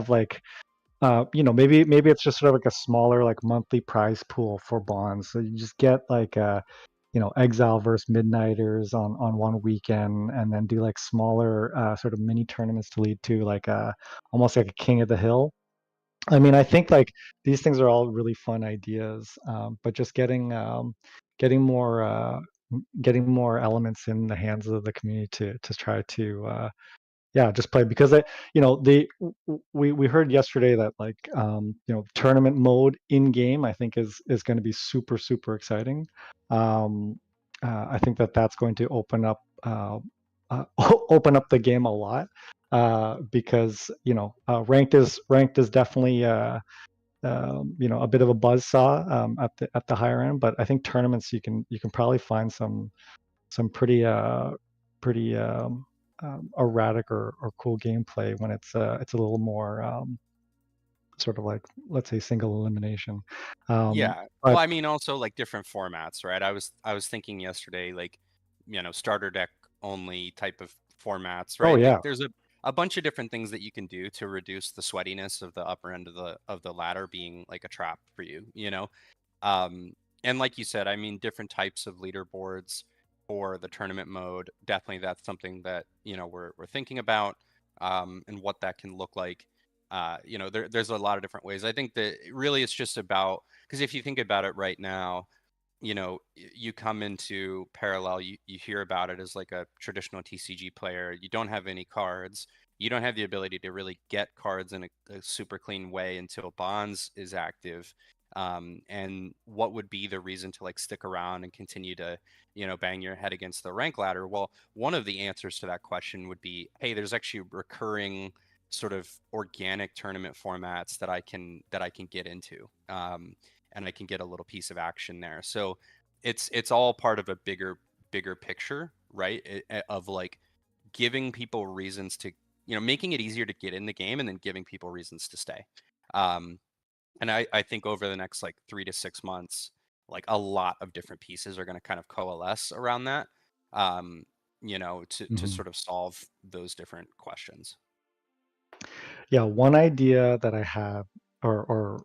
like maybe it's just sort of like a smaller like monthly prize pool for bonds. So you just get like Exile versus Midnighters on one weekend, and then do like smaller sort of mini tournaments to lead to like almost like a King of the Hill. I mean, I think like these things are all really fun ideas, but just getting more getting more elements in the hands of the community to try to yeah, just play because we heard yesterday that like tournament mode in game I think is going to be super exciting. Um, I think that's going to open up open up the game a lot because ranked is definitely a bit of a buzzsaw at the higher end, but I think tournaments you can probably find some pretty erratic or cool gameplay when it's a little more sort of like, let's say, single elimination. Yeah. Well, But I mean, also like different formats, right? I was thinking yesterday, like, starter deck only type of formats, oh right? Like yeah, there's a bunch of different things that you can do to reduce the sweatiness of the upper end of the ladder being like a trap for you, Um, and like you said, I mean, different types of leaderboards for the tournament mode. Definitely that's something that, we're thinking about, and what that can look like. There's a lot of different ways. I think that really it's just about, because if you think about it right now, you come into Parallel, you hear about it as like a traditional TCG player. You don't have any cards. You don't have the ability to really get cards in a super clean way until Bonds is active. And what would be the reason to like stick around and continue to, bang your head against the rank ladder? Well, one of the answers to that question would be, hey, there's actually recurring sort of organic tournament formats that I can get into. And I can get a little piece of action there. So it's all part of a bigger picture, right? Of like giving people reasons to, making it easier to get in the game and then giving people reasons to stay. And I think over the next like 3 to 6 months, like a lot of different pieces are going to kind of coalesce around that, to Mhm. sort of solve those different questions. yeah. One idea that I have, or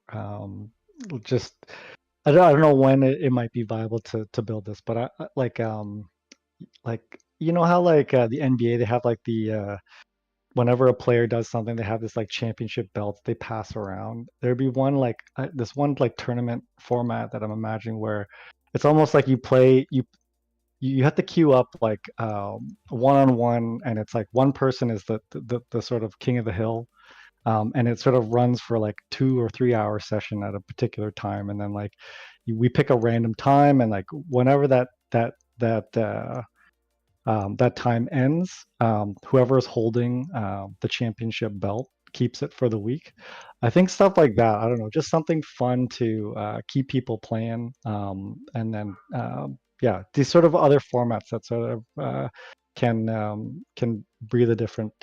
just I don't know when it might be viable to build this, but like how like the NBA they have like the whenever a player does something, they have this like championship belt they pass around. There'd be one like this one like tournament format that I'm imagining where it's almost like you have to queue up like one on one, and it's like one person is the sort of king of the hill, and it sort of runs for like 2 or 3 hour session at a particular time, and then like we pick a random time, and like whenever that time ends, whoever is holding the championship belt keeps it for the week. I think stuff like that. I don't know, just something fun to keep people playing, and then yeah, these sort of other formats that sort of can breathe a different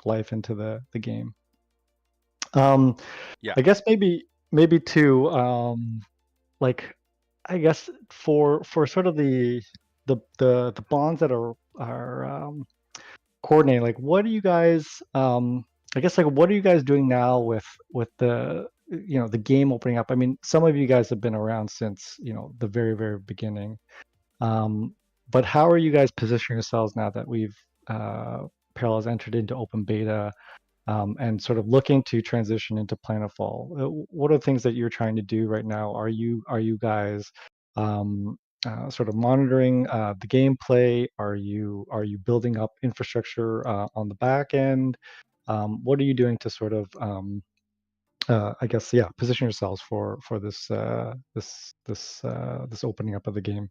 life into the game. Yeah. I guess maybe too, like I guess for sort of the bonds that are coordinating, like what are you guys I guess like what are you guys doing now with the game opening up? I mean, some of you guys have been around since the very beginning, but how are you guys positioning yourselves now that we've Parallel's entered into open beta, and sort of looking to transition into Planetfall? What are the things that you're trying to do right now? Are you guys sort of monitoring the gameplay? Are you building up infrastructure on the back end? What are you doing to sort of I guess yeah, position yourselves for this opening up of the game?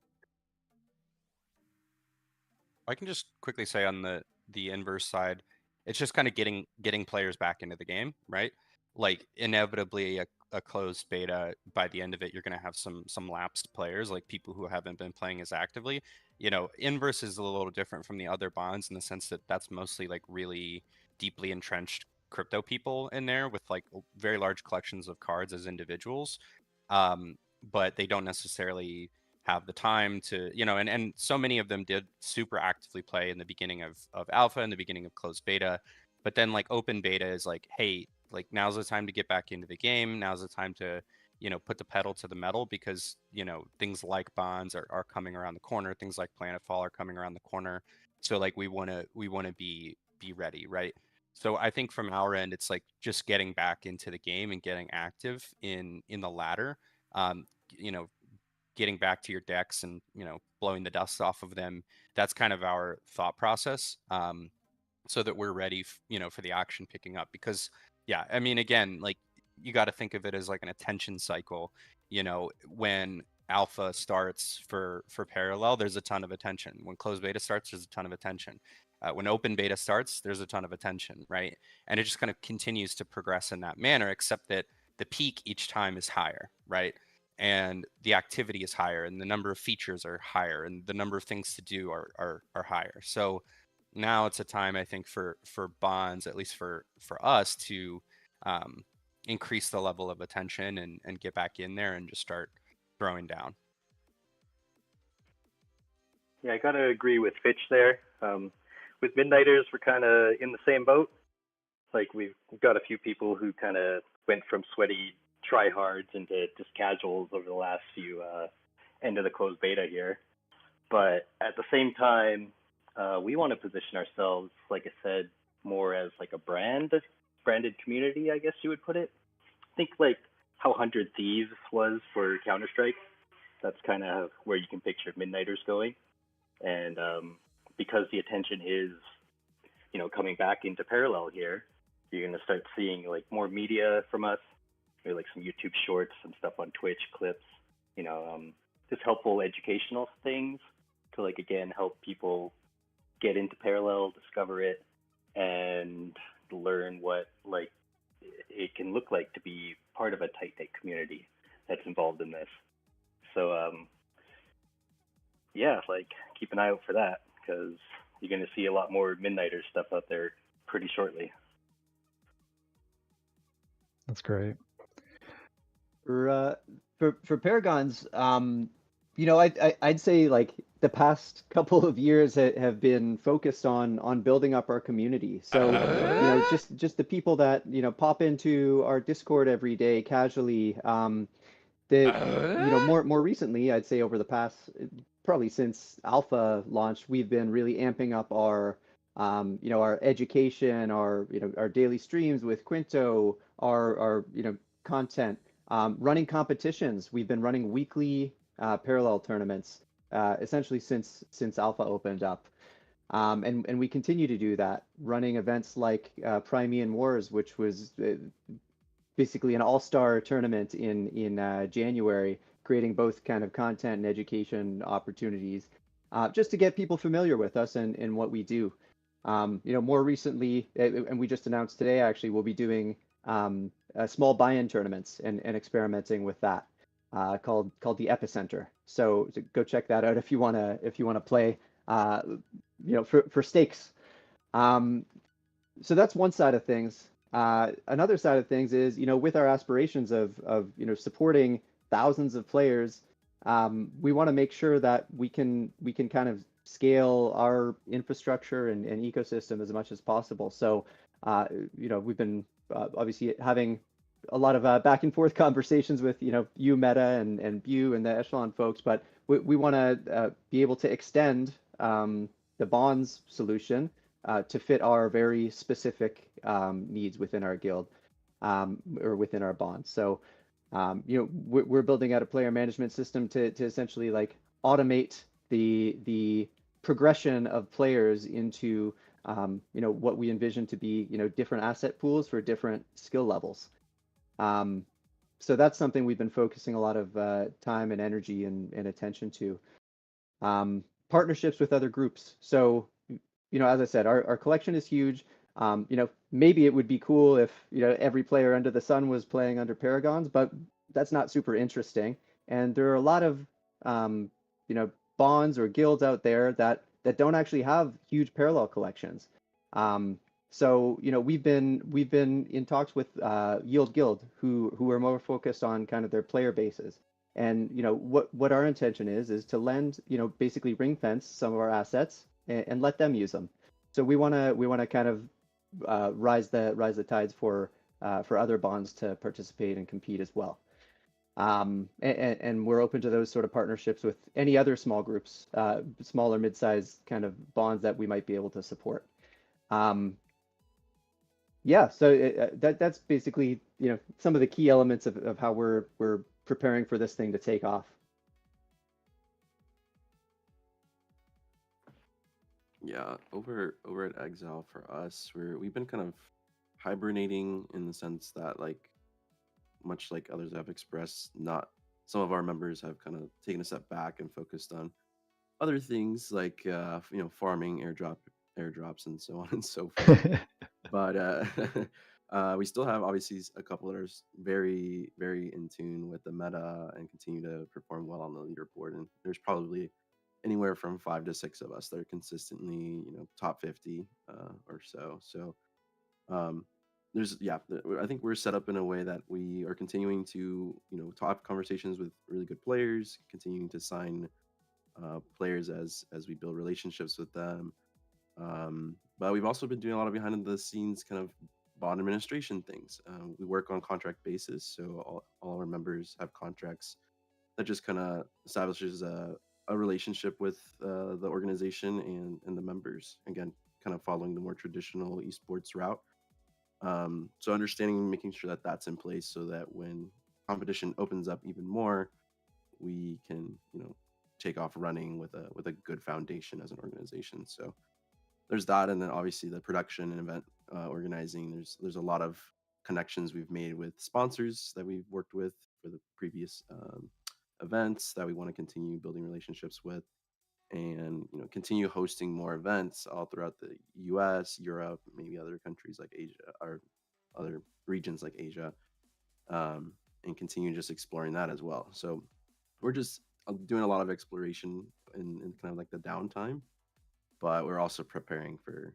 I can just quickly say on the inverse side, it's just kind of getting players back into the game, right? Like inevitably a closed beta, by the end of it, you're going to have some lapsed players, like people who haven't been playing as actively. You know, inverse is a little different from the other bonds in the sense that that's mostly like really deeply entrenched crypto people in there with like very large collections of cards as individuals. But they don't necessarily have the time to, you know, and so many of them did super actively play in the beginning of alpha, in the beginning of closed beta. But then like open beta is like, hey, like now's the time to get back into the game. Now's the time to, you know, put the pedal to the metal because, you know, things like bonds are coming around the corner. Things like Planetfall are coming around the corner. So like we want to be ready, right? So I think from our end, it's like just getting back into the game and getting active in the ladder. You know, getting back to your decks and, you know, blowing the dust off of them. That's kind of our thought process, so that we're ready, you know, for the action picking up. Because yeah, I mean, again, like you got to think of it as like an attention cycle. You know, when alpha starts for parallel, there's a ton of attention. When closed beta starts, there's a ton of attention. When open beta starts, there's a ton of attention, right? And it just kind of continues to progress in that manner, except that the peak each time is higher, right? And the activity is higher, and the number of features are higher, and the number of things to do are higher. So now it's a time, I think, for bonds, at least for us, to increase the level of attention and get back in there and just start throwing down. Yeah, I gotta agree with Fitch there. With Midnighters, we're kind of in the same boat. Like we've got a few people who kind of went from sweaty tryhards into just casuals over the last few end of the closed beta here. But at the same time, we want to position ourselves, like I said, more as like a branded community, I guess you would put it. Think like how 100 Thieves was for Counter-Strike. That's kind of where you can picture Midnighters going. And because the attention is, you know, coming back into Parallel here, you're going to start seeing like more media from us, maybe like some YouTube shorts, some stuff on Twitch, clips, you know, just helpful educational things to like, again, help people get into Parallel, discover it, and learn what like it can look like to be part of a tight-knit community that's involved in this. So yeah, like keep an eye out for that because you're going to see a lot more Midnighter stuff out there pretty shortly. That's great. For Paragons, you know, I'd say like the past couple of years have been focused on building up our community. So you know, just the people that, you know, pop into our Discord every day casually. You know, more recently, I'd say over the past probably since Alpha launched, we've been really amping up our you know, our education, our, you know, our daily streams with Quinto, our you know, content, running competitions. We've been running weekly parallel tournaments essentially since Alpha opened up. And we continue to do that, running events like Crimean Wars, which was basically an all-star tournament in January, creating both kind of content and education opportunities, just to get people familiar with us and what we do. You know, more recently, and we just announced today, actually, we'll be doing small buy-in tournaments and experimenting with that, called the Epicenter. So go check that out if you wanna play, you know, for stakes. So that's one side of things. Another side of things is, you know, with our aspirations of you know, supporting thousands of players, we want to make sure that we can kind of scale our infrastructure and ecosystem as much as possible. So you know, we've been obviously having a lot of back and forth conversations with, you know, you Meta and Bu and the Echelon folks, but we want to be able to extend the bonds solution to fit our very specific needs within our guild or within our bonds. So you know, we're building out a player management system to essentially like automate the progression of players into you know, what we envision to be, you know, different asset pools for different skill levels. So that's something we've been focusing a lot of time and energy and attention to. partnerships with other groups. So, as I said, our collection is huge. Maybe it would be cool if, every player under the sun was playing under Paragons, but that's not super interesting. And there are a lot of, bonds or guilds out there that don't actually have huge parallel collections. So, we've been in talks with Yield Guild, who are more focused on kind of their player bases. And what our intention is to lend, basically ring fence some of our assets and let them use them. So we want to kind of rise the tides for other bonds to participate and compete as well. And we're open to those sort of partnerships with any other small groups, small or mid-sized kind of bonds that we might be able to support. Yeah, so that's basically some of the key elements of how we're preparing for this thing to take off. Yeah, over at Exile for us, we've been kind of hibernating in the sense that, like, much like others have expressed, not some of our members have kind of taken a step back and focused on other things like farming, airdrops, and so on and so forth. But we still have obviously a couple that are very, very in tune with the meta and continue to perform well on the leaderboard. And there's probably anywhere from 5 to 6 of us that are consistently, top 50 or so. So I think we're set up in a way that we are continuing to, have conversations with really good players, continuing to sign players as we build relationships with them. But we've also been doing a lot of behind the scenes kind of bond administration things. We work on contract basis, so all our members have contracts that just kind of establishes a relationship with the organization and the members. Again, kind of following the more traditional esports route. So understanding and making sure that that's in place so that when competition opens up even more, we can, take off running with a good foundation as an organization. So there's that, and then obviously the production and event organizing. There's a lot of connections we've made with sponsors that we've worked with for the previous events that we want to continue building relationships with, and continue hosting more events all throughout the U.S., Europe, maybe other countries like Asia or other regions like Asia, and continue just exploring that as well. So we're just doing a lot of exploration in kind of like the downtime, but we're also preparing for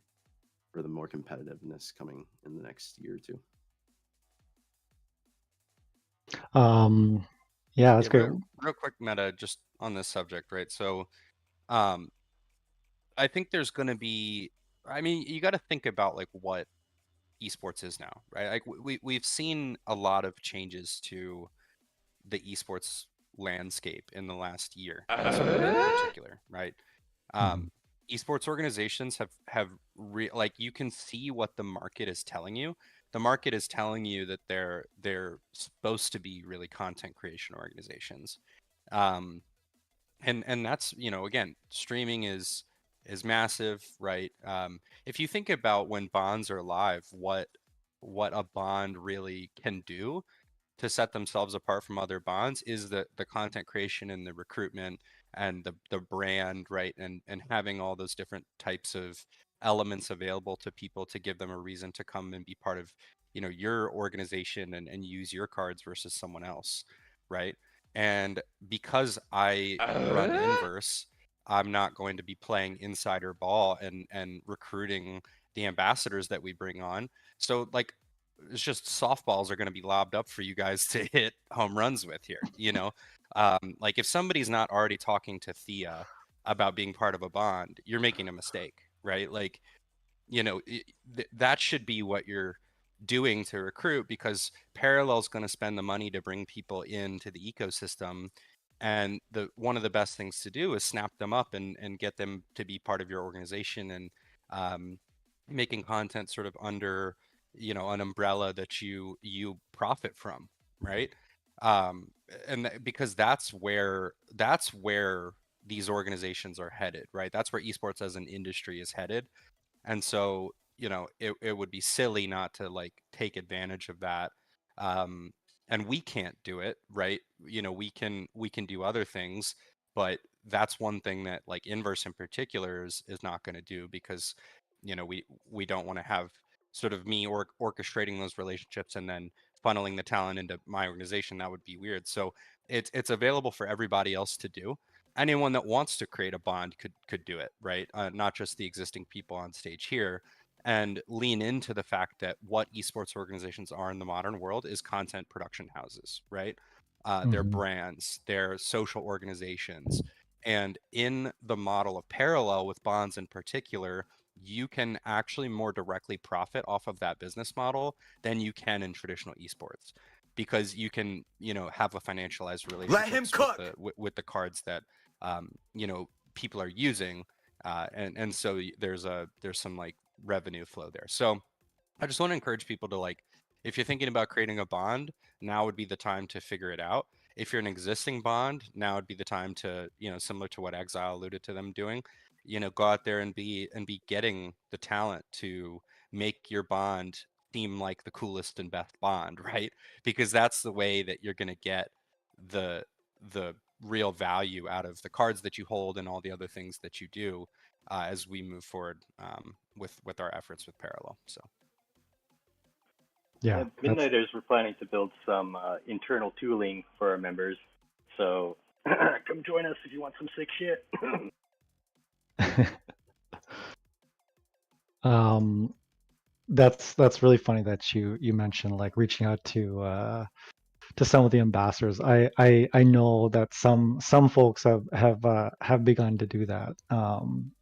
the more competitiveness coming in the next year or two. Yeah, that's great. Real quick meta just on this subject, right? So I think there's going to be, you got to think about like what esports is now, right? Like we've seen a lot of changes to the esports landscape in the last year in particular, right? Esports organizations have like, you can see what the market is telling you. The market is telling you that they're supposed to be really content creation organizations, and that's, again, streaming is massive, right? If you think about when bonds are live, what a bond really can do to set themselves apart from other bonds is the content creation and the recruitment and the brand, right? And having all those different types of elements available to people to give them a reason to come and be part of, your organization and use your cards versus someone else, right? And because I run Inverse, I'm not going to be playing insider ball and recruiting the ambassadors that we bring on. So like, it's just softballs are going to be lobbed up for you guys to hit home runs with here. Like if somebody's not already talking to Thea about being part of a bond, you're making a mistake, right? Like, that should be what you're doing to recruit, because Parallel's going to spend the money to bring people into the ecosystem. And one of the best things to do is snap them up and get them to be part of your organization, and making content sort of under, an umbrella that you profit from, right? Because that's where these organizations are headed, right? That's where esports as an industry is headed. And so, it would be silly not to like take advantage of that. And we can't do it, right? We can do other things, but that's one thing that like Inverse in particular is not going to do, because we don't want to have sort of me orchestrating those relationships and then funneling the talent into my organization. That would be weird. So it's available for everybody else to do. Anyone that wants to create a bond could do it, right? Not just the existing people on stage here, and lean into the fact that what esports organizations are in the modern world is content production houses, right? They're brands, they're social organizations. And in the model of Parallel with bonds in particular, you can actually more directly profit off of that business model than you can in traditional esports, because you can, have a financialized relationship with the cards that, people are using. And so there's some like revenue flow there. So I just want to encourage people to, like, if you're thinking about creating a bond, now would be the time to figure it out. If you're an existing bond, now would be the time to, similar to what Exile alluded to them doing, go out there and be getting the talent to make your bond seem like the coolest and best bond, right? Because that's the way that you're going to get the real value out of the cards that you hold and all the other things that you do as we move forward with our efforts with Parallel. So. Yeah, Midnighters were planning to build some internal tooling for our members, so come join us if you want some sick shit. That's really funny that you mentioned like reaching out to some of the ambassadors. I know that some folks have begun to do that.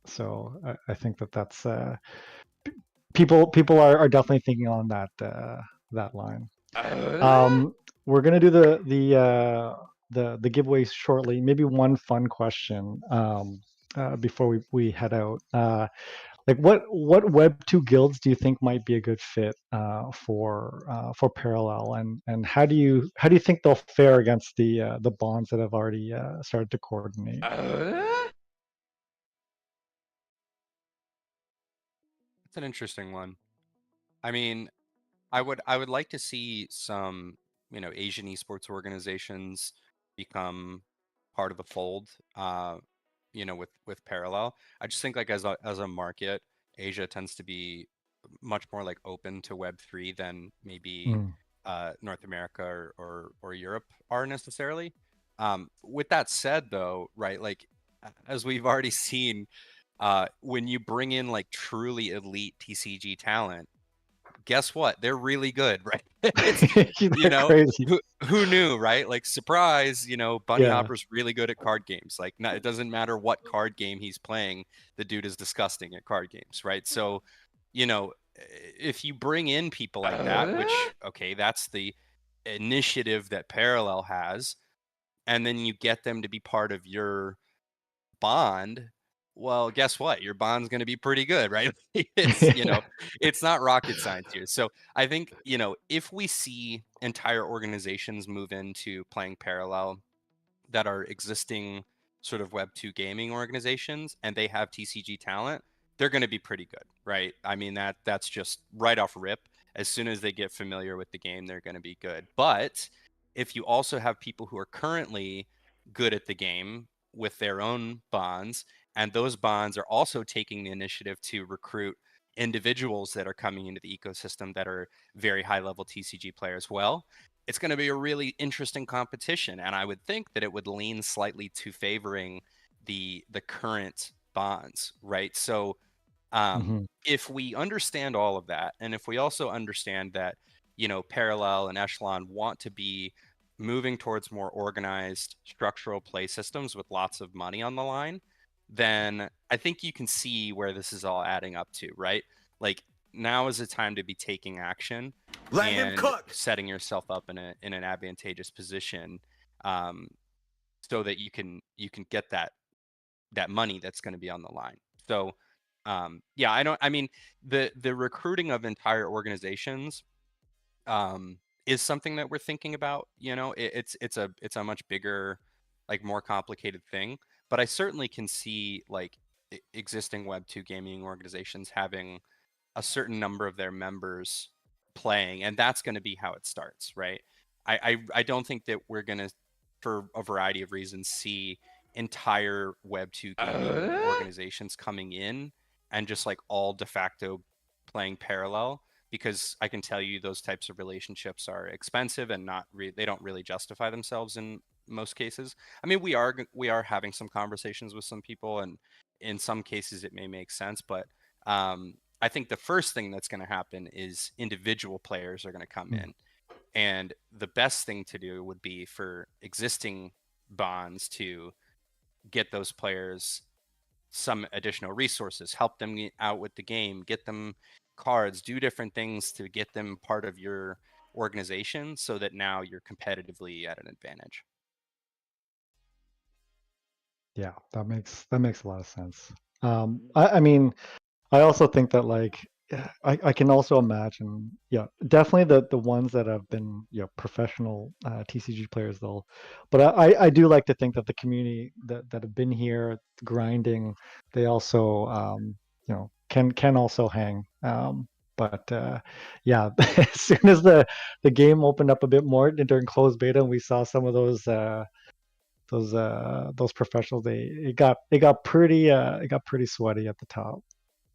So I think that's people are definitely thinking on that line. We're gonna do the giveaways shortly. Maybe one fun question before we head out. Like what Web2 guilds do you think might be a good fit for Parallel, and how do you think they'll fare against the bonds that have already started to coordinate? It's an interesting one. I mean, I would like to see some, Asian esports organizations become part of the fold, with Parallel. I just think like as a market, Asia tends to be much more like open to Web3 than maybe North America or Europe are necessarily. With that said, though, right, like as we've already seen, when you bring in like truly elite TCG talent, guess what? They're really good, right? Crazy. Who knew, right? Like surprise, Bunny Yeah. Hopper's really good at card games. Like it doesn't matter what card game he's playing, the dude is disgusting at card games, right? So, if you bring in people like that, which okay, that's the initiative that Parallel has, and then you get them to be part of your bond, well, guess what? Your bond's going to be pretty good, right? It's, it's not rocket science here. So I think, if we see entire organizations move into playing Parallel that are existing sort of Web2 gaming organizations and they have TCG talent, they're going to be pretty good, right? I mean, that's just right off rip. As soon as they get familiar with the game, they're going to be good. But if you also have people who are currently good at the game with their own bonds, and those bonds are also taking the initiative to recruit individuals that are coming into the ecosystem that are very high level TCG players, well, it's going to be a really interesting competition. And I would think that it would lean slightly to favoring the current bonds, right? So if we understand all of that, and if we also understand that, Parallel and Echelon want to be moving towards more organized structural play systems with lots of money on the line, then I think you can see where this is all adding up to, right? Like now is the time to be taking action and setting yourself up in an advantageous position, so that you can get that money that's going to be on the line. So I mean the recruiting of entire organizations is something that we're thinking about. It's a much bigger, like more complicated thing, but I certainly can see like existing Web2 gaming organizations having a certain number of their members playing, and that's going to be how it starts, right? I don't think that we're going to, for a variety of reasons, see entire Web2 gaming organizations coming in and just like all de facto playing Parallel, because I can tell you those types of relationships are expensive and they don't really justify themselves in most cases. I mean, we are having some conversations with some people, and in some cases it may make sense, but I think the first thing that's going to happen is individual players are going to come in, and the best thing to do would be for existing bonds to get those players some additional resources, help them out with the game, get them cards, do different things to get them part of your organization, so that now you're competitively at an advantage. Yeah, that makes a lot of sense. I mean, I also think that like I can also imagine, yeah, definitely the ones that have been professional TCG players, they'll, but I do like to think that the community that have been here grinding, they also can also hang. But yeah, as soon as the game opened up a bit more during closed beta, and we saw some of those professionals, it got pretty sweaty at the top,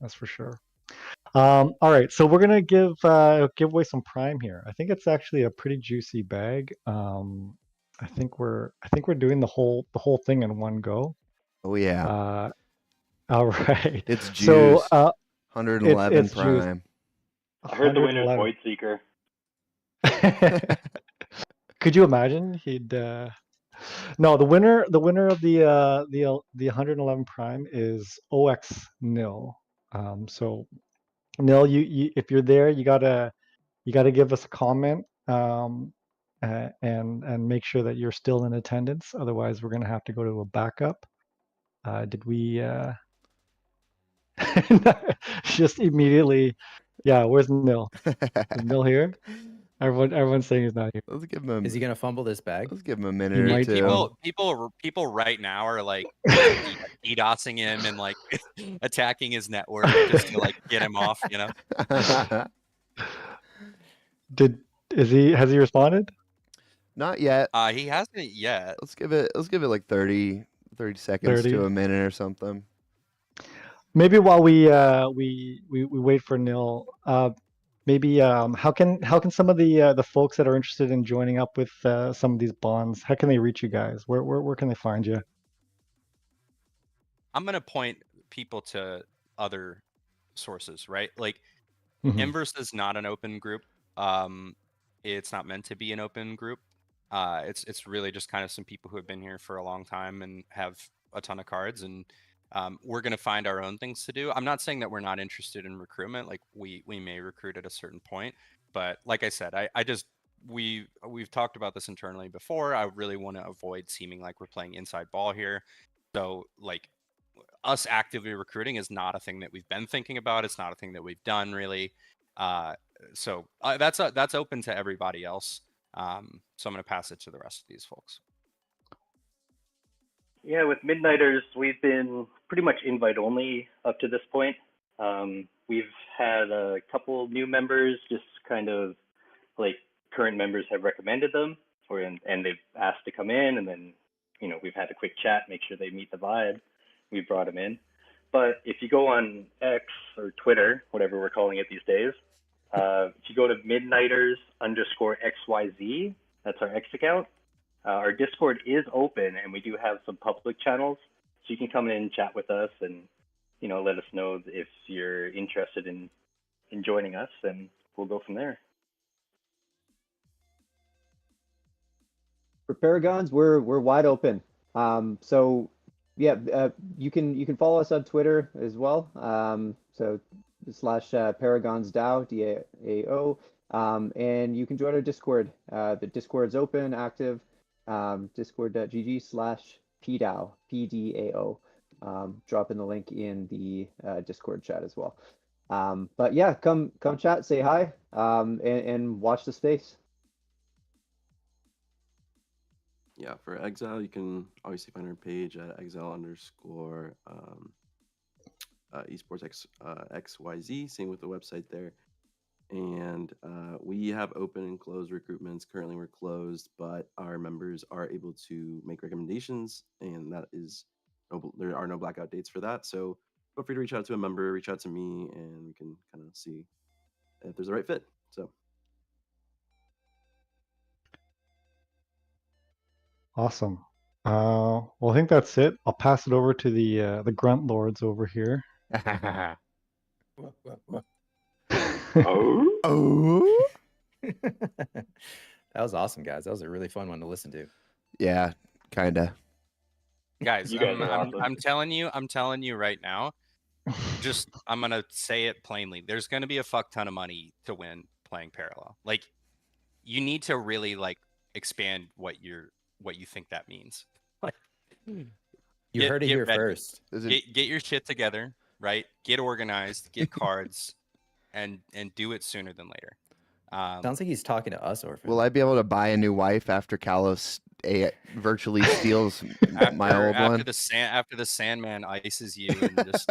that's for sure. All right, so we're gonna give away some Prime here. I think it's actually a pretty juicy bag. I think we're doing the whole thing in one go. Oh yeah. All right. It's juice. So 111 it's juice. Prime. I heard the winner's 111. Void Seeker. Could you imagine? He'd no, the winner of the 111 Prime is OX Nil. So Nil, you if you're there, you gotta give us a comment, and make sure that you're still in attendance. Otherwise, we're gonna have to go to a backup. Did we? Just immediately, yeah. Where's Nil? Is Nil here? Everyone's saying he's not here. Let's give him. Is he gonna fumble this bag? Let's give him a minute or two. People right now are like DDoSing him and like attacking his network just to like get him off, you know. Has he responded? Not yet. He hasn't yet. Let's give it like 30 seconds 30? to a minute or something. Maybe while we wait for Nil, maybe how can some of the folks that are interested in joining up with some of these bonds, how can they reach you guys? Where can they find you? I'm gonna point people to other sources, right? Like Inverse is not an open group. It's not meant to be an open group. It's really just kind of some people who have been here for a long time and have a ton of cards, and we're going to find our own things to do. I'm not saying that we're not interested in recruitment. Like we may recruit at a certain point, but like I said, we've talked about this internally before. I really want to avoid seeming like we're playing inside ball here. So like us actively recruiting is not a thing that we've been thinking about. It's not a thing that we've done really. So that's open to everybody else. So I'm going to pass it to the rest of these folks. Yeah, with Midnighters, we've been pretty much invite only up to this point. We've had a couple new members, just kind of like current members have recommended them, and they've asked to come in, and then we've had a quick chat, make sure they meet the vibe. We brought them in. But if you go on X or Twitter, whatever we're calling it these days, if you go to Midnighters_XYZ, that's our X account. Our Discord is open, and we do have some public channels, so you can come in and chat with us, and let us know if you're interested in joining us, and we'll go from there. For Paragons, we're wide open. So yeah, you can follow us on Twitter as well. So /ParagonsDAO, DAO, and you can join our Discord. The Discord's open, active. Discord.gg/PDAO, PDAO. Drop in the link in the Discord chat as well. But yeah, come chat, say hi, and watch the space. Yeah, for Exile, you can obviously find our page at Exile_esports XYZ. Same with the website there. and we have open and closed recruitments. Currently, we're closed, but our members are able to make recommendations, and that is there are no blackout dates for that. So feel free to reach out to a member, reach out to me, and we can kind of see if there's a right fit. So Awesome. Well, I think that's it. I'll pass it over to the grunt lords over here. Oh. That was awesome, guys. That was a really fun one to listen to. Yeah, kinda. Guys, You guys are awesome. I'm telling you right now. I'm gonna say it plainly. There's gonna be a fuck ton of money to win playing Parallel. Like, you need to really like expand what you think that means. Like, You heard it here ready. first. Get your shit together, right? Get organized, get cards, and do it sooner than later. Sounds like he's talking to us, Orphan. Will I be able to buy a new wife after Kalos virtually steals my old one? After the Sandman ices you and just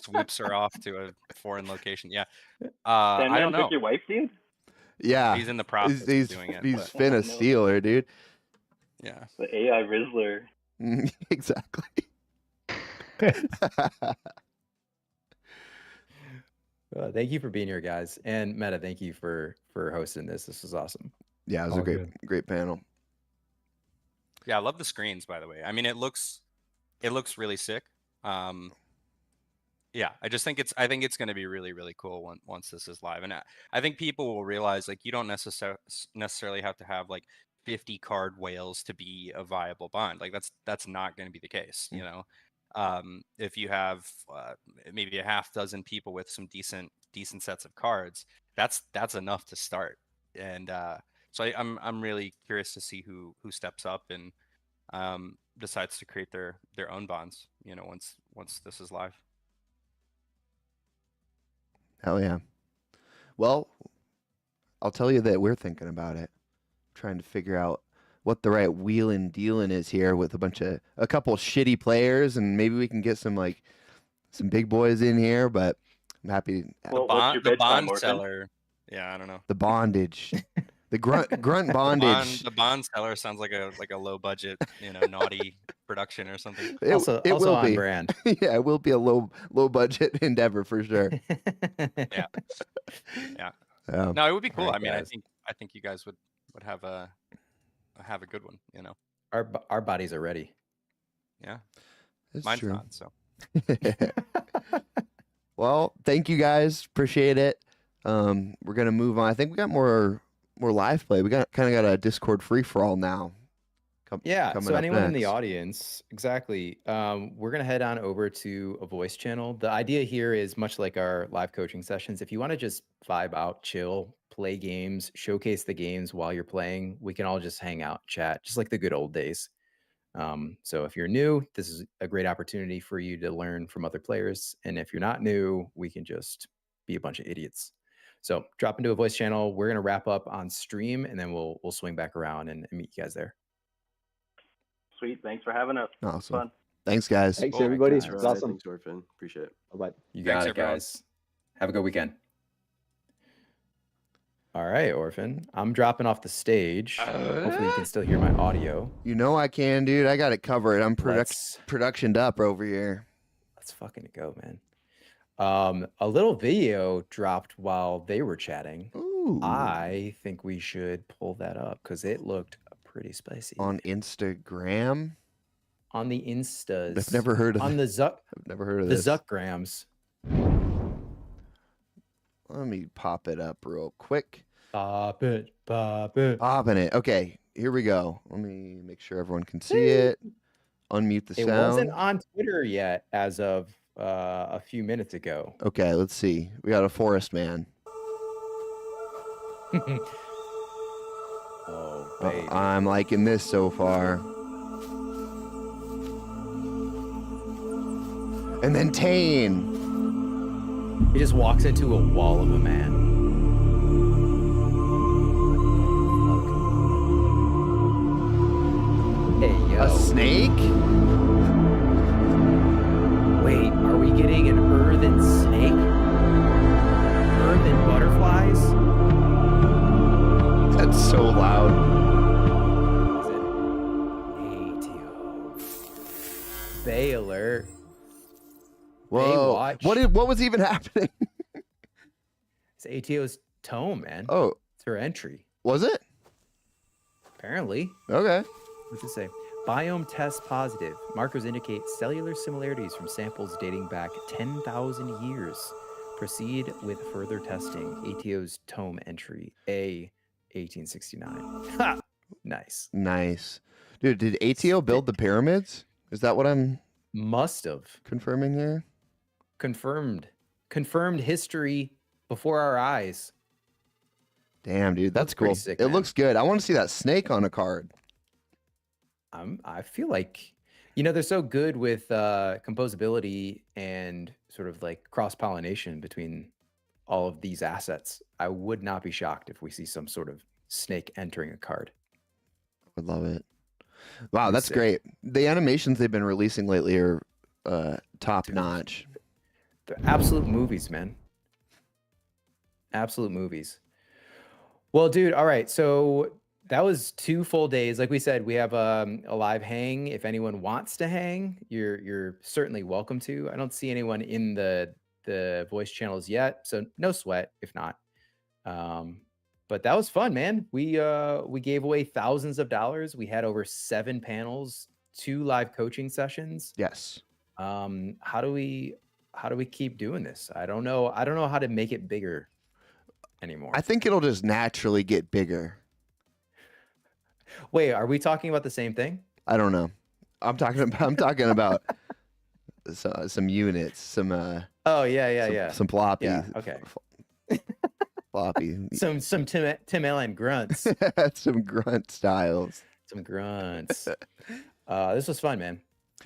swoops her off to a foreign location. Yeah. Sandman I don't know. took your wife, dude? Yeah. He's in the process He's of doing it. He's but- finna steal her, dude. Yeah. The AI Rizzler. Exactly. Thank you for being here, guys. And Meta, thank you for hosting this. This was awesome. Yeah, it was All a great panel. Yeah, I love the screens, by the way. I mean, it looks really sick. Yeah, I think it's going to be really, really cool once this is live. And I think people will realize, like, you don't necessarily have to have like 50 card whales to be a viable bond. Like, that's not going to be the case, you know. If you have maybe a half dozen people with some decent sets of cards, that's enough to start. And so I'm really curious to see who steps up and decides to create their own bonds, you know, once this is live. Hell yeah. Well, I'll tell you that we're thinking about it, trying to figure out what the right wheelin' dealin' is here with a couple shitty players, and maybe we can get some big boys in here. But I'm happy. The bond seller. Yeah, I don't know. The bondage, the grunt bondage. The bond seller sounds like a low budget, you know, naughty production or something. It will on be. brand. Yeah, it will be a low budget endeavor for sure. Yeah. Yeah. Yeah. No, it would be cool. All right, I mean, guys. I think you guys would have a good one, you know. Our bodies are ready. Yeah. It's Mine's true. not, so. Well, thank you guys. Appreciate it. We're gonna move on. I think we got more live play. We kind of got a Discord free for all now. Yeah. Coming So up anyone in the next. audience, exactly. We're gonna head on over to a voice channel. The idea here is much like our live coaching sessions. If you want to just vibe out, chill, play games, showcase the games while you're playing, we can all just hang out, chat, just like the good old days. So if you're new, this is a great opportunity for you to learn from other players. And if you're not new, we can just be a bunch of idiots. So drop into a voice channel. We're gonna wrap up on stream, and then we'll swing back around and meet you guys there. Sweet. Thanks for having us. Awesome. Fun. Thanks, guys. Thanks, Cool. everybody. Guys. It's awesome. Thanks, Orphan. Appreciate it. Bye-bye. You Thanks, got it, everyone. guys. Have a good weekend. All right, Orphan. I'm dropping off the stage. Hopefully you can still hear my audio. You know I can, dude. I got it covered. I'm Let's productioned up over here. fucking go, man. A little video dropped while they were chatting. Ooh. I think we should pull that up because it looked pretty spicy. On Instagram. On the Instas. I've never heard of on the Zuck. I've never heard of the this. Zuckgrams. Let me pop it up real quick. Pop it, pop it. Popping it. Okay, here we go. Let me make sure everyone can see it. Unmute the It sound. wasn't on Twitter yet as of a few minutes ago. Okay, let's see. We got a forest man. Oh, baby. I'm liking this so far. And then Tane. He just walks into a wall of a man. Hey, yo. A snake? Wait, are we getting an earthen snake? Earthen butterfly? eyes. That's so loud. Bay alert. Whoa. Baywatch. What was even happening? It's ATO's tome, man. Oh. It's her entry. Was it? Apparently. Okay. What's it say? Biome test positive. Markers indicate cellular similarities from samples dating back 10,000 years. Proceed with further testing. ATO's tome entry. A 1869. Ha! Nice. Nice. Dude, did ATO build the pyramids? Is that what I'm must have confirming here? Confirmed history before our eyes. Damn, dude, that's pretty cool. sick, It man. looks good. I want to see that snake on a card. I feel like, you know, they're so good with composability and sort of like cross-pollination between all of these assets. I would not be shocked if we see some sort of snake entering a card. I would love it. Wow, Pretty that's sick. great. The animations they've been releasing lately are top notch. They're absolute movies, man. Absolute movies. Well, dude, all right. So that was 2 full days. Like we said, we have a live hang. If anyone wants to hang, you're certainly welcome to. I don't see anyone in the voice channels yet, so no sweat if not. But that was fun, man. We gave away thousands of dollars. We had over 7 panels, 2 live coaching sessions. Yes. How do we keep doing this? I don't know how to make it bigger anymore. I think it'll just naturally get bigger. Wait, are we talking about the same thing? I don't know. I'm talking about some units, some Oh yeah. some floppy. Yeah, okay. Floppy. Some Tim Allen grunts. Some grunt styles. Some grunts. This was fun, man.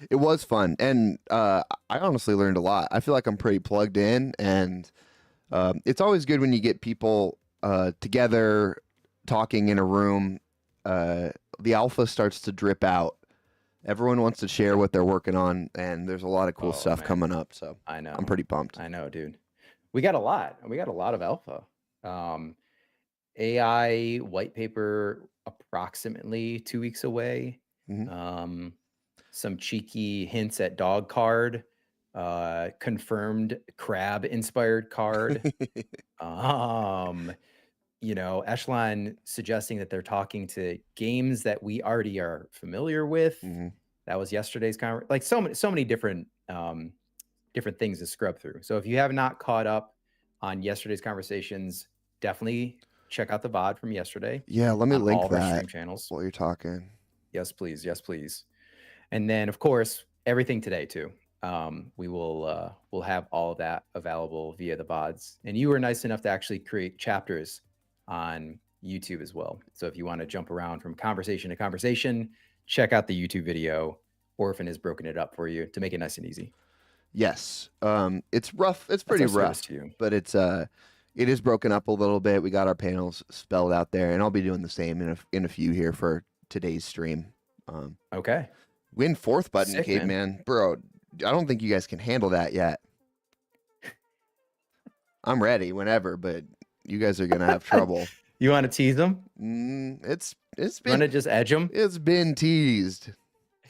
It was fun, and I honestly learned a lot. I feel like I'm pretty plugged in, and it's always good when you get people together talking in a room. The alpha starts to drip out. Everyone wants to share what they're working on, and there's a lot of cool stuff coming up. So I know. I'm pretty pumped. I know, dude. We got a lot. We got a lot of alpha. AI white paper approximately 2 weeks away. Some cheeky hints at dog card. Confirmed crab inspired card. You know, Echelon suggesting that they're talking to games that we already are familiar with. That was yesterday's conversation. Like so many different different things to scrub through. So if you have not caught up on yesterday's conversations, definitely check out the VOD from yesterday. Yeah, let me on all link of our stream that channels. while you're talking. Yes, please. Yes, please. And then, of course, everything today too. We will we'll have all of that available via the VODs. And you were nice enough to actually create chapters on YouTube as well. So if you want to jump around from conversation to conversation, check out the YouTube video. Orphan has broken it up for you to make it nice and easy. Yes. It's rough. It's pretty our service rough, to you. but it is broken up a little bit. We got our panels spelled out there, and I'll be doing the same in a few here for today's stream. Okay. Win 4th button, Sick, caveman. Bro, I don't think you guys can handle that yet. I'm ready whenever, but you guys are gonna have trouble. You want to tease them? It's been. Want to just edge them? It's been teased.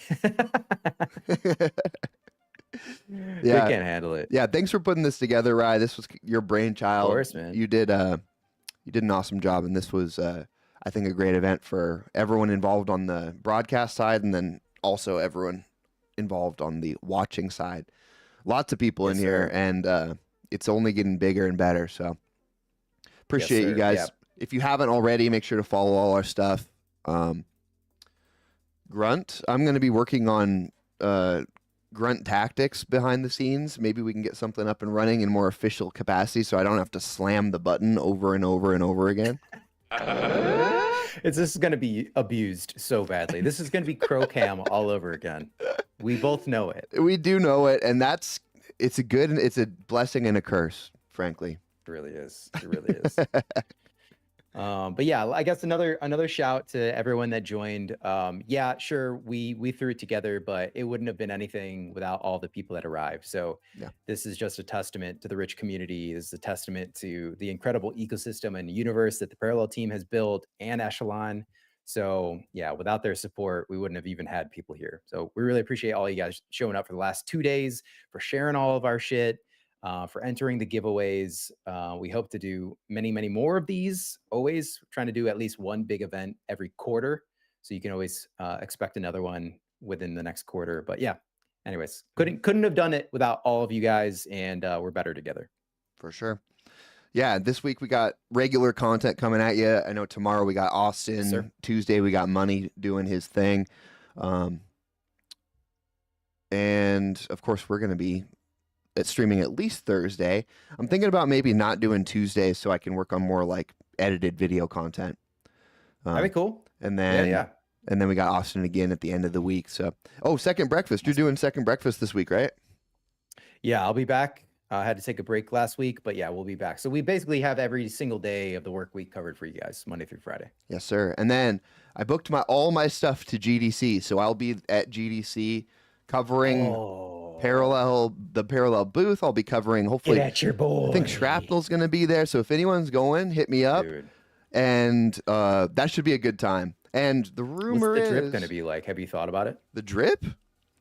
They can't handle it. Yeah, thanks for putting this together, Rye. This was your brainchild. Of course, man. You did an awesome job, and this was I think a great event for everyone involved on the broadcast side, and then also everyone involved on the watching side. Lots of people in here, and it's only getting bigger and better. So appreciate you guys. Yeah. If you haven't already, make sure to follow all our stuff. Grunt, I'm going to be working on Grunt tactics behind the scenes. Maybe we can get something up and running in more official capacity, so I don't have to slam the button over and over and over again. This is going to be abused so badly. This is going to be crow cam all over again. We both know it. We do know it, and it's a blessing and a curse, frankly. It really is. It really is. But yeah, I guess another shout to everyone that joined. Yeah, sure, we threw it together, but it wouldn't have been anything without all the people that arrived. So this is just a testament to the rich community. This is a testament to the incredible ecosystem and universe that the Parallel team has built, and Echelon. So yeah, without their support, we wouldn't have even had people here. So we really appreciate all you guys showing up for the last 2 days, for sharing all of our shit, for entering the giveaways. We hope to do many, many more of these. Always trying to do at least one big event every quarter. So you can always expect another one within the next quarter. But yeah, anyways, couldn't have done it without all of you guys, and we're better together. For sure. Yeah, this week we got regular content coming at you. I know tomorrow we got Austin. Sir. Tuesday we got Money doing his thing. And of course we're going to be streaming at least Thursday. I'm thinking about maybe not doing Tuesdays so I can work on more like edited video content. That'd be cool. And then Yeah. And then we got Austin again at the end of the week. So, second breakfast. You're doing second breakfast this week, right? Yeah, I'll be back. I had to take a break last week, but yeah, we'll be back. So we basically have every single day of the work week covered for you guys, Monday through Friday. Yes, sir. And then I booked all my stuff to GDC, so I'll be at GDC covering the Parallel booth. I'll be covering hopefully. Get at your boy. I think Shrapnel's going to be there, so if anyone's going, hit me up. Dude. And that should be a good time. And the rumor What's the drip is going to be like? Have you thought about it? The drip?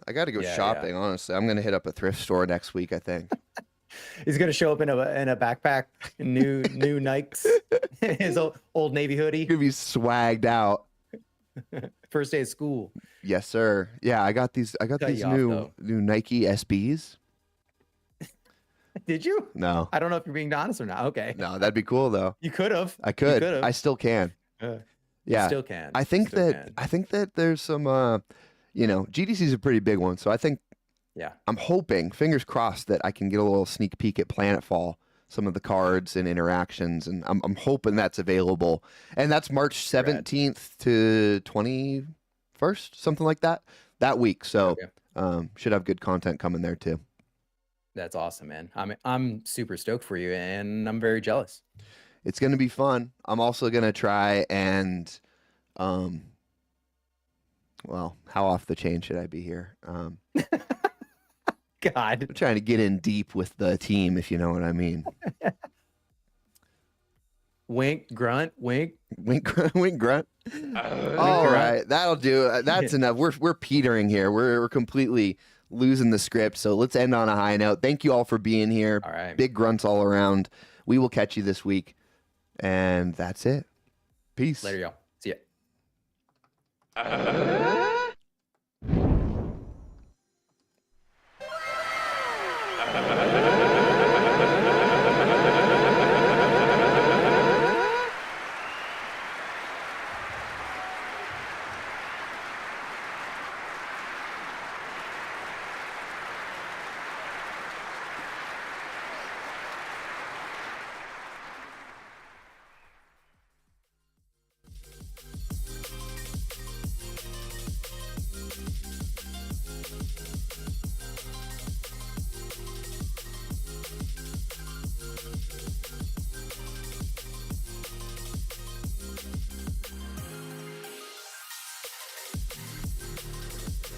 I got to go Yeah, shopping. Honestly, I'm going to hit up a thrift store next week, I think. He's gonna show up in a backpack, new Nikes, his old Navy hoodie. Gonna be swagged out. First day of school. Yes, sir. Yeah, I got these new Nike SBs. Did you? No. I don't know if you're being honest or not. Okay. No, that'd be cool though. You could have. I could. I still can. Yeah. You still can. I think that there's some GDC is a pretty big one, so I think I'm hoping, fingers crossed, that I can get a little sneak peek at Planetfall, some of the cards and interactions, and I'm hoping that's available. And that's March 17th to 21st, something like that week. So should have good content coming there too. That's awesome, man. I'm super stoked for you, and I'm very jealous. It's going to be fun. I'm also going to try and, well, how off the chain should I be here? God. I'm trying to get in deep with the team, if you know what I mean. Wink, grunt, wink. Wink, grunt, wink, grunt. All right, that'll do. That's enough. We're petering here. We're completely losing the script. So let's end on a high note. Thank you all for being here. All right. Big grunts all around. We will catch you this week. And that's it. Peace. Later, y'all. See ya.